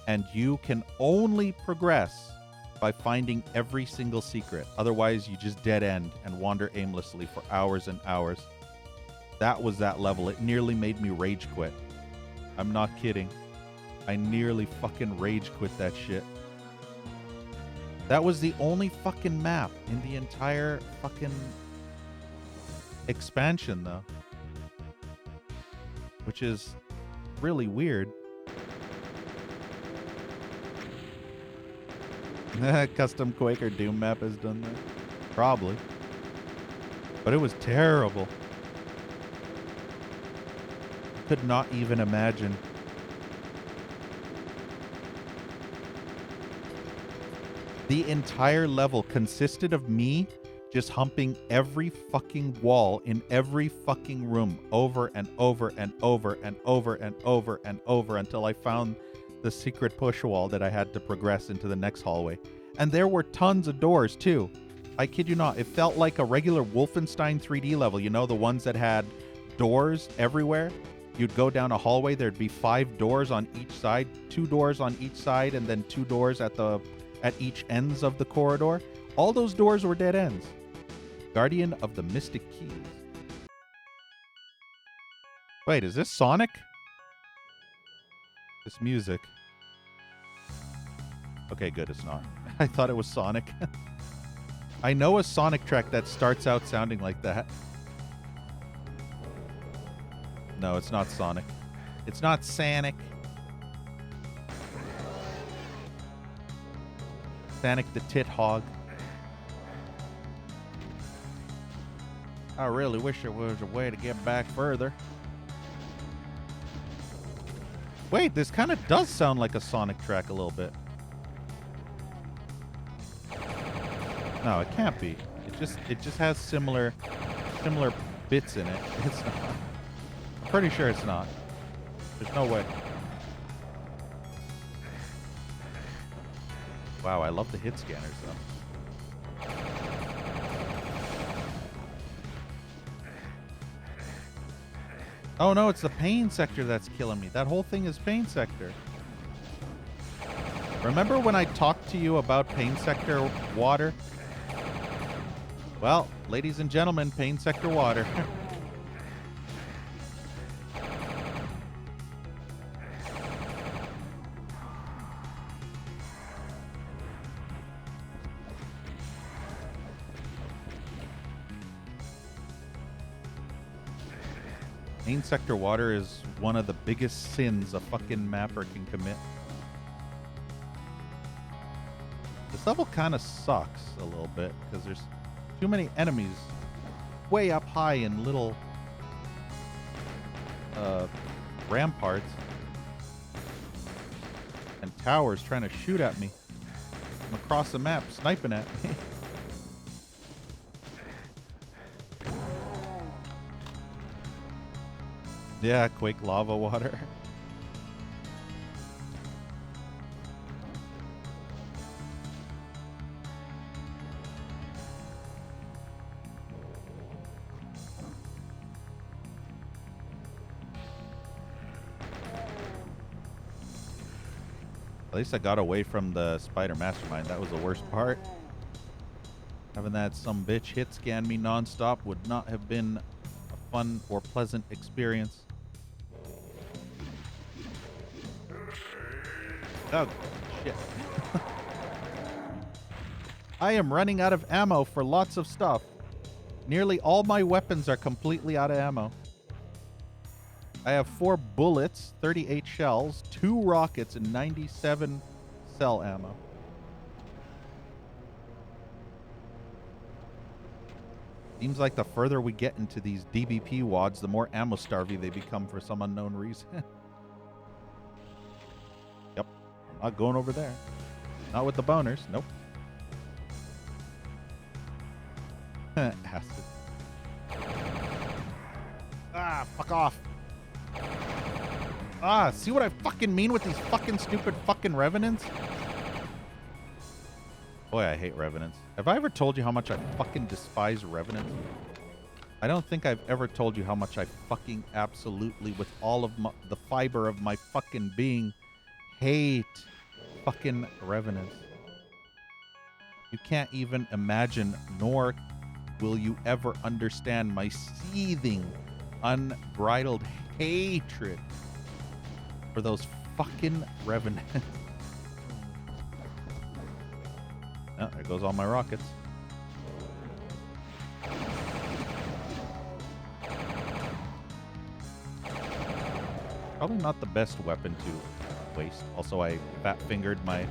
and you can only progress by finding every single secret. Otherwise, you just dead end and wander aimlessly for hours and hours. That was that level. It nearly made me rage quit. I'm not kidding. I nearly fucking rage quit that shit. That was the only fucking map in the entire fucking expansion, though. Which is really weird. Custom Quaker Doom map has done that. Probably. But it was terrible. Could not even imagine. The entire level consisted of me just humping every fucking wall in every fucking room over and over and over and over and over and over until I found the secret push wall that I had to progress into the next hallway. And there were tons of doors too. I kid you not. It felt like a regular Wolfenstein 3D level. You know, the ones that had doors everywhere? You'd go down a hallway, there'd be 5 doors on each side, 2 doors on each side, and then 2 doors at each ends of the corridor. All those doors were dead ends. Guardian of the Mystic Keys. Wait, is this Sonic? This music. Okay, good, it's not. I thought it was Sonic. I know a Sonic track that starts out sounding like that. No, it's not Sonic. It's not Sonic. Sonic the Tit Hog. I really wish there was a way to get back further. Wait, this kind of does sound like a Sonic track a little bit. No, it can't be. It just has similar bits in it. It's not. I'm pretty sure it's not. There's no way. Wow, I love the hit scanners though. Oh no, it's the pain sector that's killing me. That whole thing is pain sector. Remember when I talked to you about pain sector water? Well, ladies and gentlemen, pain sector water. Pain sector water is one of the biggest sins a fucking mapper can commit. This level kind of sucks a little bit because there's too many enemies way up high in little ramparts and towers trying to shoot at me from across the map, sniping at me. Yeah, Quake lava water. At least I got away from the spider mastermind. That was the worst part. Having that some bitch hit scan me nonstop would not have been a fun or pleasant experience. Oh, shit. I am running out of ammo for lots of stuff. Nearly all my weapons are completely out of ammo. I have 4 bullets, 38 shells, 2 rockets, and 97 cell ammo. Seems like the further we get into these DBP wads, the more ammo starvy they become for some unknown reason. Yep. I'm not going over there. Not with the boners. Nope. Acid. Ah, fuck off. Ah, see what I fucking mean with these fucking stupid fucking revenants? Boy, I hate revenants. Have I ever told you how much I fucking despise revenants? I don't think I've ever told you how much I fucking absolutely, with all of the fiber of my fucking being, hate fucking revenants. You can't even imagine, nor will you ever understand my seething, unbridled hatred for those fucking revenants. Oh, there goes all my rockets. Probably not the best weapon to waste. Also, I fat-fingered my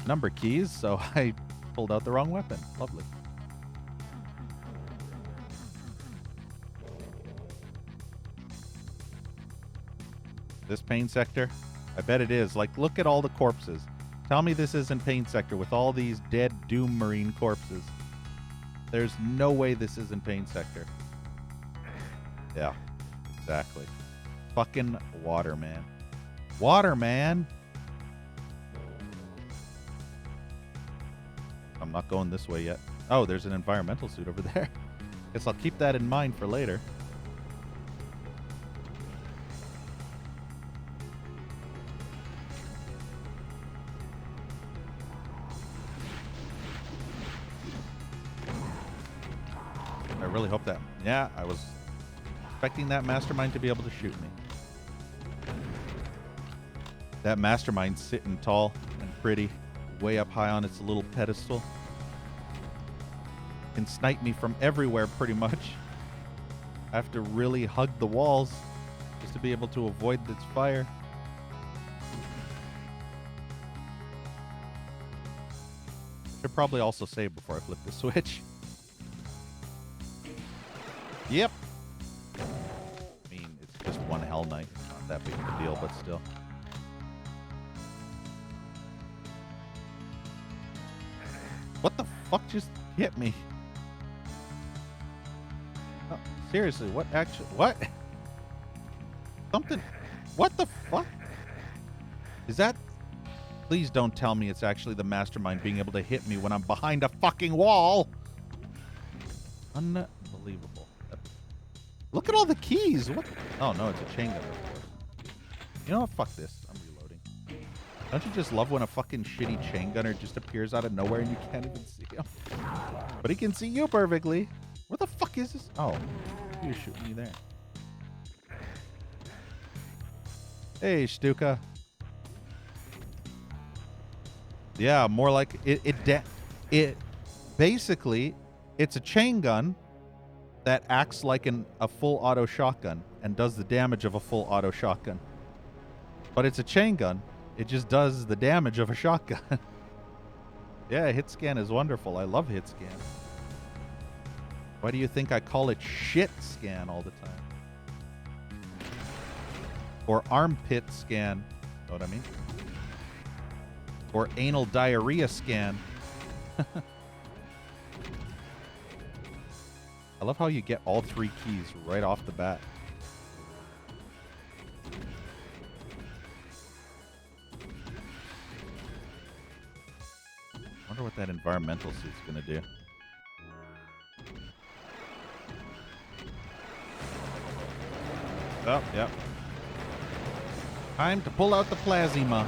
number keys, so I pulled out the wrong weapon. Lovely. This pain sector? I bet it is. Like, look at all the corpses. Tell me this isn't pain sector with all these dead Doom Marine corpses. There's no way this isn't Pain Sector. Yeah, exactly. Fucking water, man. Water, man! I'm not going this way yet. Oh, there's an environmental suit over there. Guess I'll keep that in mind for later. I really hope that... Yeah, I was expecting that mastermind to be able to shoot me. That mastermind's sitting tall and pretty, way up high on its little pedestal. Can snipe me from everywhere pretty much. I have to really hug the walls just to be able to avoid its fire. I should probably also save before I flip the switch. Yep. I mean, it's just one Hell Knight. It's not that big of a deal, but still. What the fuck just hit me? Oh, seriously, what actually? What? Something? What the fuck? Is that? Please don't tell me it's actually the mastermind being able to hit me when I'm behind a fucking wall. Unbelievable. Look at all the keys. What? Oh no, it's a chain gun. You know what? Fuck this. I'm reloading. Don't you just love when a fucking shitty chain gunner just appears out of nowhere and you can't even see him? But he can see you perfectly. What the fuck is this? Oh, you're shooting me there. Hey, Stuka. Yeah, more like it basically, it's a chain gun that acts like a full auto shotgun and does the damage of a full auto shotgun. But it's a chain gun. It just does the damage of a shotgun. Yeah, hit scan is wonderful. I love hit scan. Why do you think I call it shit scan all the time? Or armpit scan. Know what I mean? Or anal diarrhea scan. I love how you get all three keys right off the bat. I wonder what that environmental suit's gonna do. Oh, yep. Time to pull out the plasma.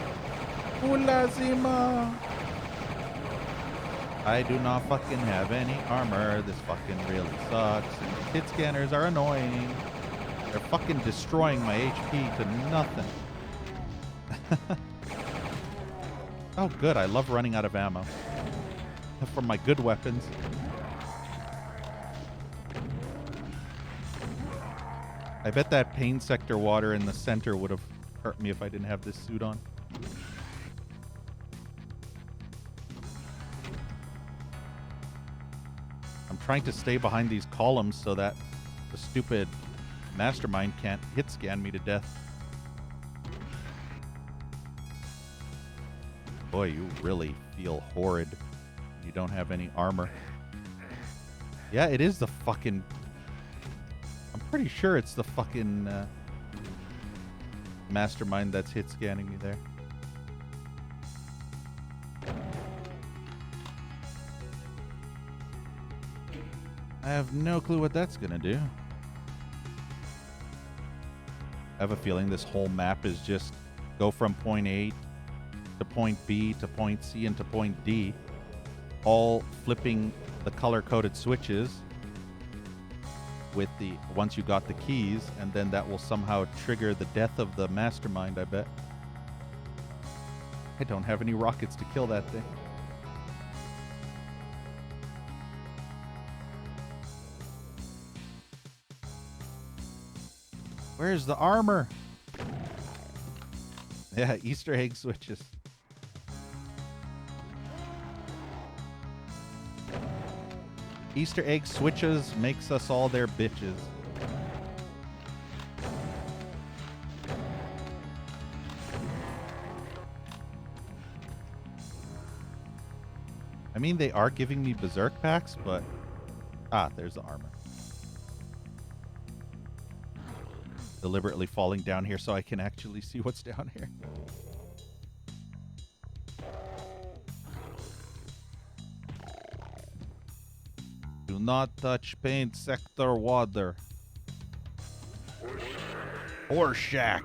Plasma! I do not fucking have any armor. This fucking really sucks. And hit scanners are annoying. They're fucking destroying my HP to nothing. Oh, good. I love running out of ammo. From my good weapons. I bet that pain sector water in the center would have hurt me if I didn't have this suit on. I'm trying to stay behind these columns so that the stupid mastermind can't hit scan me to death. Boy, you really feel horrid when you don't have any armor. Yeah, it is the fucking... I'm pretty sure it's the fucking mastermind that's hit scanning me there. I have no clue what that's gonna do. I have a feeling this whole map is just go from point A to point B to point C and to point D, all flipping the color-coded switches with the once you got the keys, and then that will somehow trigger the death of the mastermind, I bet. I don't have any rockets to kill that thing. Where's the armor? Yeah, Easter egg switches. Easter egg switches makes us all their bitches. I mean, they are giving me berserk packs, but Ah, there's the armor. Deliberately falling down here so I can actually see what's down here. Do not touch paint sector water. Horse shack.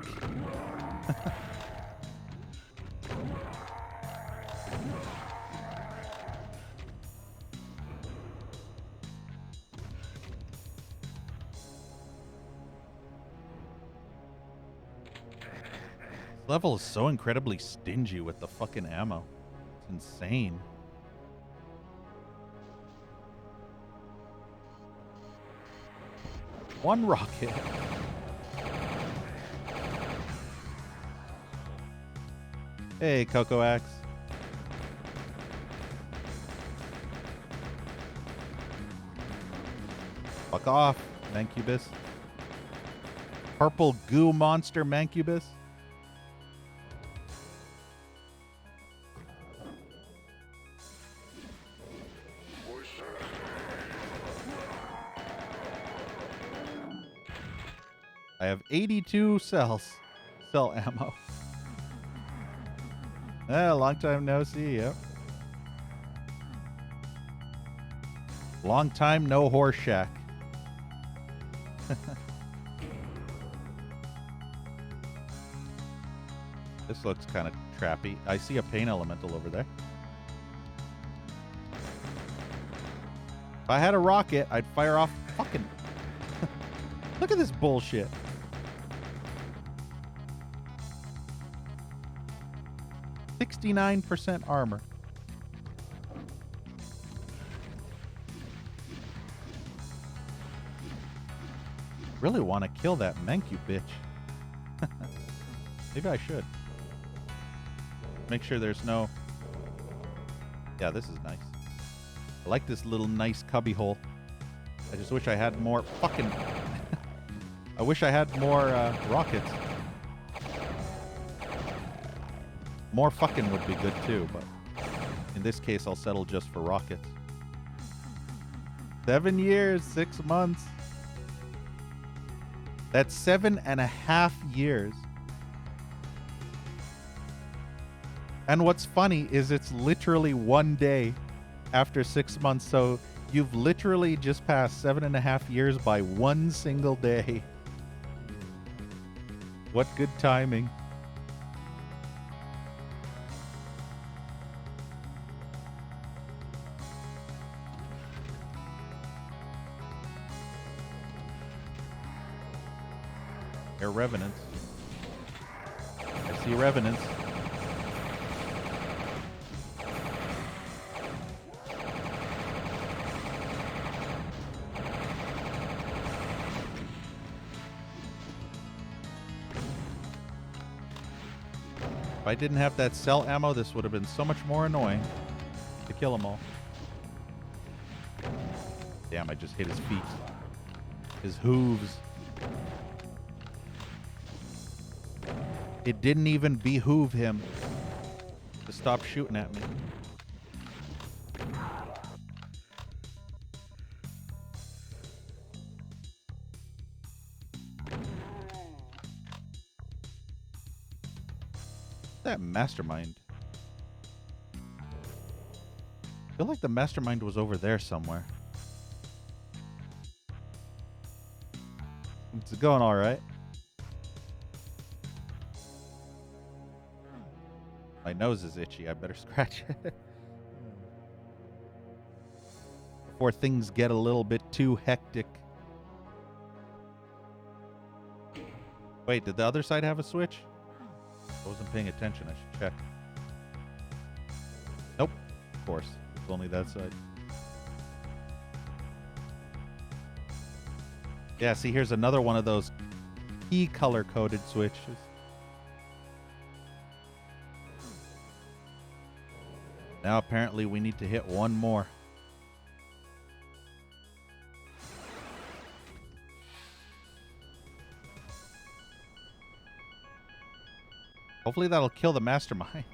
This level is so incredibly stingy with the fucking ammo. It's insane. One rocket. Hey, Cocoa Axe. Fuck off, Mancubus. Purple goo monster Mancubus. I have 82 cell ammo. Long time no see, yep. Long time no horse shack. This looks kind of trappy. I see a pain elemental over there. If I had a rocket, I'd fire off fucking... Look at this bullshit. %69 armor. Really want to kill that Mancu bitch. Maybe I should. Make sure there's no... Yeah, this is nice. I like this little nice cubby hole. I just wish I had more fucking... I wish I had more rockets. More fucking would be good too, but in this case, I'll settle just for rockets. 7 years, 6 months. That's 7.5 years. And what's funny is it's literally 1 day after 6 months. So you've literally just passed 7.5 years by one single day. What good timing. They're revenants. I see revenants. If I didn't have that cell ammo, this would have been so much more annoying to kill them all. Damn, I just hit his feet. His hooves. It didn't even behoove him to stop shooting at me. That mastermind. I feel like the mastermind was over there somewhere. It's going all right. My nose is itchy. I better scratch it. Before things get a little bit too hectic. Wait, did the other side have a switch? I wasn't paying attention. I should check. Nope. Of course. It's only that side. Yeah, see, here's another one of those key color-coded switches. Now apparently we need to hit one more. Hopefully that'll kill the mastermind.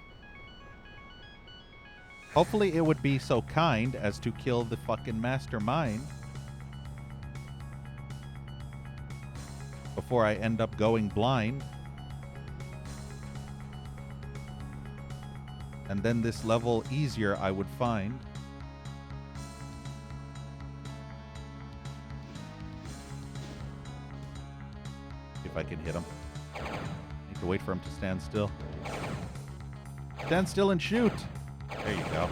Hopefully it would be so kind as to kill the fucking mastermind. before I end up going blind. And then this level easier, I would find. If I can hit him. Need to wait for him to stand still. Stand still and shoot. There you go.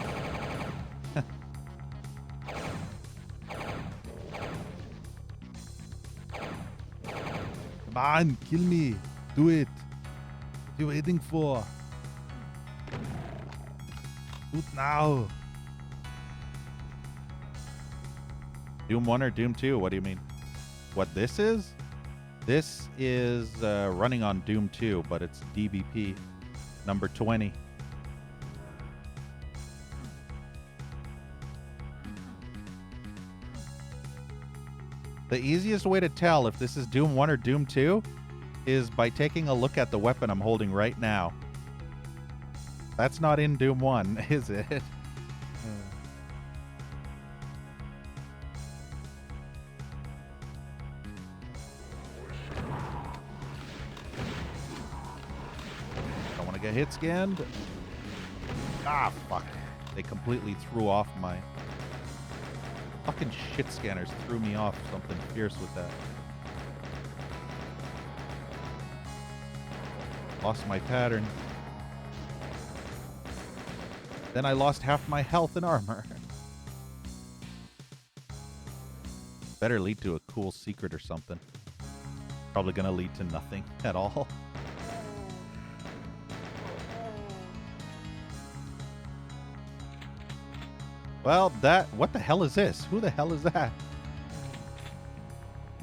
Come on, kill me. Do it. What are you waiting for? Do it now. Doom 1 or Doom 2? What do you mean? What this is? This is running on Doom 2, but it's DBP number 20. The easiest way to tell if this is Doom 1 or Doom 2 is by taking a look at the weapon I'm holding right now. That's not in Doom 1, is it? Don't want to get hit scanned. Ah, fuck. They completely threw off my... Fucking shit scanners threw me off something fierce with that. Lost my pattern. Then I lost half my health and armor. Better lead to a cool secret or something. Probably gonna lead to nothing at all. Well, what the hell is this? Who the hell is that?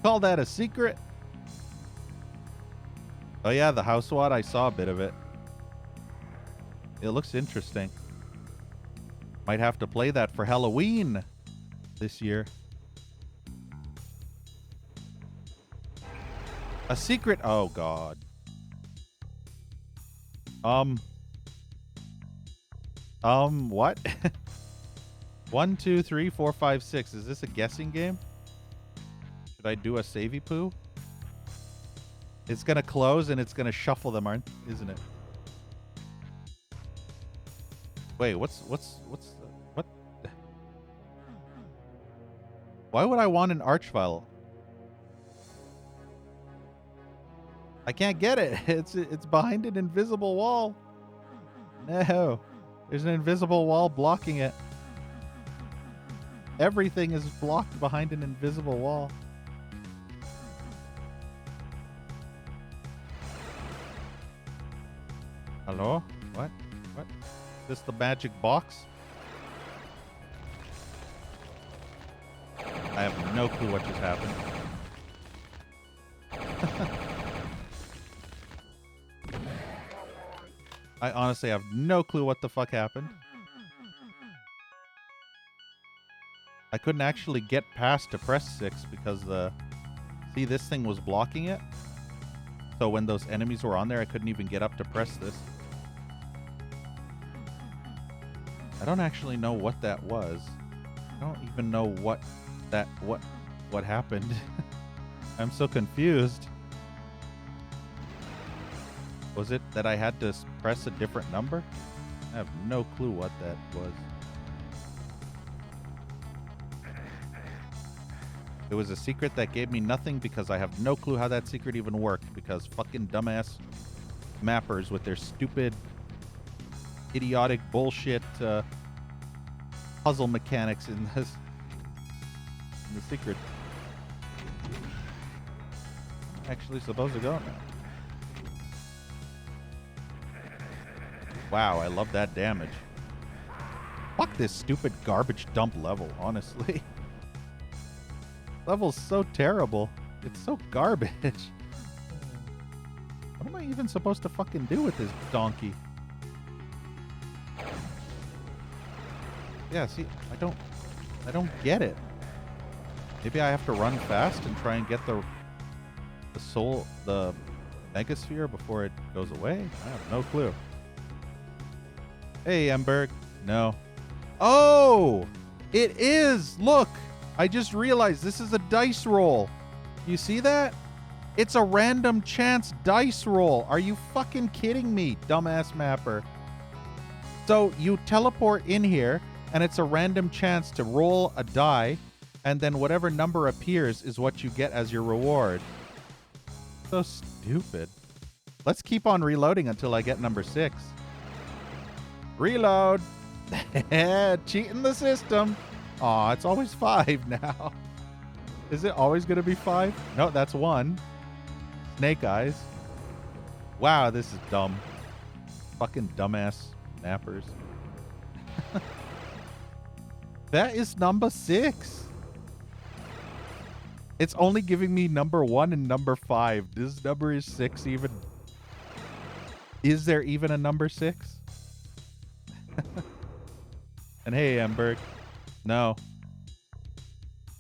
Call that a secret? Oh yeah, the house SWAT, I saw a bit of it. It looks interesting. Might have to play that for Halloween this year. A secret? Oh god. What? 1, 2, 3, 4, 5, 6. Is this a guessing game? Should I do a savey poo? It's gonna close and it's gonna shuffle them, isn't it? Wait, what? Why would I want an arch file? I can't get it. It's behind an invisible wall. No, there's an invisible wall blocking it. Everything is blocked behind an invisible wall. Hello? What? What? Is this the magic box? I have no clue what just happened. I honestly have no clue what the fuck happened. I couldn't actually get past to press 6 because see, this thing was blocking it. So when those enemies were on there, I couldn't even get up to press this. I don't actually know what that was. I don't even know what happened. I'm so confused. Was it that I had to press a different number? I have no clue what that was. It was a secret that gave me nothing because I have no clue how that secret even worked, because fucking dumbass mappers with their stupid, idiotic bullshit puzzle mechanics in the secret. I'm actually supposed to go now. Wow, I love that damage. Fuck this stupid garbage dump level, honestly. Level's so terrible. It's so garbage. What am I even supposed to fucking do with this donkey? Yeah, see, I don't get it. Maybe I have to run fast and try and get the megasphere before it goes away? I have no clue. Hey, Emberg. No. Oh! It is! Look! I just realized this is a dice roll. You see that? It's a random chance dice roll. Are you fucking kidding me, dumbass mapper? So you teleport in here, and it's a random chance to roll a die, and then whatever number appears is what you get as your reward. So stupid. Let's keep on reloading until I get number 6. Reload. Cheating the system. Aw, it's always 5 now. Is it always going to be 5? No, that's 1. Snake eyes. Wow, this is dumb. Fucking dumbass nappers. That is number 6. It's only giving me number 1 and number 5. This number is 6 even. Is there even a number 6? And hey, Emberg. No.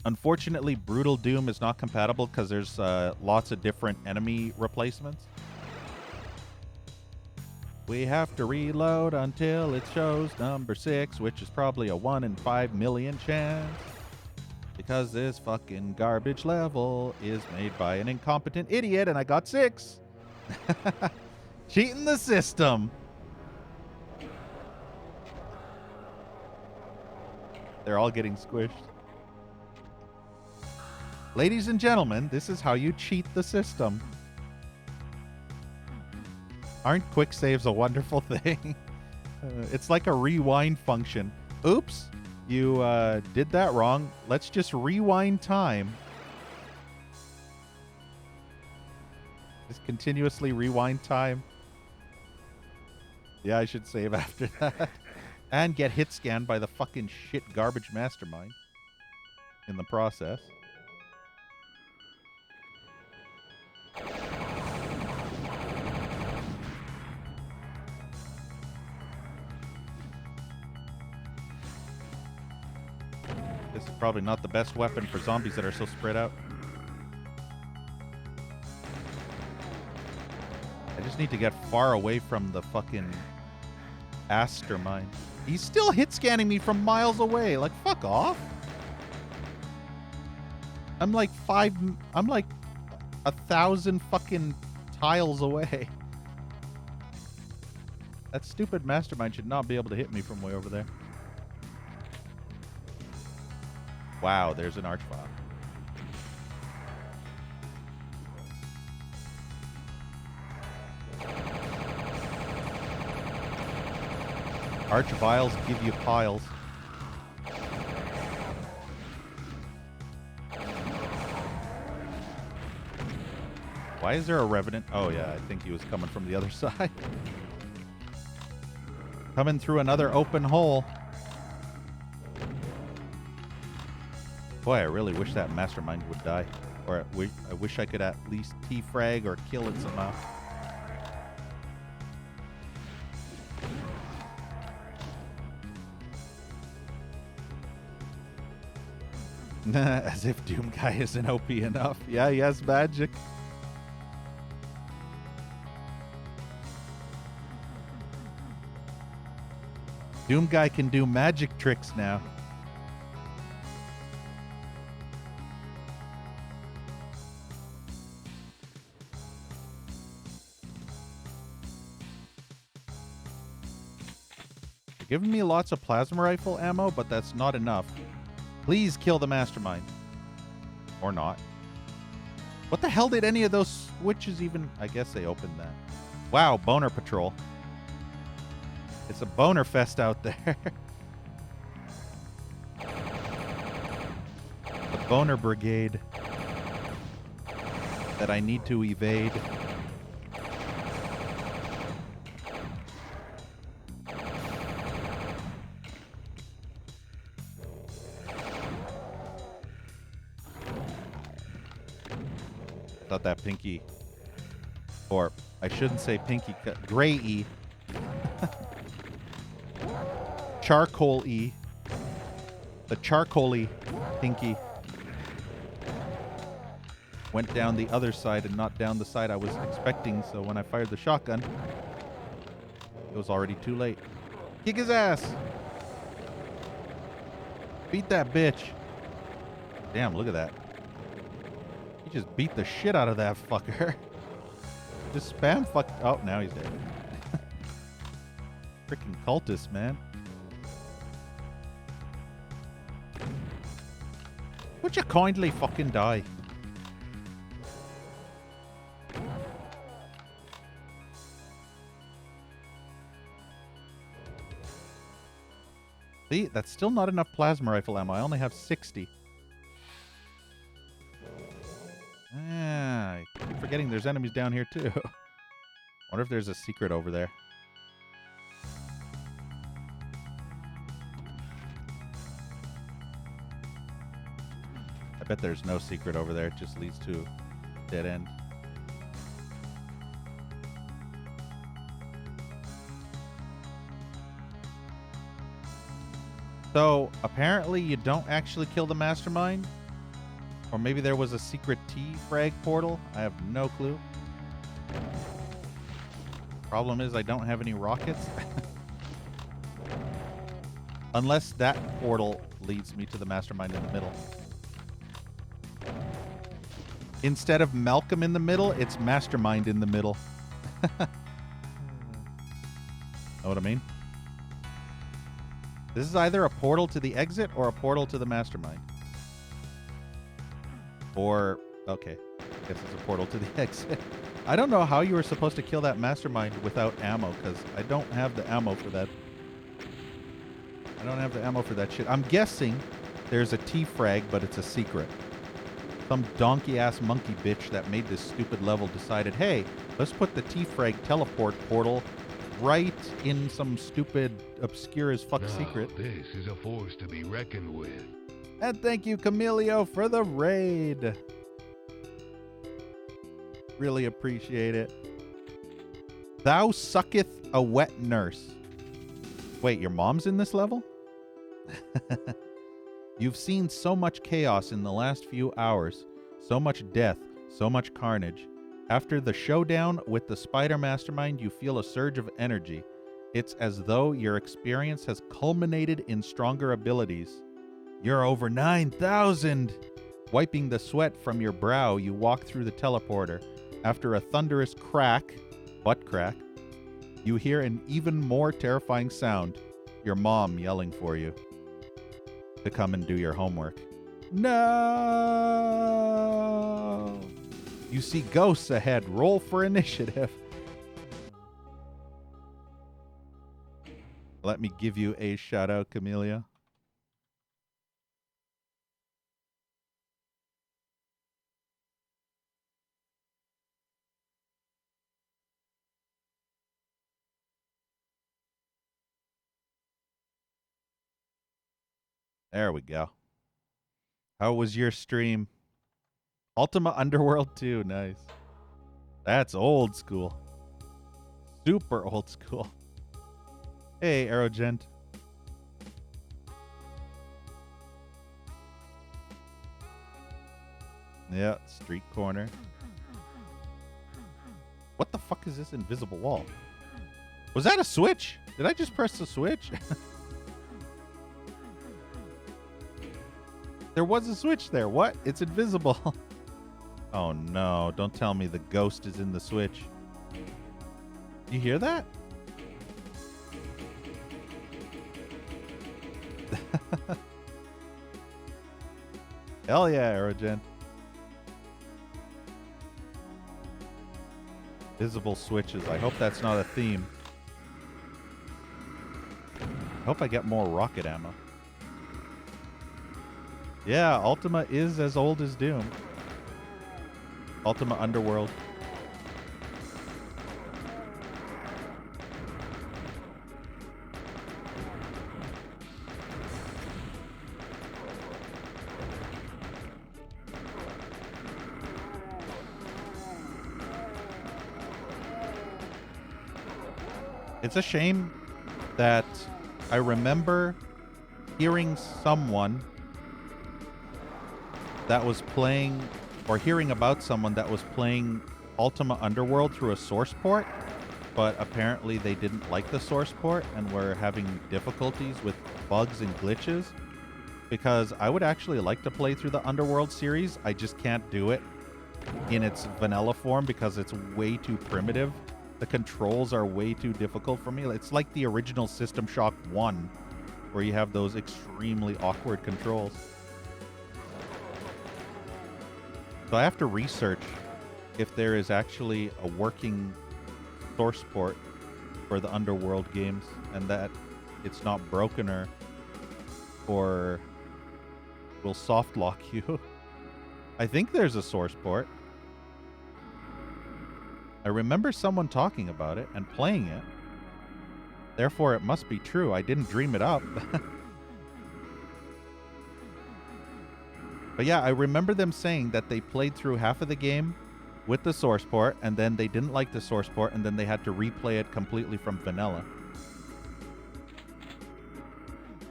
Unfortunately, Brutal Doom is not compatible because there's lots of different enemy replacements. We have to reload until it shows number 6, which is probably a 1 in 5 million chance. Because this fucking garbage level is made by an incompetent idiot, and I got 6. Cheating the system. They're all getting squished. Ladies and gentlemen, this is how you cheat the system. Aren't quick saves a wonderful thing? It's like a rewind function. Oops, you did that wrong. Let's just rewind time. Just continuously rewind time. Yeah, I should save after that. And get hit scanned by the fucking shit garbage mastermind in the process. This is probably not the best weapon for zombies that are so spread out. I just need to get far away from the fucking Astermine. He's still hit scanning me from miles away. Like, fuck off. I'm like 1,000 fucking tiles away. That stupid mastermind should not be able to hit me from way over there. Wow, there's an archvile. Archviles give you piles. Why is there a revenant? Oh yeah, I think he was coming from the other side. Coming through another open hole. Boy, I really wish that mastermind would die. Or I wish I could at least T-frag or kill it somehow. As if Doom Guy isn't OP enough. Yeah, he has magic. Doom Guy can do magic tricks now. You're giving me lots of plasma rifle ammo, but that's not enough. Please kill the mastermind. Or not. What the hell did any of those switches even... I guess they opened that. Wow, boner patrol. It's a boner fest out there. The boner brigade. That I need to evade. That pinky, or I shouldn't say pinky, gray-y, charcoal-y, the charcoal-y pinky went down the other side and not down the side I was expecting, so when I fired the shotgun, it was already too late. Kick his ass! Beat that bitch! Damn, look at that. He just beat the shit out of that fucker. Just spam fuck. Oh, now he's dead. Freaking cultist, man. Would you kindly fucking die? See, that's still not enough plasma rifle ammo. I only have 60. Ah, I keep forgetting there's enemies down here too. Wonder if there's a secret over there. I bet there's no secret over there. It just leads to a dead end. So, apparently you don't actually kill the mastermind. Or maybe there was a secret T-frag portal. I have no clue. Problem is I don't have any rockets. Unless that portal leads me to the mastermind in the middle. Instead of Malcolm in the middle, it's mastermind in the middle. Know what I mean? This is either a portal to the exit or a portal to the mastermind. Or, okay, I guess it's a portal to the exit. I don't know how you were supposed to kill that mastermind without ammo, because I don't have the ammo for that. I don't have the ammo for that shit. I'm guessing there's a T-frag, but it's a secret. Some donkey-ass monkey bitch that made this stupid level decided, hey, let's put the T-frag teleport portal right in some stupid, obscure-as-fuck secret. This is a force to be reckoned with. And thank you, Camilio, for the raid. Really appreciate it. Thou sucketh a wet nurse. Wait, your mom's in this level? You've seen so much chaos in the last few hours. So much death, so much carnage. After the showdown with the Spider Mastermind, you feel a surge of energy. It's as though your experience has culminated in stronger abilities. You're over 9,000! Wiping the sweat from your brow, you walk through the teleporter. After a thunderous crack, butt crack, you hear an even more terrifying sound. Your mom yelling for you to come and do your homework. No! You see ghosts ahead. Roll for initiative. Let me give you a shout out, Camellia. There we go. How was your stream? Ultima Underworld 2, nice. That's old school. Super old school. Hey, Aerogent. Yeah, street corner. What the fuck is this invisible wall? Was that a switch? Did I just press the switch? There was a switch there. What? It's invisible. Oh no, don't tell me the ghost is in the switch. You hear that? Hell yeah, Aerogen. Visible switches. I hope that's not a theme. I hope I get more rocket ammo. Yeah, Ultima is as old as Doom. Ultima Underworld. It's a shame that I remember hearing someone that was playing, or hearing about someone that was playing Ultima Underworld through a source port, but apparently they didn't like the source port and were having difficulties with bugs and glitches, because I would actually like to play through the Underworld series. I just can't do it in its vanilla form because it's way too primitive. The controls are way too difficult for me. It's like the original System Shock 1, where you have those extremely awkward controls. So I have to research if there is actually a working source port for the Underworld games and that it's not broken or will soft lock you. I think there's a source port. I remember someone talking about it and playing it. Therefore, it must be true. I didn't dream it up. But yeah, I remember them saying that they played through half of the game with the source port, and then they didn't like the source port, and then they had to replay it completely from vanilla.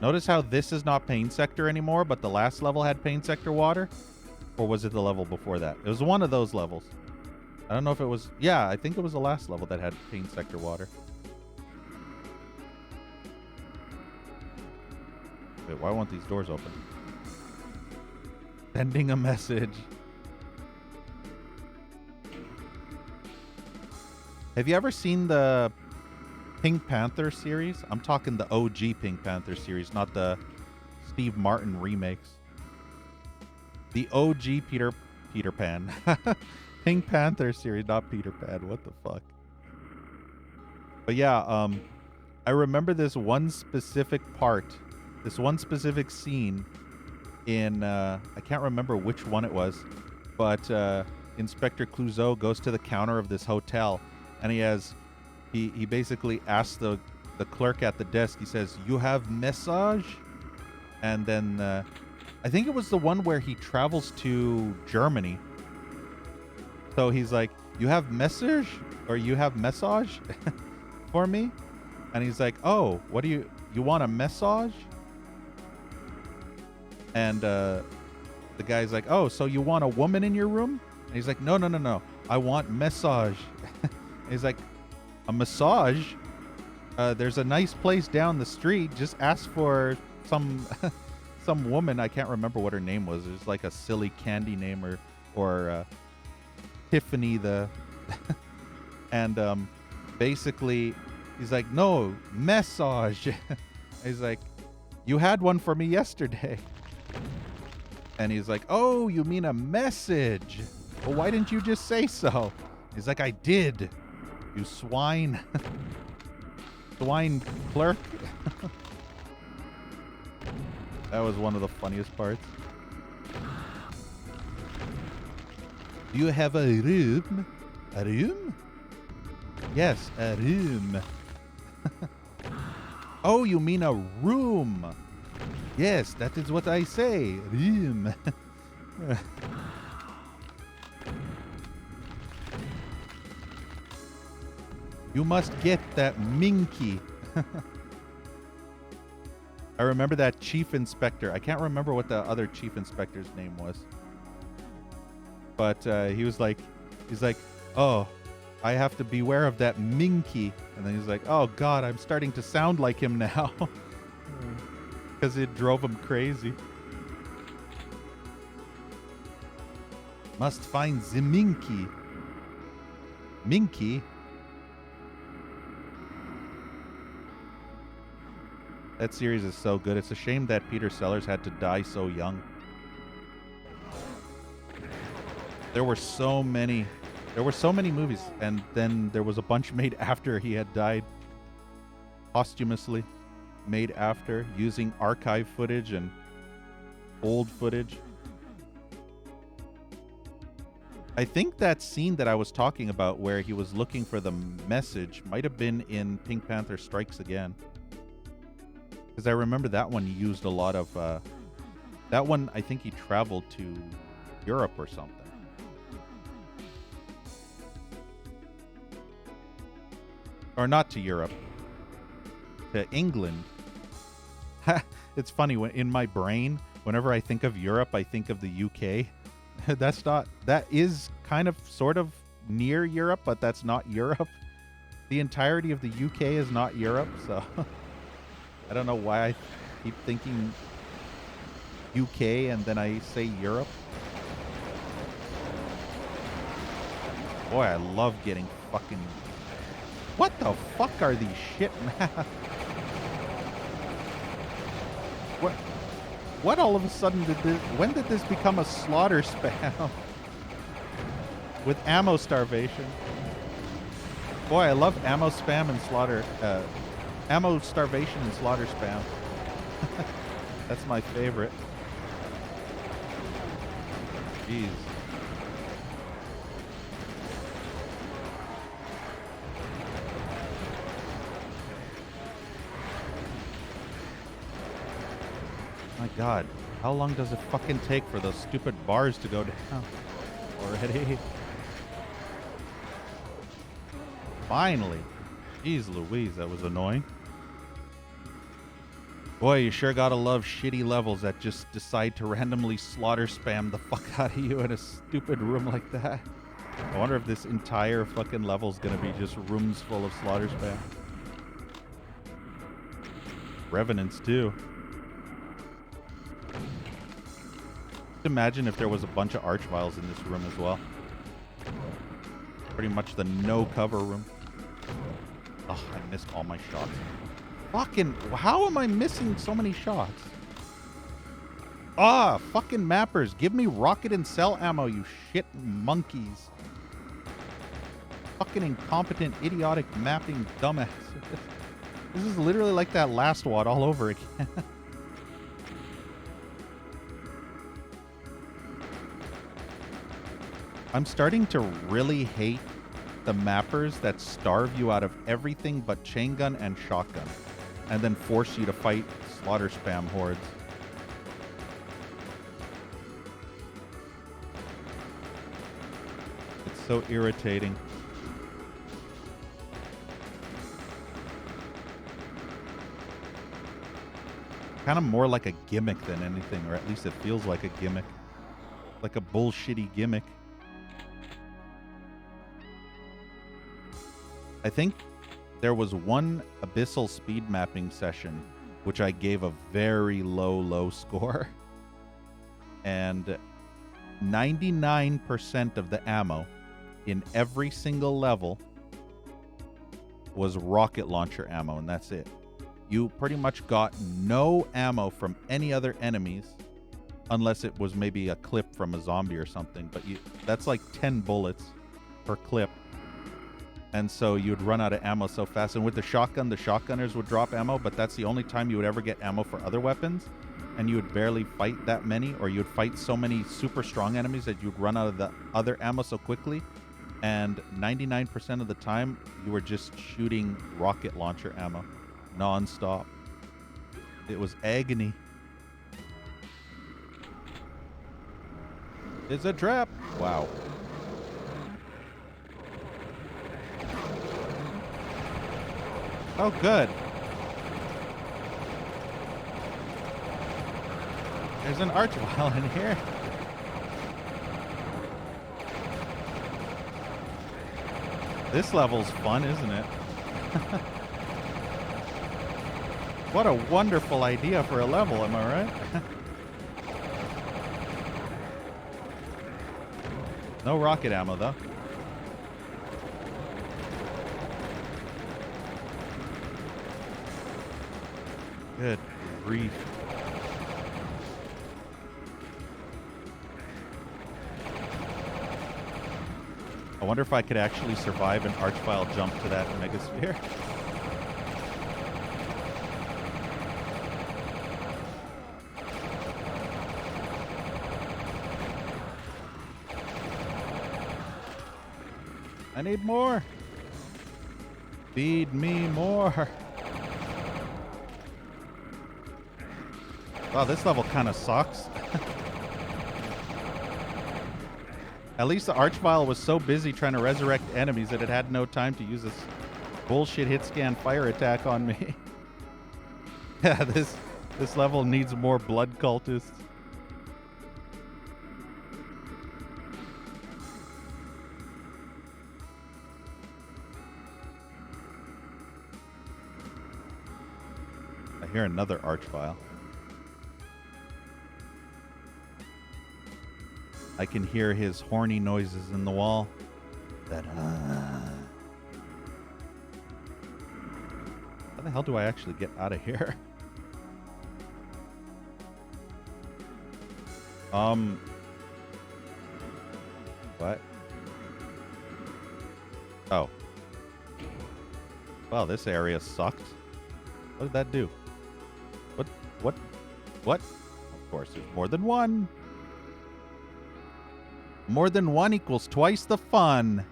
Notice how this is not Pain Sector anymore, but the last level had Pain Sector water? Or was it the level before that? It was one of those levels. I don't know if it was... Yeah, I think it was the last level that had Pain Sector water. Wait, why won't these doors open? Sending a message. Have you ever seen the Pink Panther series? I'm talking the OG Pink Panther series, not the Steve Martin remakes. The OG Peter Pan. Pink Panther series, not Peter Pan. What the fuck? But yeah, I remember this one specific part, this one specific scene in, I can't remember which one it was, but Inspector Clouseau goes to the counter of this hotel, and he basically asks the clerk at the desk, he says, "You have message?" And then I think it was the one where he travels to Germany. So he's like, "You have message? Or you have message for me?" And he's like, "Oh, what do you want a message?" And the guy's like, "Oh, so you want a woman in your room?" And he's like, No. I want massage." He's like, "A massage? There's a nice place down the street. Just ask for some some woman." I can't remember what her name was. It was like a silly candy name or Tiffany the and basically he's like, "No, massage." He's like, "You had one for me yesterday." And he's like, "Oh, you mean a message? Well, why didn't you just say so?" He's like, "I did, you swine." Swine clerk. That was one of the funniest parts. "Do you have a room?" "A room?" "Yes, a room." "Oh, you mean a room?" "Yes, that is what I say. Room." "You must get that minky." I remember that chief inspector. I can't remember what the other chief inspector's name was. But he's like, "Oh, I have to beware of that minky." And then he's like, "Oh God, I'm starting to sound like him now." Because it drove him crazy. "Must find the minky." Minky? That series is so good. It's a shame that Peter Sellers had to die so young. There were so many movies, and then there was a bunch made after he had died. Posthumously made after, using archive footage and old footage. I think that scene that I was talking about where he was looking for the message might have been in Pink Panther Strikes Again. Because I remember that one used a lot of... that one, I think he traveled to Europe or something. Or not to Europe. To England. It's funny, when in my brain, whenever I think of Europe, I think of the UK. That is kind of sort of near Europe, but that's not Europe. The entirety of the UK is not Europe, so I don't know why I keep thinking UK and then I say Europe. Boy, I love getting fucking... What the fuck are these shit maps? What all of a sudden did this... When did this become a slaughter spam? With ammo starvation. Boy, I love ammo spam and slaughter... ammo starvation and slaughter spam. That's my favorite. Jeez. My God, how long does it fucking take for those stupid bars to go down already? Finally. Jeez Louise, that was annoying. Boy, you sure gotta love shitty levels that just decide to randomly slaughter spam the fuck out of you in a stupid room like that. I wonder if this entire fucking level's gonna be just rooms full of slaughter spam. Revenants too. Imagine if there was a bunch of archviles in this room as well. Pretty much the no cover room. Oh, I missed all my shots. Fucking, how am I missing so many shots? Ah, fucking mappers. Give me rocket and cell ammo, you shit monkeys. Fucking incompetent, idiotic mapping dumbass. This is literally like that last WOD all over again. I'm starting to really hate the mappers that starve you out of everything but chain gun and shotgun, and then force you to fight slaughter spam hordes. It's so irritating. Kind of more like a gimmick than anything, or at least it feels like a gimmick. Like a bullshitty gimmick. I think there was one abyssal speed mapping session which I gave a very low score. And 99% of the ammo in every single level was rocket launcher ammo, and that's it. You pretty much got no ammo from any other enemies unless it was maybe a clip from a zombie or something, but that's like 10 bullets per clip. And so you'd run out of ammo so fast. And with the shotgun, the shotgunners would drop ammo, but that's the only time you would ever get ammo for other weapons. And you would barely fight that many, or you'd fight so many super strong enemies that you'd run out of the other ammo so quickly. And 99% of the time, you were just shooting rocket launcher ammo non-stop. It was agony. It's a trap. Wow. Oh, good. There's an archvile in here. This level's fun, isn't it? What a wonderful idea for a level, am I right? No rocket ammo, though. Good grief. I wonder if I could actually survive an archvile jump to that megasphere. I need more. Feed me more. Wow, this level kind of sucks. At least the archvile was so busy trying to resurrect enemies that it had no time to use this bullshit hit scan fire attack on me. Yeah, this level needs more blood cultists. I hear another archvile. I can hear his horny noises in the wall. That, How the hell do I actually get out of here? What? Oh. Well, this area sucked. What did that do? What? What? What? Of course, there's more than one. More than one equals twice the fun.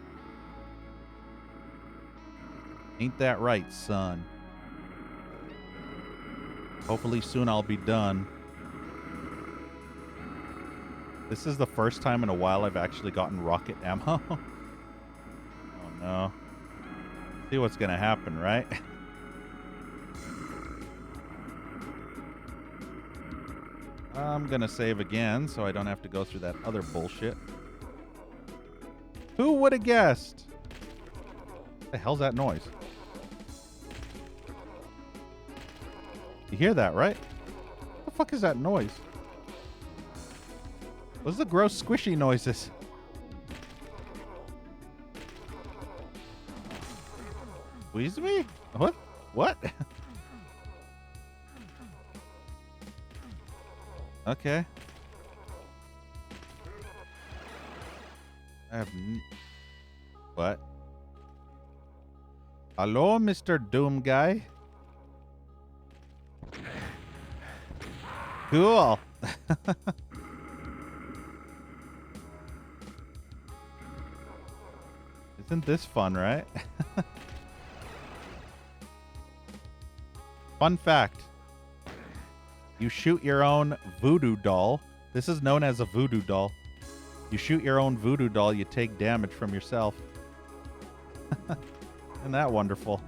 Ain't that right, son? Hopefully soon I'll be done. This is the first time in a while I've actually gotten rocket ammo. Oh no. See what's gonna happen, right? I'm gonna save again so I don't have to go through that other bullshit. Who would have guessed? What the hell's that noise? You hear that, right? What the fuck is that noise? What's the gross squishy noises? Squeeze me? What? What? Okay. I have what? Hello, Mr. Doom guy. Cool. Isn't this fun, right? Fun fact. You shoot your own voodoo doll. This is known as a voodoo doll. You shoot your own voodoo doll, you take damage from yourself. Isn't that wonderful?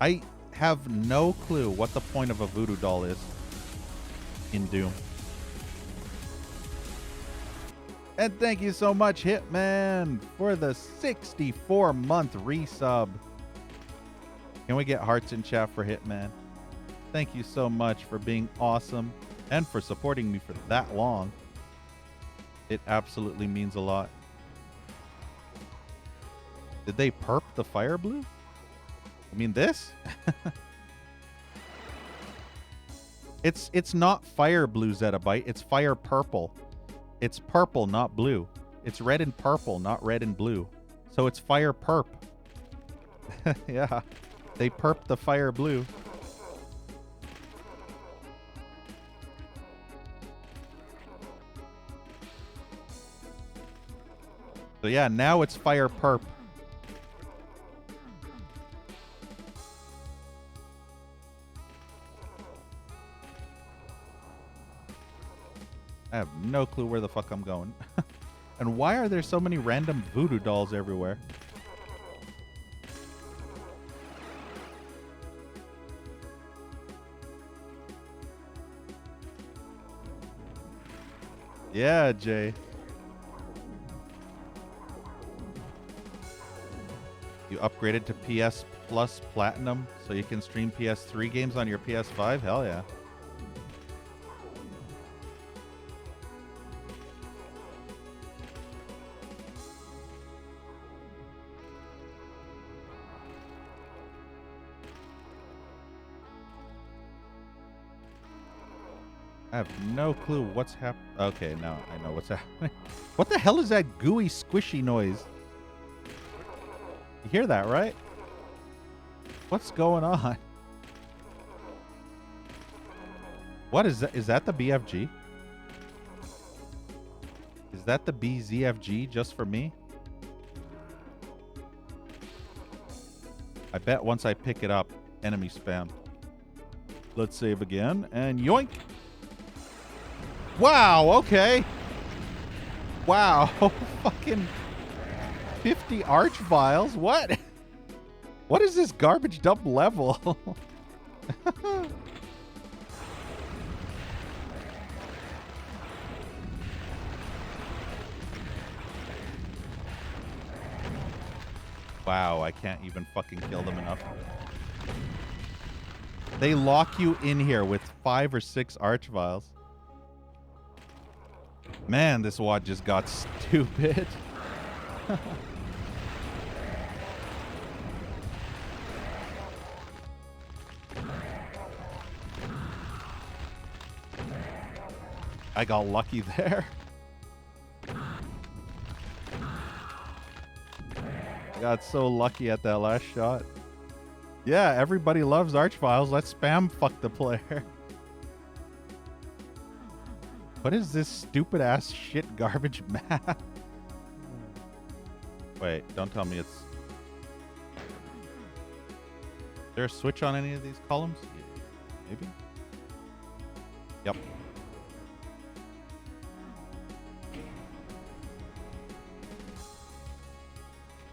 I have no clue what the point of a voodoo doll is in Doom. And thank you so much, Hitman, for the 64-month resub. Can we get hearts in chat for Hitman? Thank you so much for being awesome and for supporting me for that long. It absolutely means a lot. Did they perp the fire blue? I mean this? It's not fire blue, Zettabyte. It's fire purple. It's purple, not blue. It's red and purple, not red and blue. So it's fire perp. Yeah. They perp the fire blue. So yeah, now it's fire perp. I have no clue where the fuck I'm going. And why are there so many random voodoo dolls everywhere? Yeah, Jay. You upgraded to PS Plus Platinum so you can stream PS3 games on your PS5? Hell yeah. I have no clue what's happening. Okay, now I know what's happening. What the hell is that gooey, squishy noise? You hear that, right? What's going on? What is that? Is that the BFG? Is that the BZFG just for me? I bet once I pick it up, enemy spam. Let's save again, and yoink! Wow, okay. Wow, fucking 50 arch vials? What? What is this garbage dump level? Wow, I can't even fucking kill them enough. They lock you in here with 5 or 6 arch vials. Man, this WAD just got stupid. I got lucky there. I got so lucky at that last shot. Yeah, everybody loves Archviles. Let's spam fuck the player. What is this stupid ass shit garbage map? Wait, don't tell me it's... Is there a switch on any of these columns? Yeah, maybe? Yep.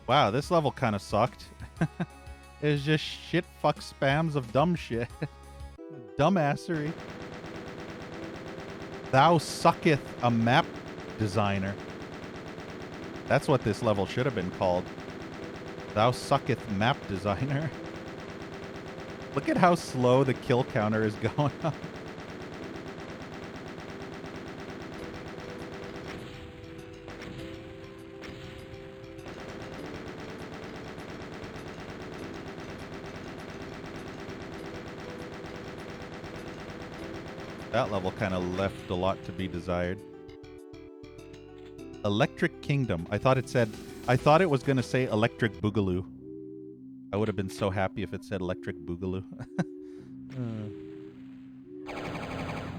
Wow, this level kind of sucked. It was just shit fuck spams of dumb shit. Dumbassery. Thou sucketh a map designer. That's what this level should have been called. Thou sucketh map designer. Look at how slow the kill counter is going up. That level kind of left a lot to be desired. Electric Kingdom. I thought it was going to say Electric Boogaloo. I would have been so happy if it said Electric Boogaloo.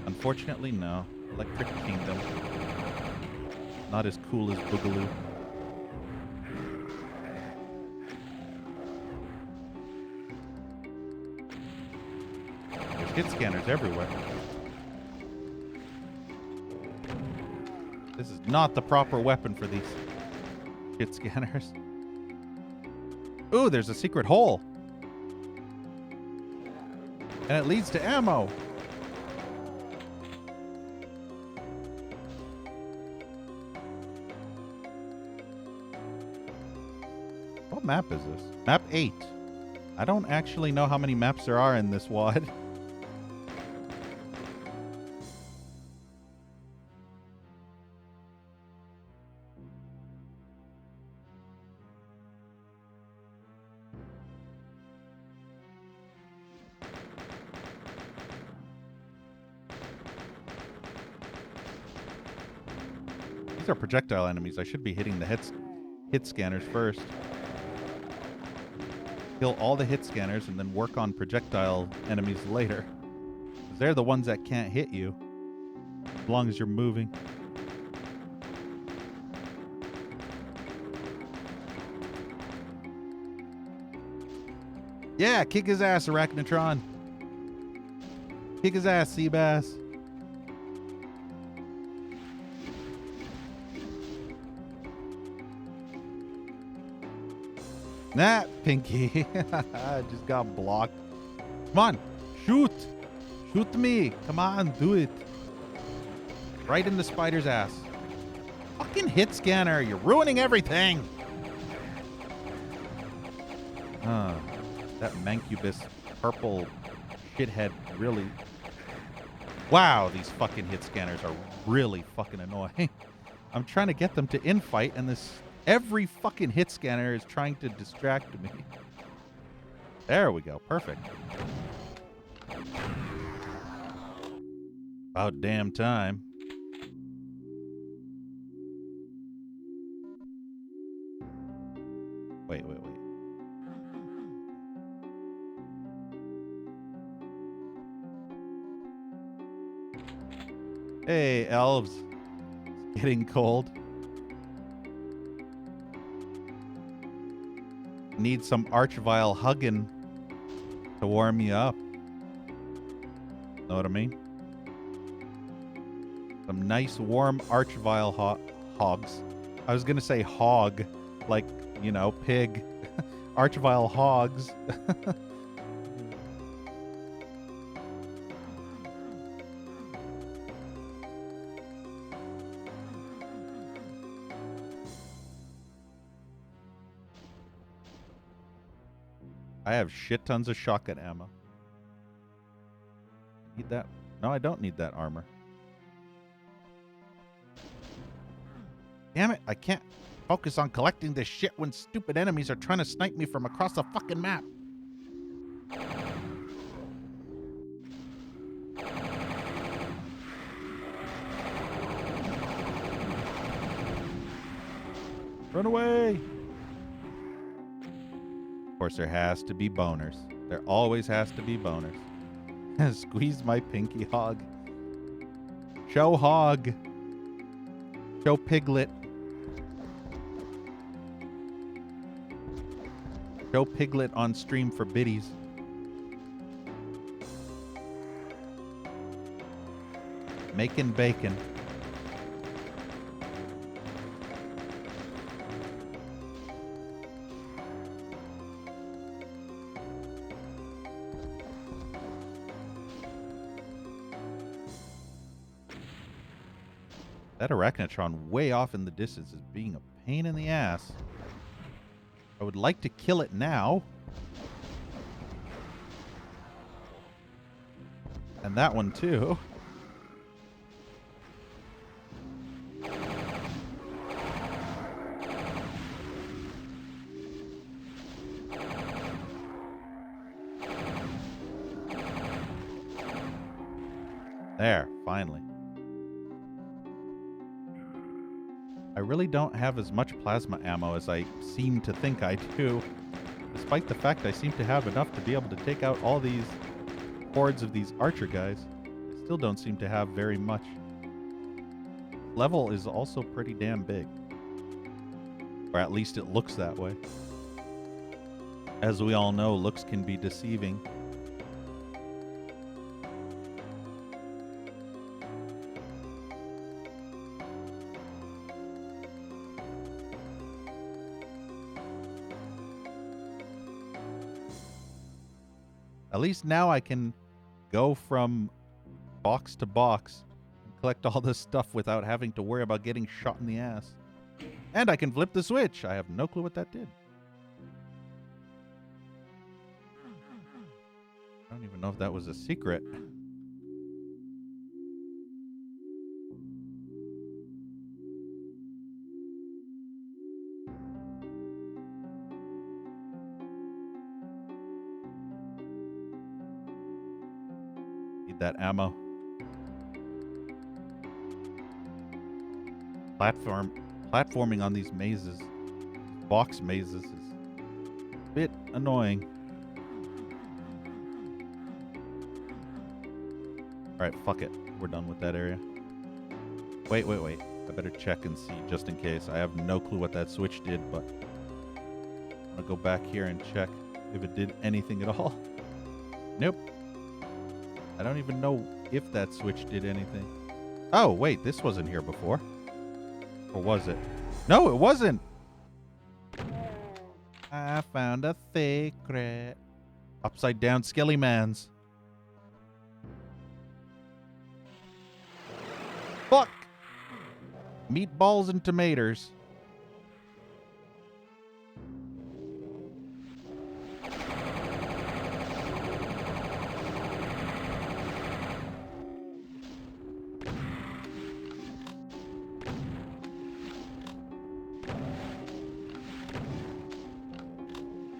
Unfortunately, no. Electric Kingdom. Not as cool as Boogaloo. There's hit scanners everywhere. This is not the proper weapon for these hit scanners. Ooh, there's a secret hole. And it leads to ammo. What map is this? Map 8. I don't actually know how many maps there are in this WOD. These are projectile enemies. I should be hitting the hit scanners first. Kill all the hit scanners and then work on projectile enemies later. 'Cause they're the ones that can't hit you as long as you're moving. Yeah, kick his ass, Arachnotron. Kick his ass, Seabass. Nah, Pinky. I just got blocked. Come on, shoot. Shoot me. Come on, do it. Right in the spider's ass. Fucking hit scanner. You're ruining everything. That Mancubus purple shithead really... Wow, these fucking hit scanners are really fucking annoying. I'm trying to get them to infight, and this... Every fucking hit scanner is trying to distract me. There we go. Perfect. About damn time. Wait. Hey, elves. It's getting cold. Need some Archvile hugging to warm you up. Know what I mean? Some nice warm Archvile hogs. I was gonna say hog, like, you know, pig. Archvile hogs. I have shit tons of shotgun ammo. Need that? No, I don't need that armor. Damn it, I can't focus on collecting this shit when stupid enemies are trying to snipe me from across the fucking map. Run away! Of course, there has to be boners. There always has to be boners. Squeeze my pinky hog. Show hog. Show piglet. Show piglet on stream for biddies. Making bacon. That Arachnotron way off in the distance is being a pain in the ass. I would like to kill it now. And that one too. There, finally. I really don't have as much plasma ammo as I seem to think I do, despite the fact I seem to have enough to be able to take out all these hordes of these archer guys. I still don't seem to have very much. Level is also pretty damn big. Or at least it looks that way. As we all know, looks can be deceiving. At least now I can go from box to box and collect all this stuff without having to worry about getting shot in the ass. And I can flip the switch. I have no clue what that did. I don't even know if that was a secret. That ammo. Platforming on these mazes, box mazes, is a bit annoying. Alright, fuck it. We're done with that area. Wait. I better check and see just in case. I have no clue what that switch did, but I'm gonna go back here and check if it did anything at all. Nope. I don't even know if that switch did anything. Oh, wait, this wasn't here before. Or was it? No, it wasn't! I found a secret. Upside down Skellymans. Fuck! Meatballs and tomatoes.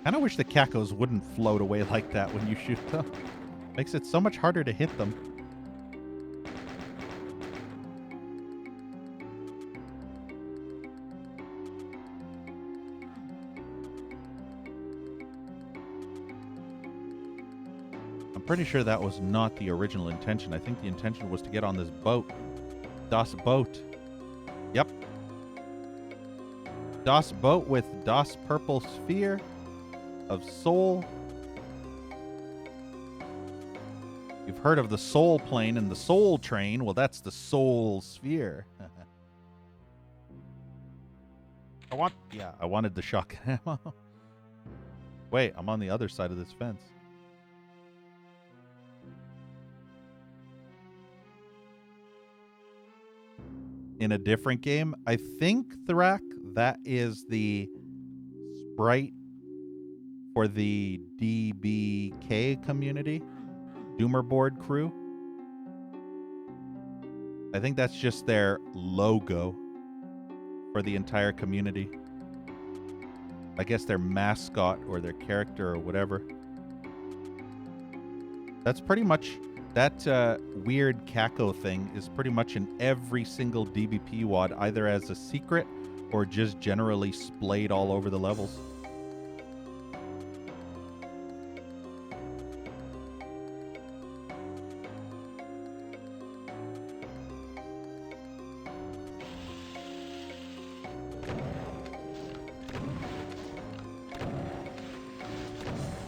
I kinda wish the cacos wouldn't float away like that when you shoot them. Makes it so much harder to hit them. I'm pretty sure that was not the original intention. I think the intention was to get on this boat. Das Boat. Yep. Das Boat with Das Purple Sphere of Soul. You've heard of the Soul Plane and the Soul Train. Well, that's the Soul Sphere. I wanted the shotgun ammo. Wait, I'm on the other side of this fence. In a different game, I think, Thrak, that is the sprite for the DBK community, Doomer Board crew. I think that's just their logo for the entire community. I guess their mascot or their character or whatever. That's pretty much, that weird Caco thing is pretty much in every single DBP WOD, either as a secret or just generally splayed all over the levels.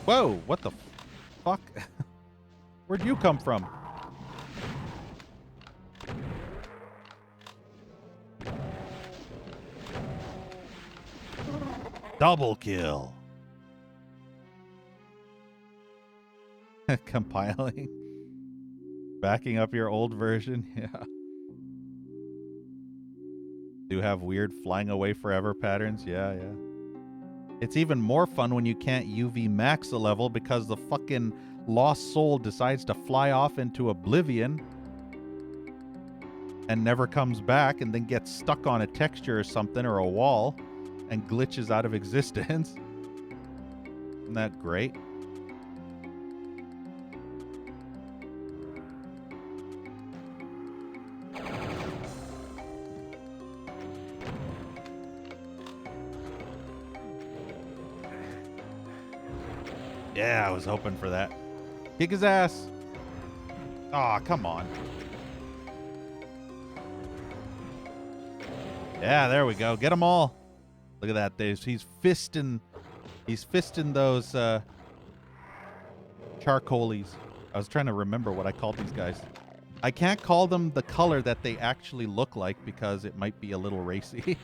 Whoa, what the fuck? Where'd you come from? Double kill. Compiling. Backing up your old version. Yeah. Do have weird flying away forever patterns. Yeah, yeah. It's even more fun when you can't UV max a level because the fucking lost soul decides to fly off into oblivion and never comes back and then gets stuck on a texture or something or a wall and glitches out of existence. Isn't that great? Yeah, I was hoping for that. Kick his ass. Aw, oh, come on. Yeah, there we go. Get them all. Look at that. He's fisting those charcoalies. I was trying to remember what I called these guys. I can't call them the color that they actually look like because it might be a little racy.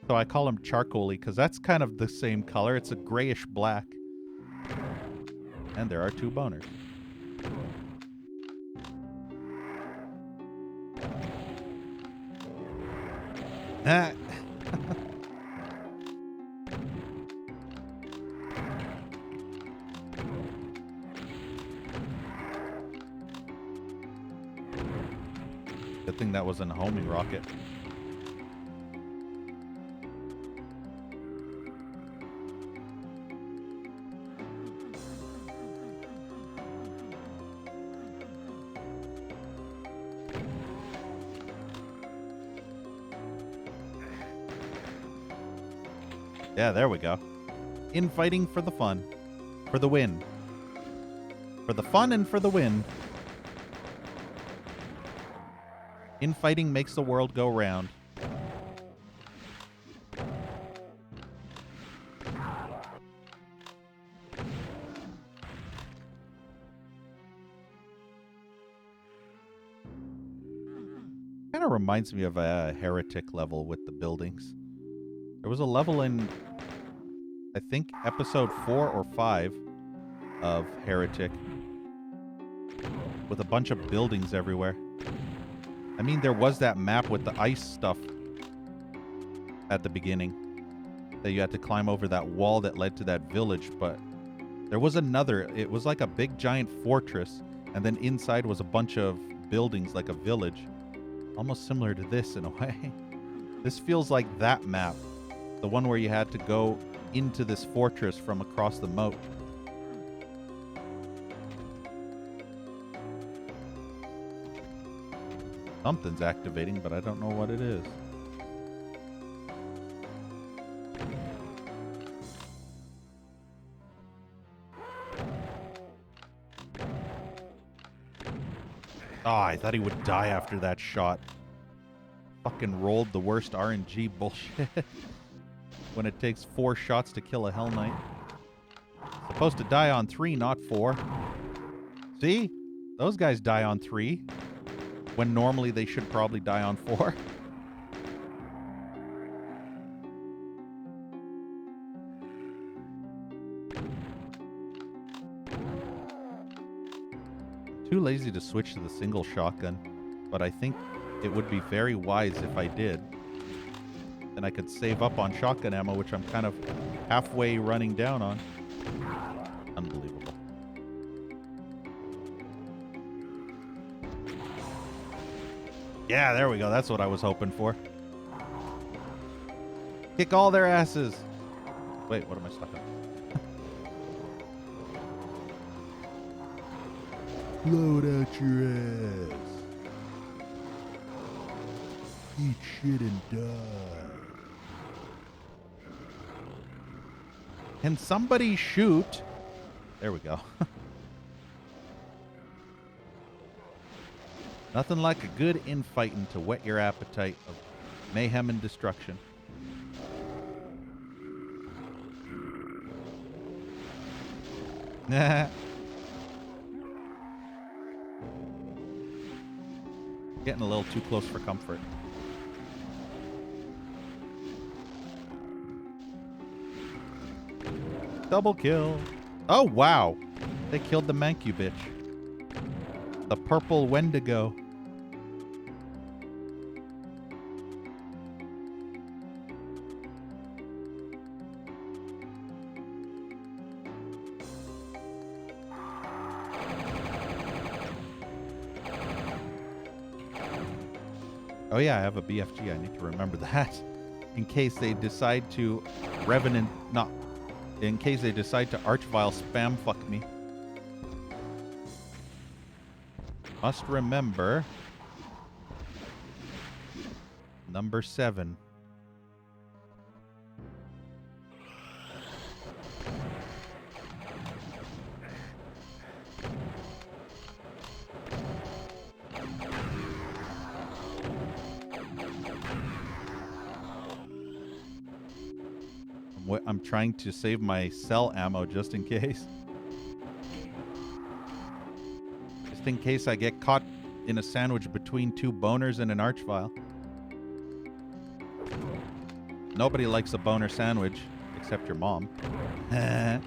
So I call them charcoaly because that's kind of the same color. It's a grayish black. And there are 2 boners. Ah. Good thing that wasn't a homing rocket. Yeah, there we go. Infighting for the fun. For the win. For the fun and for the win. Infighting makes the world go round. Kind of reminds me of a heretic level with the buildings. There was a level in, I think, episode 4 or 5 of Heretic with a bunch of buildings everywhere. I mean, there was that map with the ice stuff at the beginning that you had to climb over that wall that led to that village, but there was another. It was like a big giant fortress, and then inside was a bunch of buildings like a village. Almost similar to this in a way. This feels like that map. The one where you had to go into this fortress from across the moat. Something's activating, but I don't know what it is. Oh, I thought he would die after that shot. Fucking rolled the worst RNG bullshit. When it takes 4 shots to kill a Hell Knight. Supposed to die on 3, not 4. See? Those guys die on 3. When normally they should probably die on 4. Too lazy to switch to the single shotgun, but I think it would be very wise if I did. Then I could save up on shotgun ammo, which I'm kind of halfway running down on. Unbelievable. Yeah, there we go. That's what I was hoping for. Kick all their asses. Wait, what am I stuck on? Blow it out your ass. Eat shit and die. Can somebody shoot? There we go. Nothing like a good infighting to whet your appetite of mayhem and destruction. Getting a little too close for comfort. Double kill. Oh, wow. They killed the Mancu bitch. The purple Wendigo. Oh yeah, I have a BFG. I need to remember that. In case they decide to Revenant, not, in case they decide to Archvile spam fuck me. Must remember number 7. I'm trying to save my cell ammo just in case. Just in case I get caught in a sandwich between two boners and an Archvile. Nobody likes a boner sandwich except your mom. Uh-oh.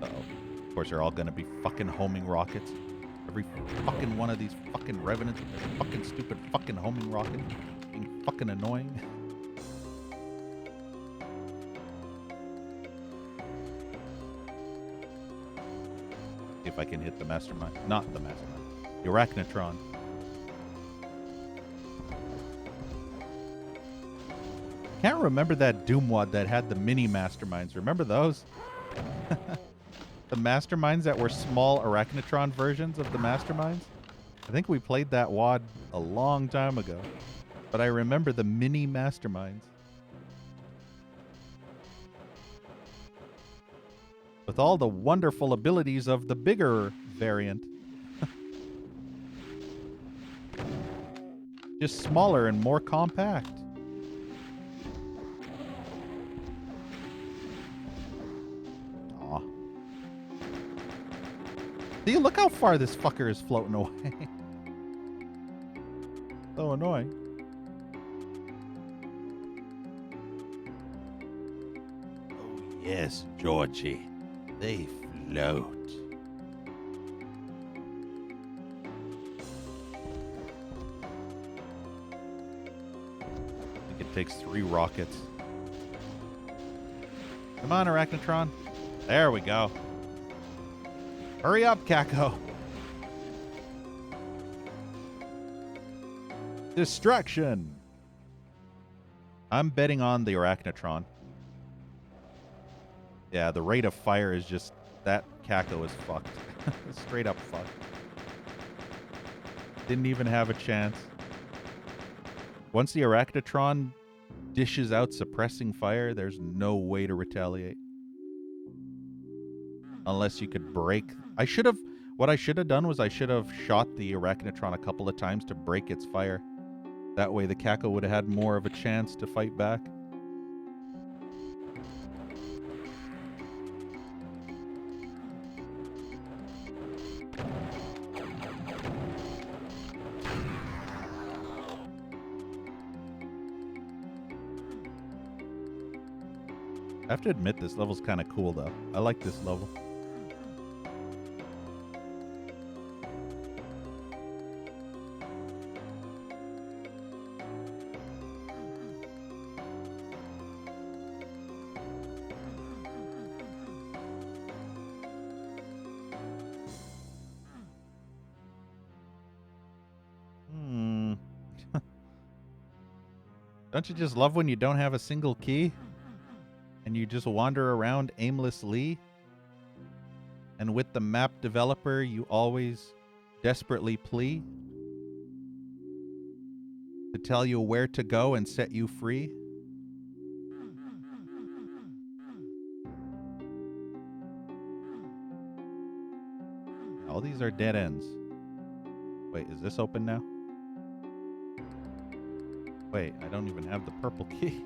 Of course, they're all gonna be fucking homing rockets. Every fucking one of these fucking revenants with their fucking stupid fucking homing rocket. Being fucking annoying. If I can hit the mastermind. Not the mastermind. The Arachnotron. Can't remember that Doomwad that had the mini masterminds. Remember those? The masterminds that were small Arachnotron versions of the masterminds? I think we played that WAD a long time ago. But I remember the mini masterminds. With all the wonderful abilities of the bigger variant. Just smaller and more compact. Aw. See, look how far this fucker is floating away. So annoying. Oh, yes, Georgie. They float. I think it takes 3 rockets. Come on, Arachnotron. There we go. Hurry up, Kako. Distraction. I'm betting on the Arachnotron. Yeah, the rate of fire is just... That Kako is fucked. Straight up fucked. Didn't even have a chance. Once the Arachnotron dishes out suppressing fire, there's no way to retaliate. Unless you could break... What I should have done was I should have shot the Arachnotron a couple of times to break its fire. That way the Kako would have had more of a chance to fight back. I have to admit, this level's kind of cool, though. I like this level. Don't you just love when you don't have a single key? And you just wander around aimlessly? And with the map developer, you always desperately plea? to tell you where to go and set you free. All these are dead ends. Wait, is this open now? Wait, I don't even have the purple key.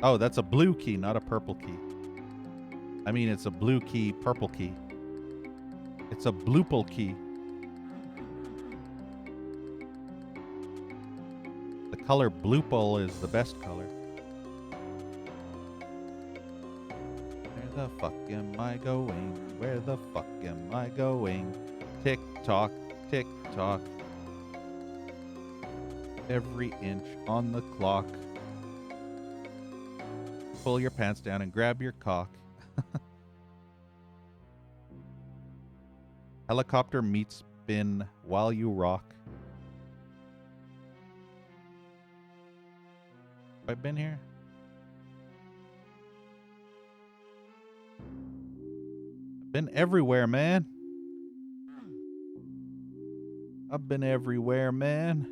Oh, that's a blue key, not a purple key. I mean, it's a blue key, purple key. It's a bloople key. The color bloople is the best color. Where the fuck am I going? Where the fuck am I going? Tick tock, tick tock. Every inch on the clock. Pull your pants down and grab your cock. Helicopter meat spin while you rock. Have I been here? I've been everywhere, man. I've been everywhere, man.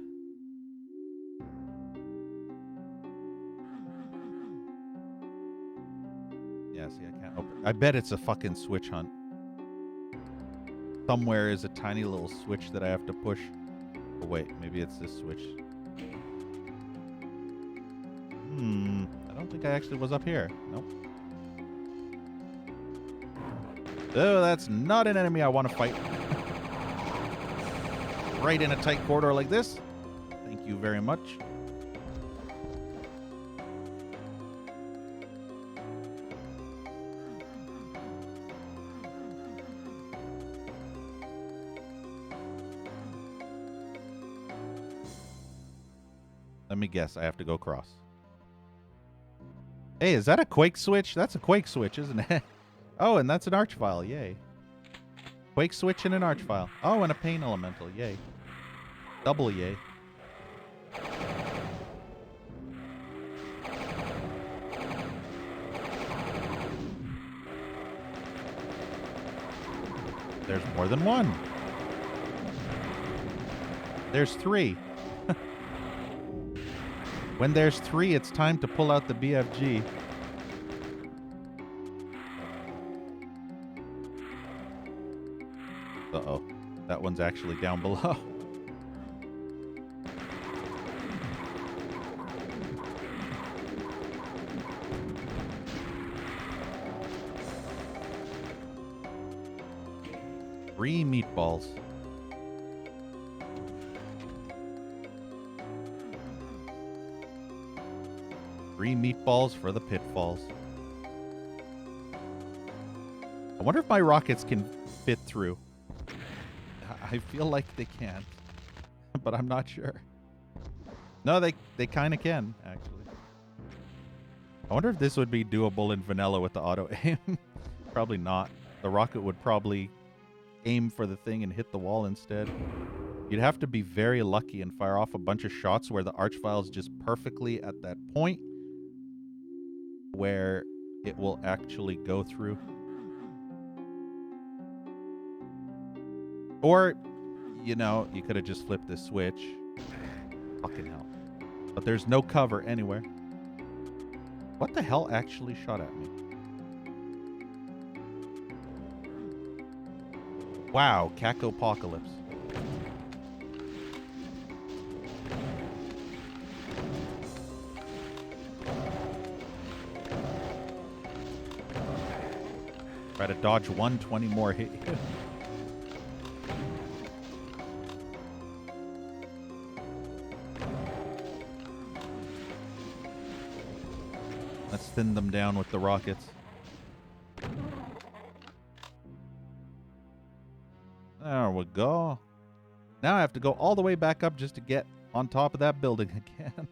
Yeah, see, I can't open. I bet it's a fucking switch hunt. Somewhere is a tiny little switch that I have to push. Oh, wait, maybe it's this switch. I don't think I actually was up here. Nope. Oh, that's not an enemy I want to fight. Right in a tight corridor like this. Thank you very much. Let me guess. I have to go across. Hey, is that a Quake switch? That's a Quake switch, isn't it? Oh, and that's an arch file. Yay. Quake switch and an arch file. Oh, and a pain elemental. Yay. Double yay. There's more than one. There's three. When there's three, it's time to pull out the BFG. Uh-oh. That one's actually down below. Three meatballs. Three meatballs for the pitfalls. I wonder if my rockets can fit through. I feel like they can, but I'm not sure. No, they kind of can, actually. I wonder if this would be doable in vanilla with the auto aim. Probably not. The rocket would probably aim for the thing and hit the wall instead. You'd have to be very lucky and fire off a bunch of shots where the arch file is just perfectly at that point where it will actually go through. Or, you know, you could have just flipped this switch. Fucking hell. But there's no cover anywhere. What the hell actually shot at me? Wow, Cacopocalypse. Try to dodge 120 more hit you. Let's thin them down with the rockets. There we go. Now I have to go all the way back up just to get on top of that building again.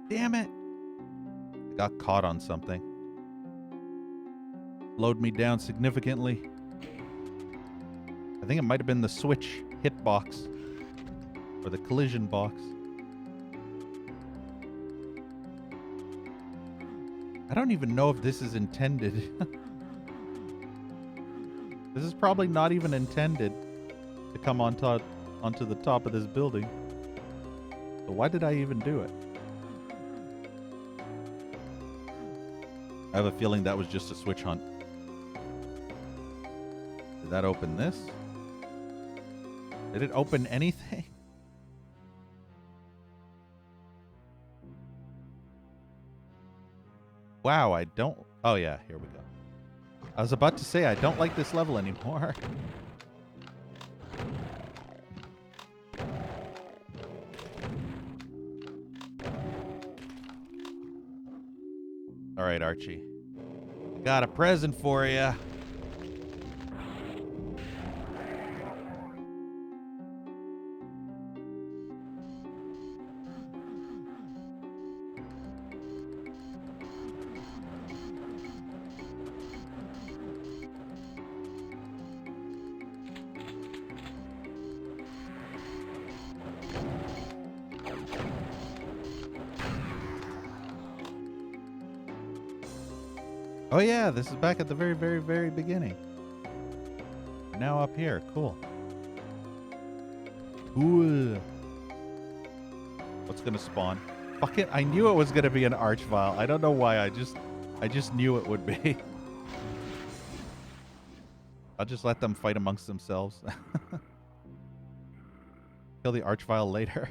Damn it. I got caught on something. Slowed me down significantly. I think it might have been the switch hitbox. Or the collision box. I don't even know if this is intended. This is probably not even intended to come onto the top of this building. So why did I even do it? I have a feeling that was just a switch hunt. Did that open this? Did it open anything? Wow, I don't... Oh yeah, here we go. I was about to say, I don't like this level anymore. All right, Archie. Got a present for you. Oh yeah, this is back at the very, very, very beginning. We're now up here. Cool. Cool. What's gonna spawn? Fuck it! I knew it was gonna be an archvile. I don't know why. I just knew it would be. I'll just let them fight amongst themselves. Kill the archvile later.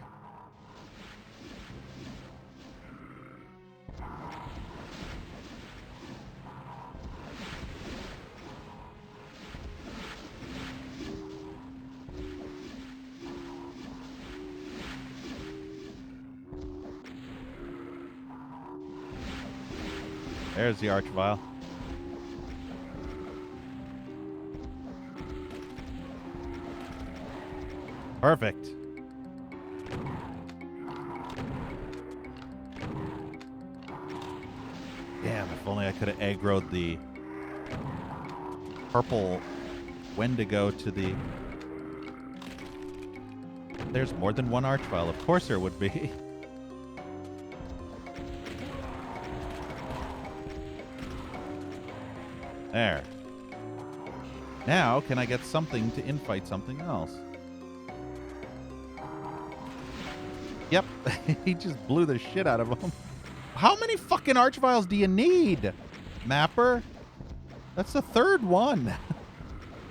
There's the archvile. Perfect. Damn, if only I could have aggroed the purple Wendigo to the... There's more than one archvile. Of course there would be. There. Now, can I get something to infight something else? Yep. He just blew the shit out of him. How many fucking archviles do you need, Mapper? That's the third one.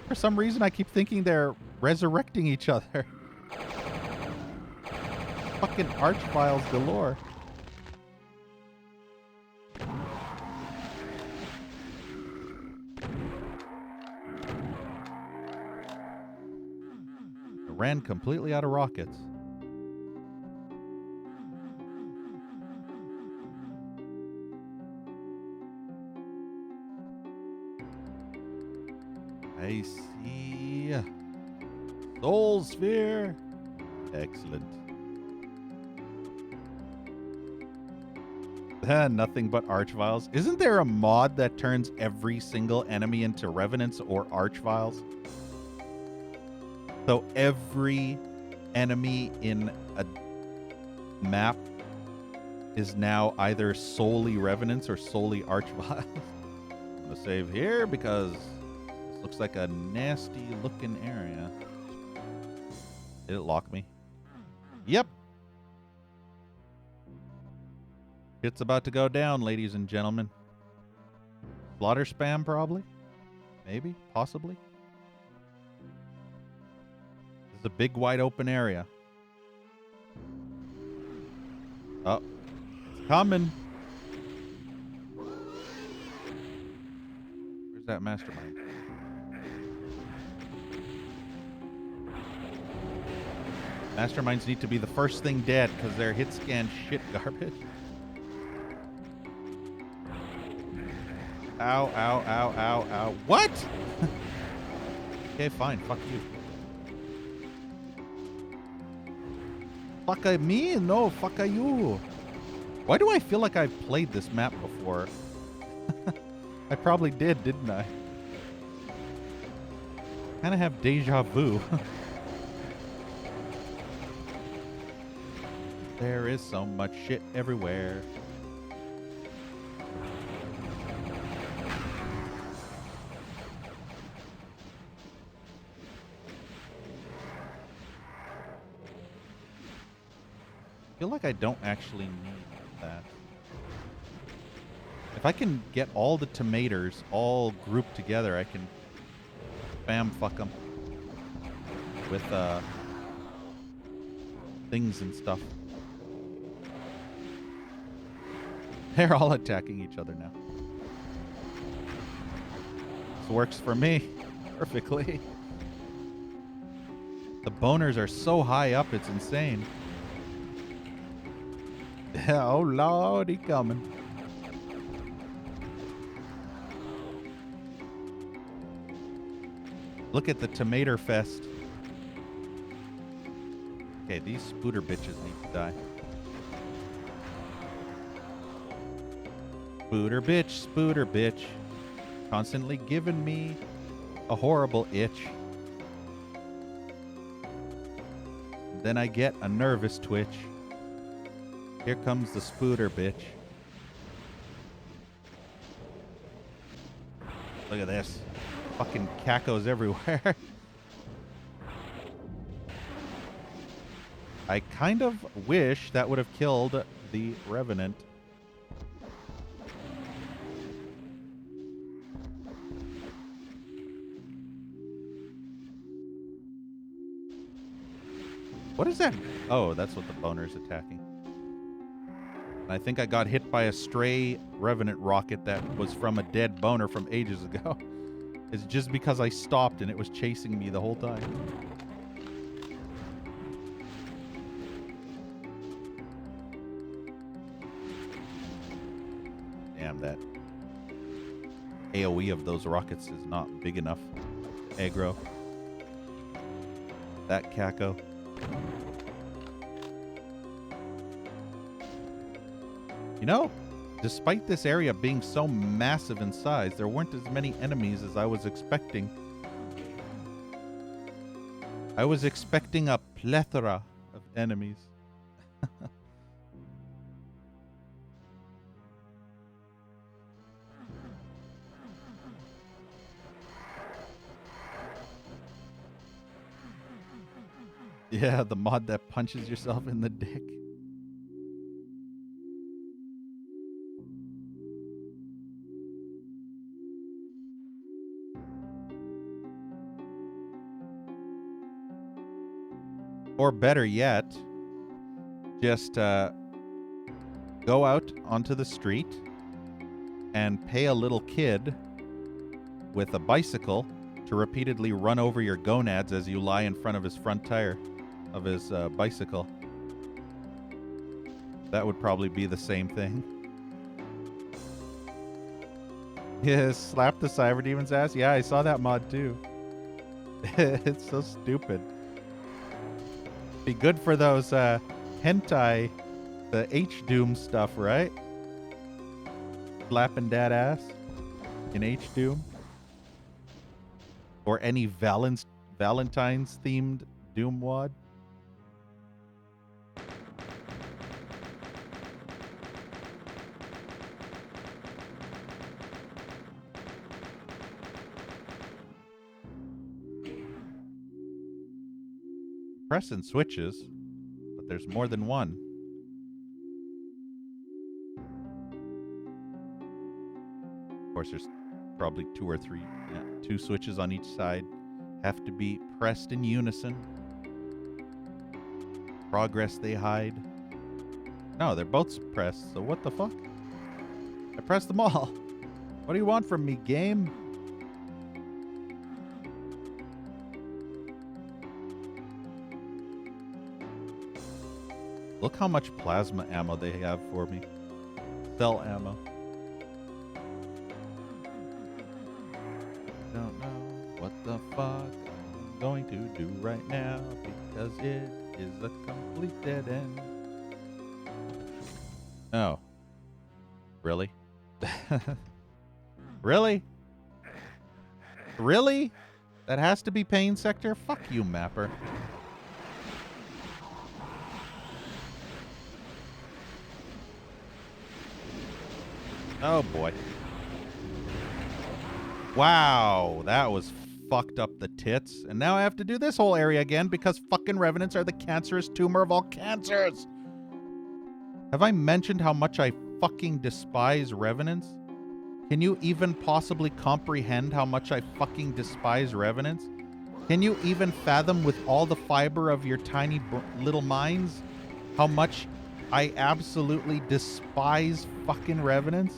For some reason, I keep thinking they're resurrecting each other. Fucking archviles galore. Ran completely out of rockets. I see. Soul Sphere. Excellent. Nothing but archviles. Isn't there a mod that turns every single enemy into revenants or archviles? So every enemy in a map is now either solely revenants or solely archviles. I'm gonna save here because this looks like a nasty looking area. Did it lock me? Yep. It's about to go down, ladies and gentlemen. Slaughter spam, probably. Maybe. Possibly. This is a big, wide open area. Oh. It's coming. Where's that mastermind? Masterminds need to be the first thing dead because their hit scan shit garbage. Ow, ow, ow, ow, ow. What? Okay, fine. Fuck you. Fuck me? No, fuck you. Why do I feel like I've played this map before? I probably did, didn't I? Kind of have deja vu. There is so much shit everywhere. I feel like I don't actually need that. If I can get all the tomatoes all grouped together, I can spam fuck them with things and stuff. They're all attacking each other now. This works for me perfectly. The boners are so high up, it's insane. Oh Lord, he coming. Look at the tomato fest. Okay, these spooter bitches need to die. Spooter bitch. Constantly giving me a horrible itch. Then I get a nervous twitch. Here comes the spooter bitch. Look at this. Fucking cacos everywhere. I kind of wish that would have killed the Revenant. What is that? Oh, that's what the boner's attacking. And I think I got hit by a stray Revenant rocket that was from a dead boner from ages ago. It's just because I stopped and it was chasing me the whole time. Damn, that AoE of those rockets is not big enough. Aggro. That Caco. You know, despite this area being so massive in size, there weren't as many enemies as I was expecting. I was expecting a plethora of enemies. Yeah, the mod that punches yourself in the dick. Or better yet, just go out onto the street and pay a little kid with a bicycle to repeatedly run over your gonads as you lie in front of his front tire of his bicycle. That would probably be the same thing. Yeah, slap the Cyber Demon's ass. Yeah, I saw that mod too. It's so stupid. Be good for those hentai, the H-Doom stuff, right? Slapping that ass in H-Doom. Or any Valentine's themed Doom wad. Pressing switches, but there's more than one. Of course, there's probably two or three. Yeah, two switches on each side have to be pressed in unison. Progress they hide. No, they're both pressed, so what the fuck? I pressed them all. What do you want from me, game? Look how much plasma ammo they have for me. Cell ammo. Don't know what the fuck I'm going to do right now because it is a complete dead end. Oh. Really? Really? Really? That has to be pain sector? Fuck you, mapper. Oh, boy. Wow, that was fucked up the tits. And now I have to do this whole area again because fucking revenants are the cancerous tumor of all cancers. Have I mentioned how much I fucking despise revenants? Can you even possibly comprehend how much I fucking despise revenants? Can you even fathom with all the fiber of your tiny little minds how much I absolutely despise fucking revenants?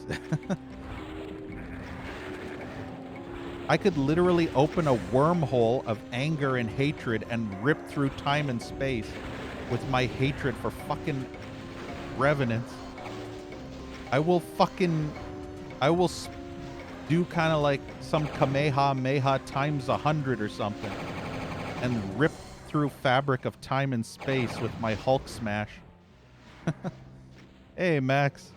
I could literally open a wormhole of anger and hatred and rip through time and space with my hatred for fucking revenants. I will do kind of like some Kamehameha times 100 or something and rip through fabric of time and space with my Hulk smash. Hey, Max.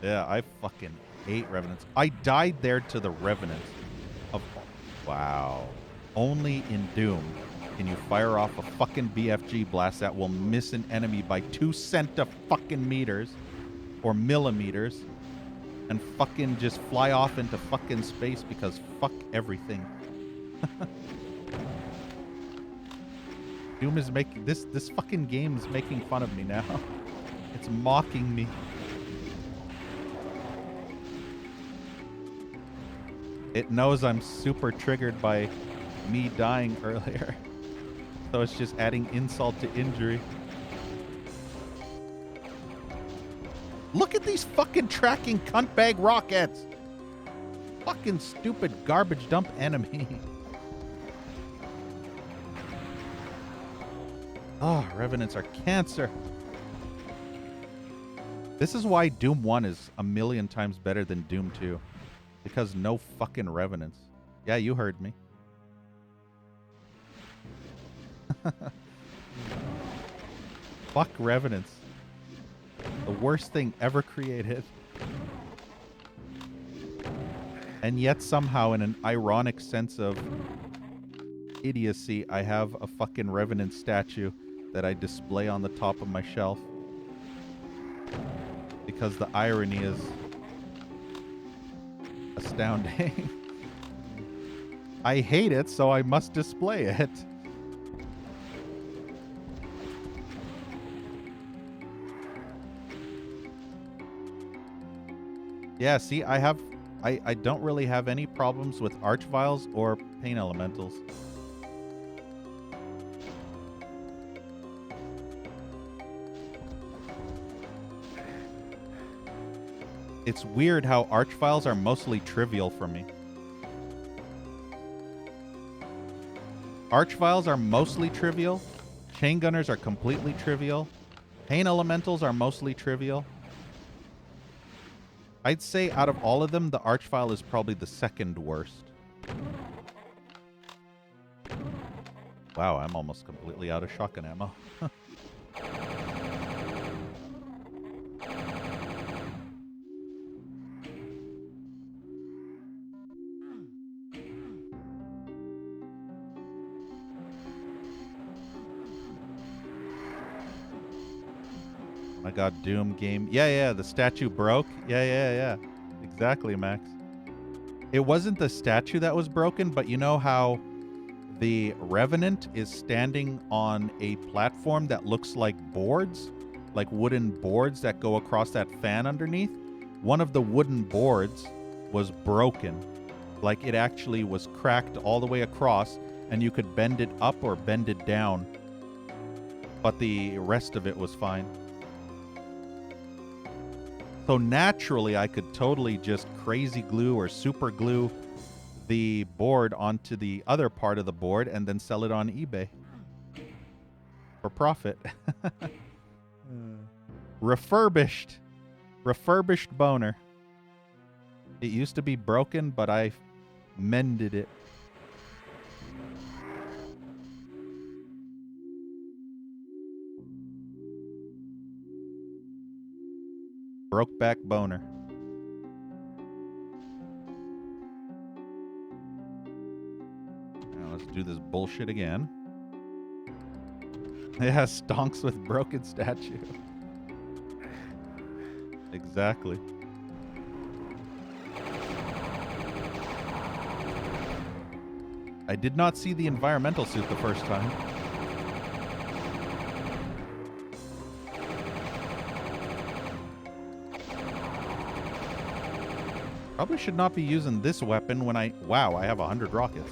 Yeah, I fucking hate revenants. I died there to the revenants. Wow. Only in Doom can you fire off a fucking BFG blast that will miss an enemy by 2 fucking meters or millimeters and fucking just fly off into fucking space because fuck everything. Doom is making this fucking game is making fun of me now. It's mocking me. It knows I'm super triggered by me dying earlier. So it's just adding insult to injury. Look at these fucking tracking cuntbag rockets. Fucking stupid garbage dump enemy. Oh, revenants are cancer. This is why Doom 1 is a million times better than Doom 2. Because no fucking revenants. Yeah, you heard me. Fuck revenants. The worst thing ever created. And yet somehow in an ironic sense of idiocy, I have a fucking revenant statue that I display on the top of my shelf. Because the irony is astounding. I hate it, so I must display it. Yeah, see, I don't really have any problems with Archviles or Pain Elementals. It's weird how Archviles are mostly trivial for me. Archviles are mostly trivial. Chain Gunners are completely trivial. Pain Elementals are mostly trivial. I'd say out of all of them, the Archvile is probably the second worst. Wow, I'm almost completely out of shotgun ammo. My god, Doom game. Yeah, the statue broke. Yeah. Exactly, Max. It wasn't the statue that was broken, but you know how the Revenant is standing on a platform that looks like boards? Like wooden boards that go across that fan underneath? One of the wooden boards was broken. Like it actually was cracked all the way across, and you could bend it up or bend it down. But the rest of it was fine. So naturally, I could totally just crazy glue or super glue the board onto the other part of the board and then sell it on eBay for profit. Refurbished boner. It used to be broken, but I mended it. Brokeback boner. Now let's do this bullshit again. Yeah, stonks with broken statue. Exactly. I did not see the environmental suit the first time. Probably should not be using this weapon when I... Wow, I have 100 rockets.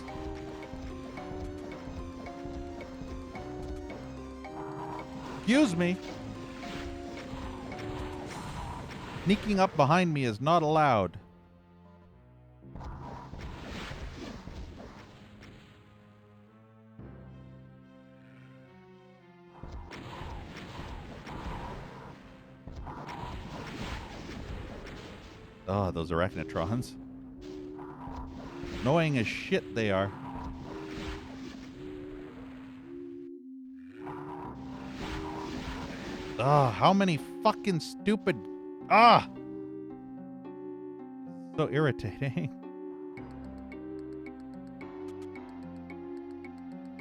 Excuse me. Sneaking up behind me is not allowed. Oh, those arachnotrons. Annoying as shit they are. Ah, how many fucking stupid... Ah! So irritating.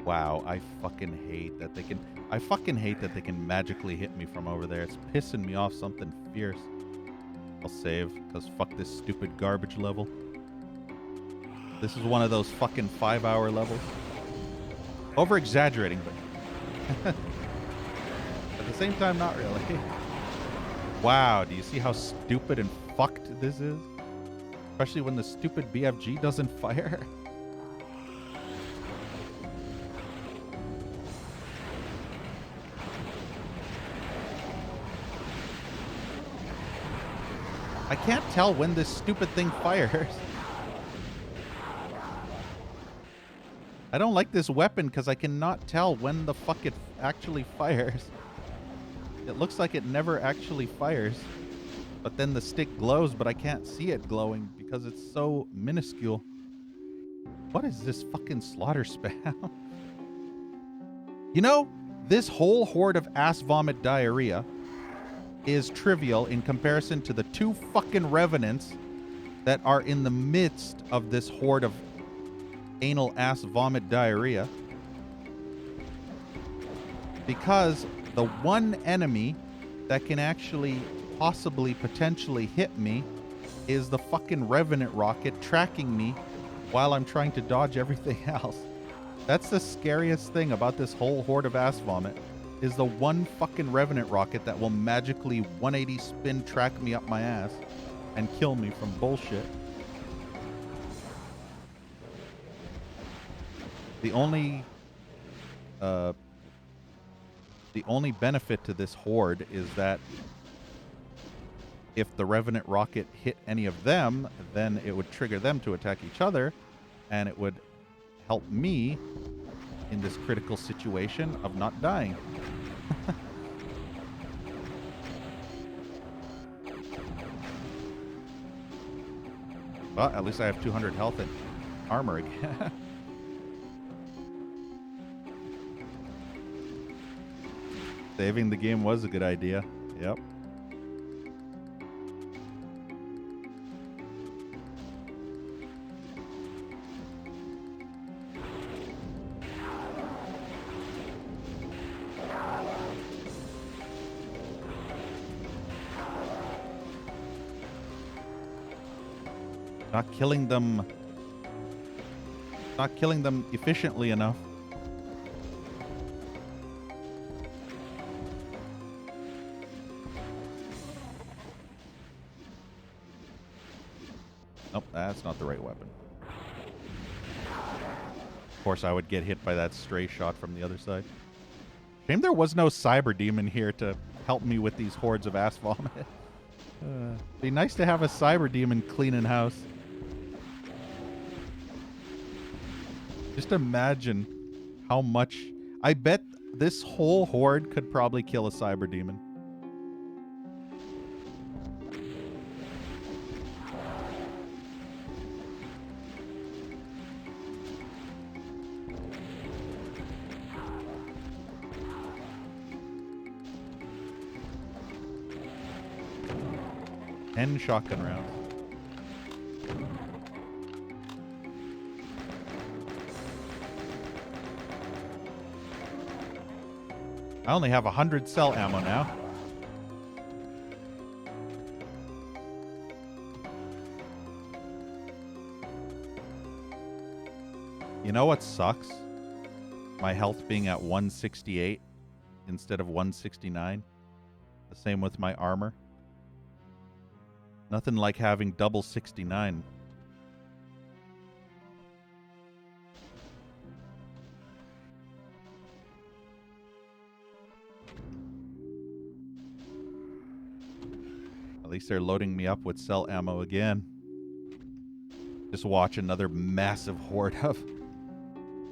Wow, I fucking hate that they can... I fucking hate that they can magically hit me from over there. It's pissing me off something fierce. I'll save, because fuck this stupid garbage level. This is one of those fucking 5-hour levels. Over-exaggerating, but... at the same time, not really. Wow, do you see how stupid and fucked this is? Especially when the stupid BFG doesn't fire. I can't tell when this stupid thing fires. I don't like this weapon because I cannot tell when the fuck it actually fires. It looks like it never actually fires. But then the stick glows, but I can't see it glowing because it's so minuscule. What is this fucking slaughter spam? You know, this whole horde of ass vomit diarrhea is trivial in comparison to the 2 fucking revenants that are in the midst of this horde of anal ass vomit diarrhea. Because the one enemy that can actually possibly potentially hit me is the fucking revenant rocket tracking me while I'm trying to dodge everything else. That's the scariest thing about this whole horde of ass vomit, is the one fucking revenant rocket that will magically 180 spin track me up my ass and kill me from bullshit. The only benefit to this horde is that if the revenant rocket hit any of them, then it would trigger them to attack each other, and it would help me in this critical situation of not dying. Well, at least I have 200 health and armor again. Saving the game was a good idea. Yep. Not killing them efficiently enough. Nope, that's not the right weapon. Of course, I would get hit by that stray shot from the other side. Shame there was no cyber demon here to help me with these hordes of ass vomit. Be nice to have a cyber demon cleaning house. Just imagine how much... I bet this whole horde could probably kill a cyber demon. And shotgun rounds. I only have 100 cell ammo now. You know what sucks? My health being at 168 instead of 169. The same with my armor. Nothing like having double 69. At least they're loading me up with cell ammo again. Just watch, another massive horde of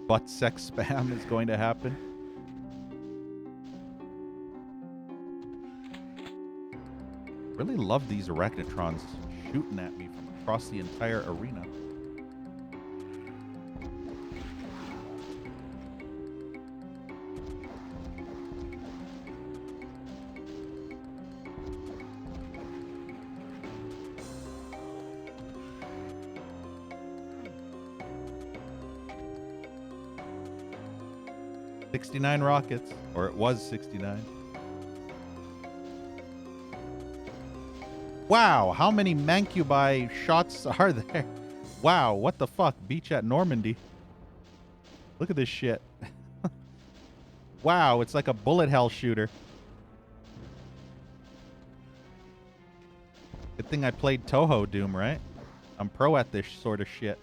butt sex spam is going to happen. Really love these arachnotrons shooting at me from across the entire arena. $69 rockets, or it was 69. Wow, how many Mancubi shots are there? Wow, what the fuck? Beach at Normandy. Look at this shit. Wow, it's like a bullet hell shooter. Good thing I played Toho Doom, right? I'm pro at this sort of shit.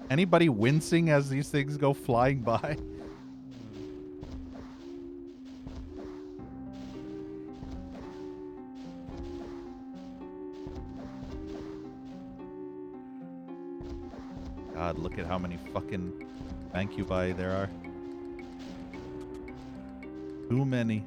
Anybody wincing as these things go flying by? God, look at how many fucking Mancubi there are. Too many.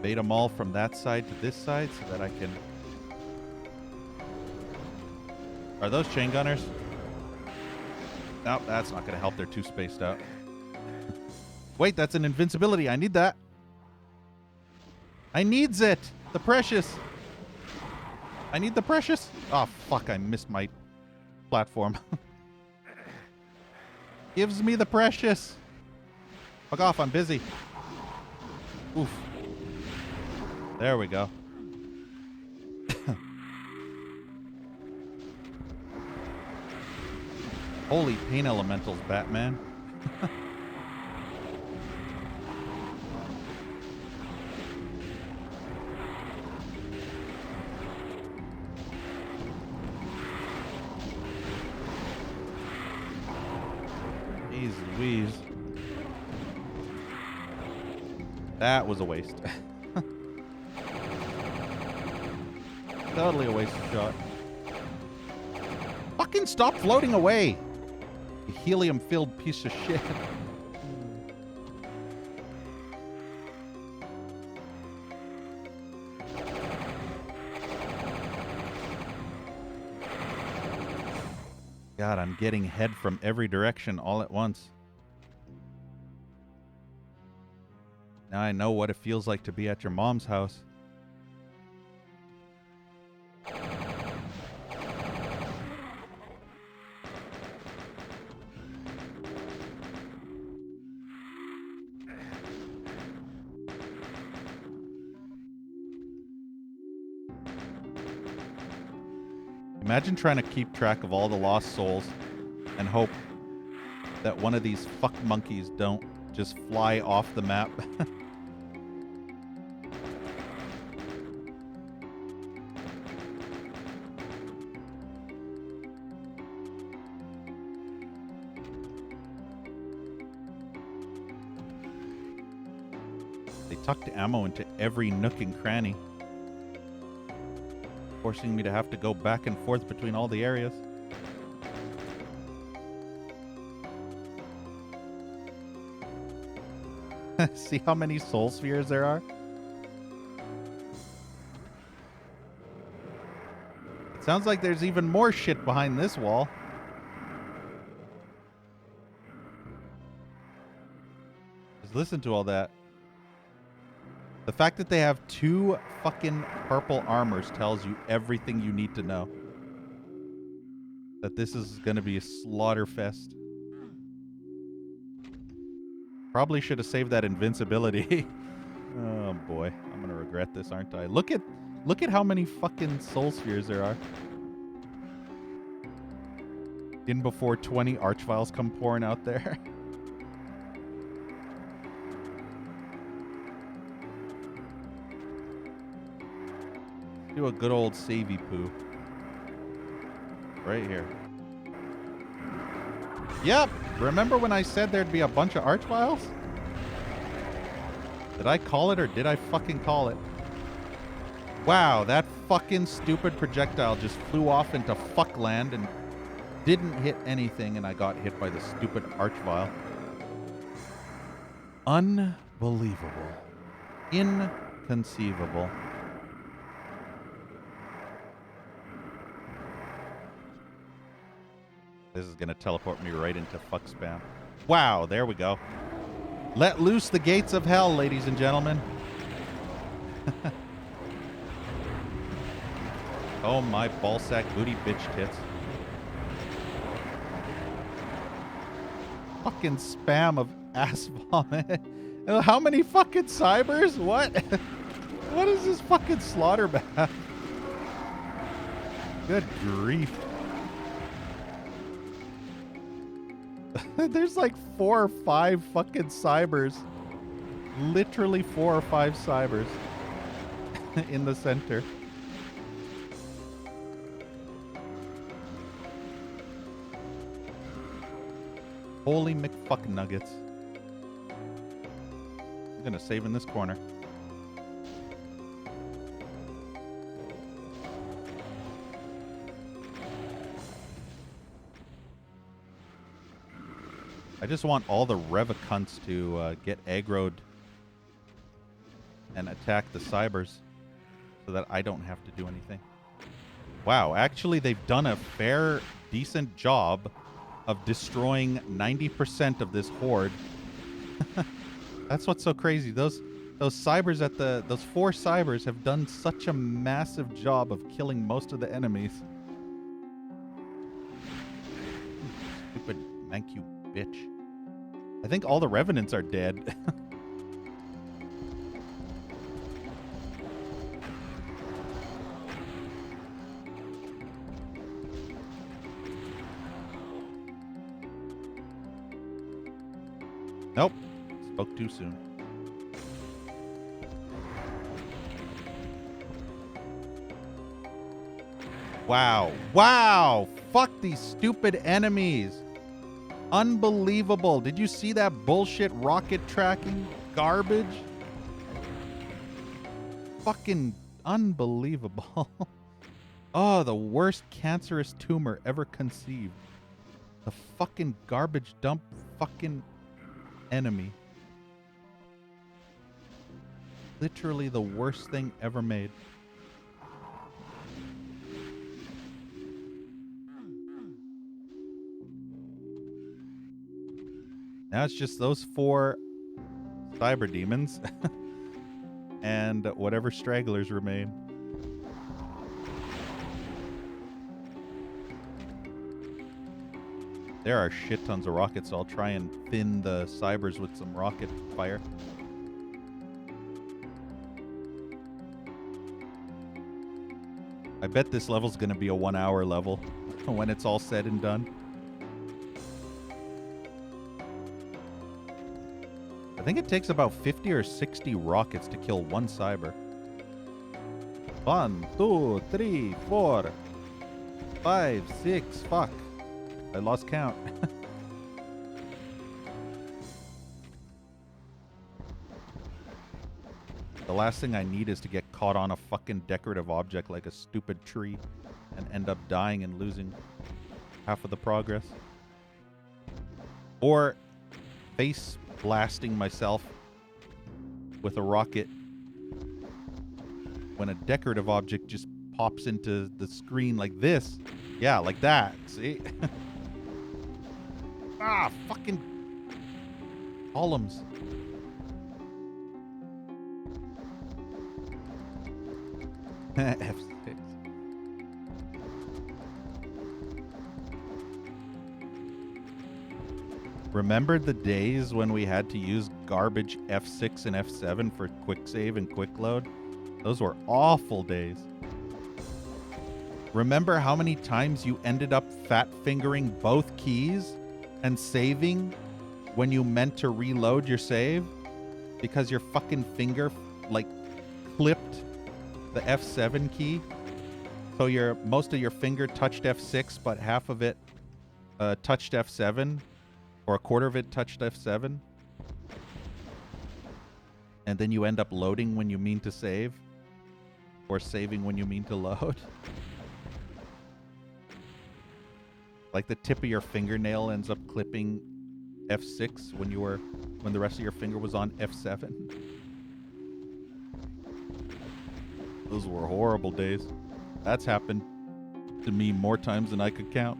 Bait them all from that side to this side so that I can... Are those chain gunners? Nope, that's not going to help. They're too spaced out. Wait, that's an invincibility. I need that. I needs it. The precious. I need the precious. Oh, fuck. I missed my platform. Gives me the precious. Fuck off. I'm busy. Oof. There we go. Holy pain elementals, Batman. Jeez Louise. That was a waste. Totally a waste of shot. Fucking stop floating away! You helium-filled piece of shit. God, I'm getting head from every direction all at once. Now I know what it feels like to be at your mom's house. Imagine trying to keep track of all the lost souls and hope that one of these fuck monkeys don't just fly off the map. They tucked ammo into every nook and cranny, forcing me to have to go back and forth between all the areas. See how many soul spheres there are? It sounds like there's even more shit behind this wall. Just listen to all that. The fact that they have 2 fucking purple armors tells you everything you need to know. That this is going to be a slaughter fest. Probably should have saved that invincibility. Oh boy, I'm going to regret this, aren't I? Look at how many fucking soul spheres there are. In before 20 archviles come pouring out there. Do a good old savey poo. Right here. Yep! Remember when I said there'd be a bunch of archviles? Did I call it or did I fucking call it? Wow, that fucking stupid projectile just flew off into fuckland and didn't hit anything, and I got hit by the stupid archvile. Unbelievable. Inconceivable. This is going to teleport me right into fuck spam. Wow, there we go. Let loose the gates of hell, ladies and gentlemen. Oh my ballsack booty bitch tits. Fucking spam of ass vomit. How many fucking cybers? What? What is this fucking slaughter bath? Good grief. There's like 4 or 5 fucking cybers. Literally 4 or 5 cybers in the center. Holy McFucknuggets. I'm gonna save in this corner. I just want all the Revicunts to get aggroed and attack the cybers so that I don't have to do anything. Wow, actually they've done a fair, decent job of destroying 90% of this horde. That's what's so crazy. Those cybers at those 4 cybers have done such a massive job of killing most of the enemies. Stupid mank you bitch. I think all the revenants are dead. Nope. Spoke too soon. Wow. Wow. Fuck these stupid enemies. Unbelievable. Did you see that bullshit rocket tracking garbage? Fucking unbelievable. Oh, the worst cancerous tumor ever conceived. The fucking garbage dump fucking enemy. Literally the worst thing ever made. Now it's just those 4 cyber demons and whatever stragglers remain. There are shit tons of rockets, so I'll try and thin the cybers with some rocket fire. I bet this level's gonna be a 1-hour level when it's all said and done. I think it takes about 50 or 60 rockets to kill 1 cyber. 1, 2, 3, 4, 5, 6, fuck. I lost count. The last thing I need is to get caught on a fucking decorative object like a stupid tree and end up dying and losing half of the progress. Or face blasting myself with a rocket when a decorative object just pops into the screen like this. Yeah, like that. See? Ah, fucking columns. F6. Remember the days when we had to use garbage F6 and F7 for quick save and quick load? Those were awful days. Remember how many times you ended up fat fingering both keys and saving when you meant to reload your save? Because your fucking finger like clipped the F7 key. So most of your finger touched F6, but half of it touched F7. Or a quarter of it touched F7. And then you end up loading when you mean to save. Or saving when you mean to load. Like the tip of your fingernail ends up clipping F6 when the rest of your finger was on F7. Those were horrible days. That's happened to me more times than I could count.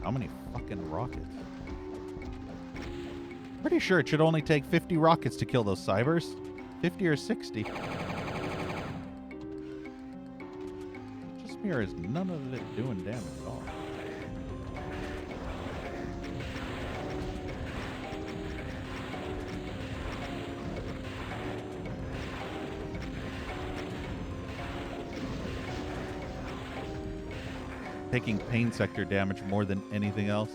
How many fucking rockets? Pretty sure it should only take 50 rockets to kill those cybers. 50 or 60. Just mirror is none of it doing damage at all. Taking pain sector damage more than anything else.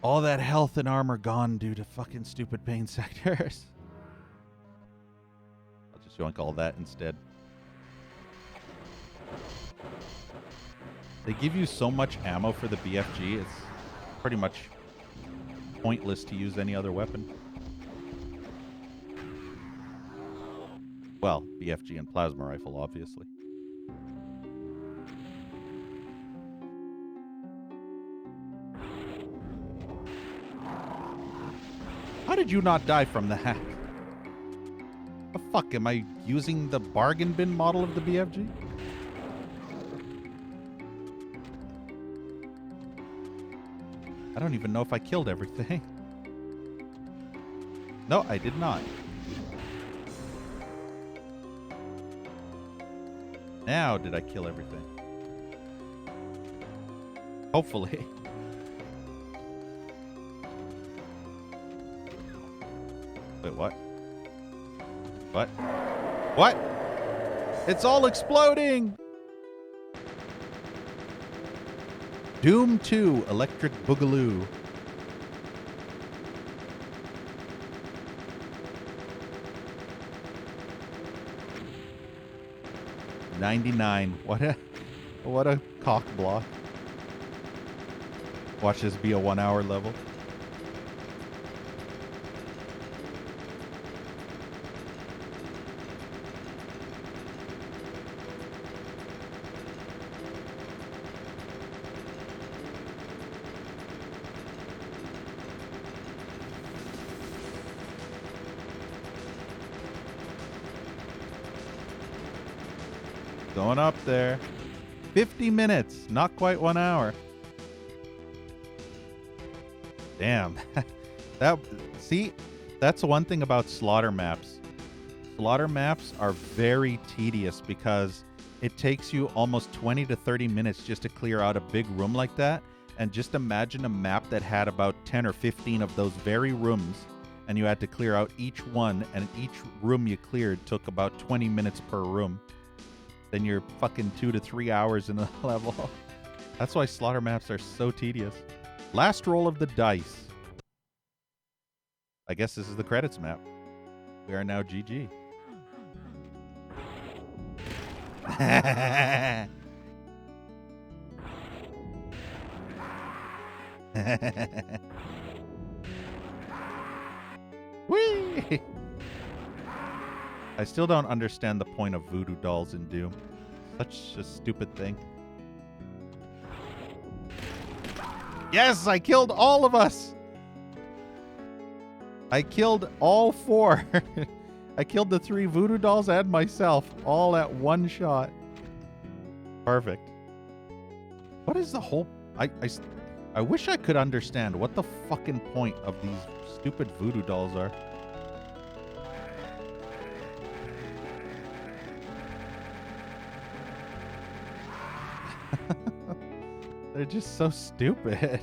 All that health and armor gone due to fucking stupid pain sectors. I'll just yoink all that instead. They give you so much ammo for the BFG, it's pretty much pointless to use any other weapon. Well, BFG and plasma rifle, obviously. How did you not die from that? The fuck, am I using the bargain bin model of the BFG? I don't even know if I killed everything. No, I did not. Now did I kill everything? Hopefully. Wait, what? What? What? It's all exploding! Doom 2 Electric Boogaloo. $99. What a cock block. Watch this be a 1 hour level. Going up there. 50 minutes. Not quite 1 hour. Damn. That's one thing about slaughter maps. Slaughter maps are very tedious because it takes you almost 20 to 30 minutes just to clear out a big room like that. And just imagine a map that had about 10 or 15 of those very rooms, and you had to clear out each one, and each room you cleared took about 20 minutes per room. Then you're fucking 2 to 3 hours in a level. That's why slaughter maps are so tedious. Last roll of the dice. I guess this is the credits map. We are now GG. Whee! I still don't understand the point of voodoo dolls in Doom. Such a stupid thing. Yes, I killed all of us! I killed all 4. I killed the 3 voodoo dolls and myself, all at one shot. Perfect. What is the whole... I wish I could understand what the fucking point of these stupid voodoo dolls are. They're just so stupid.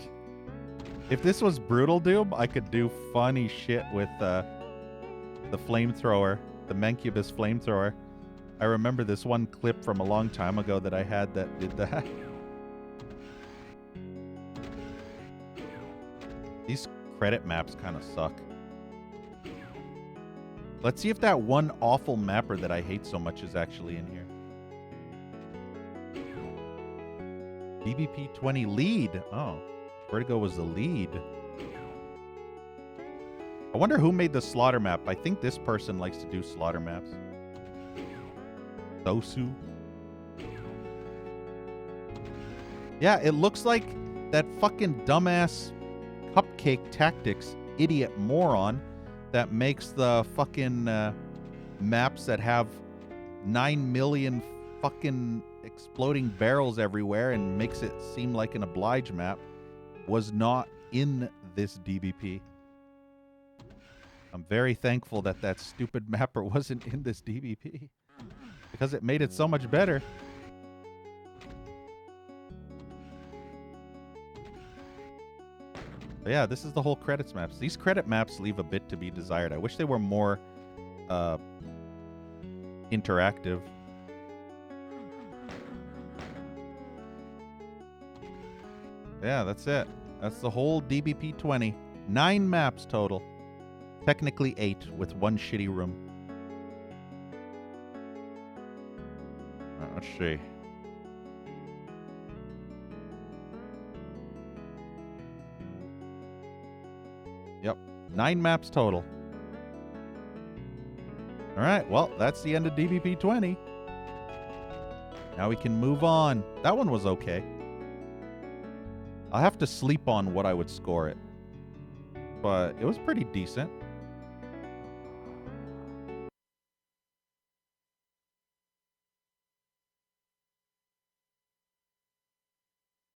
If this was Brutal Doom, I could do funny shit with the flamethrower, the Mancubus flamethrower. I remember this one clip from a long time ago that I had that did that. These credit maps kind of suck. Let's see if that one awful mapper that I hate so much is actually in here. DBP20 lead. Oh, Vertigo was the lead. I wonder who made the slaughter map. I think this person likes to do slaughter maps. Dosu. Yeah, it looks like that fucking dumbass Cupcake Tactics idiot moron that makes the fucking maps that have 9 million fucking exploding barrels everywhere and makes it seem like an oblige map was not in this DBP. I'm very thankful that that stupid mapper wasn't in this DBP because it made it so much better. But yeah, this is the whole credits maps. These credit maps leave a bit to be desired. I wish they were more interactive. Yeah, that's it. That's the whole DBP20. 9 maps total. Technically 8 with one shitty room. Alright, let's see. Yep, 9 maps total. Alright, well, that's the end of DBP20. Now we can move on. That one was okay. I'll have to sleep on what I would score it. But it was pretty decent.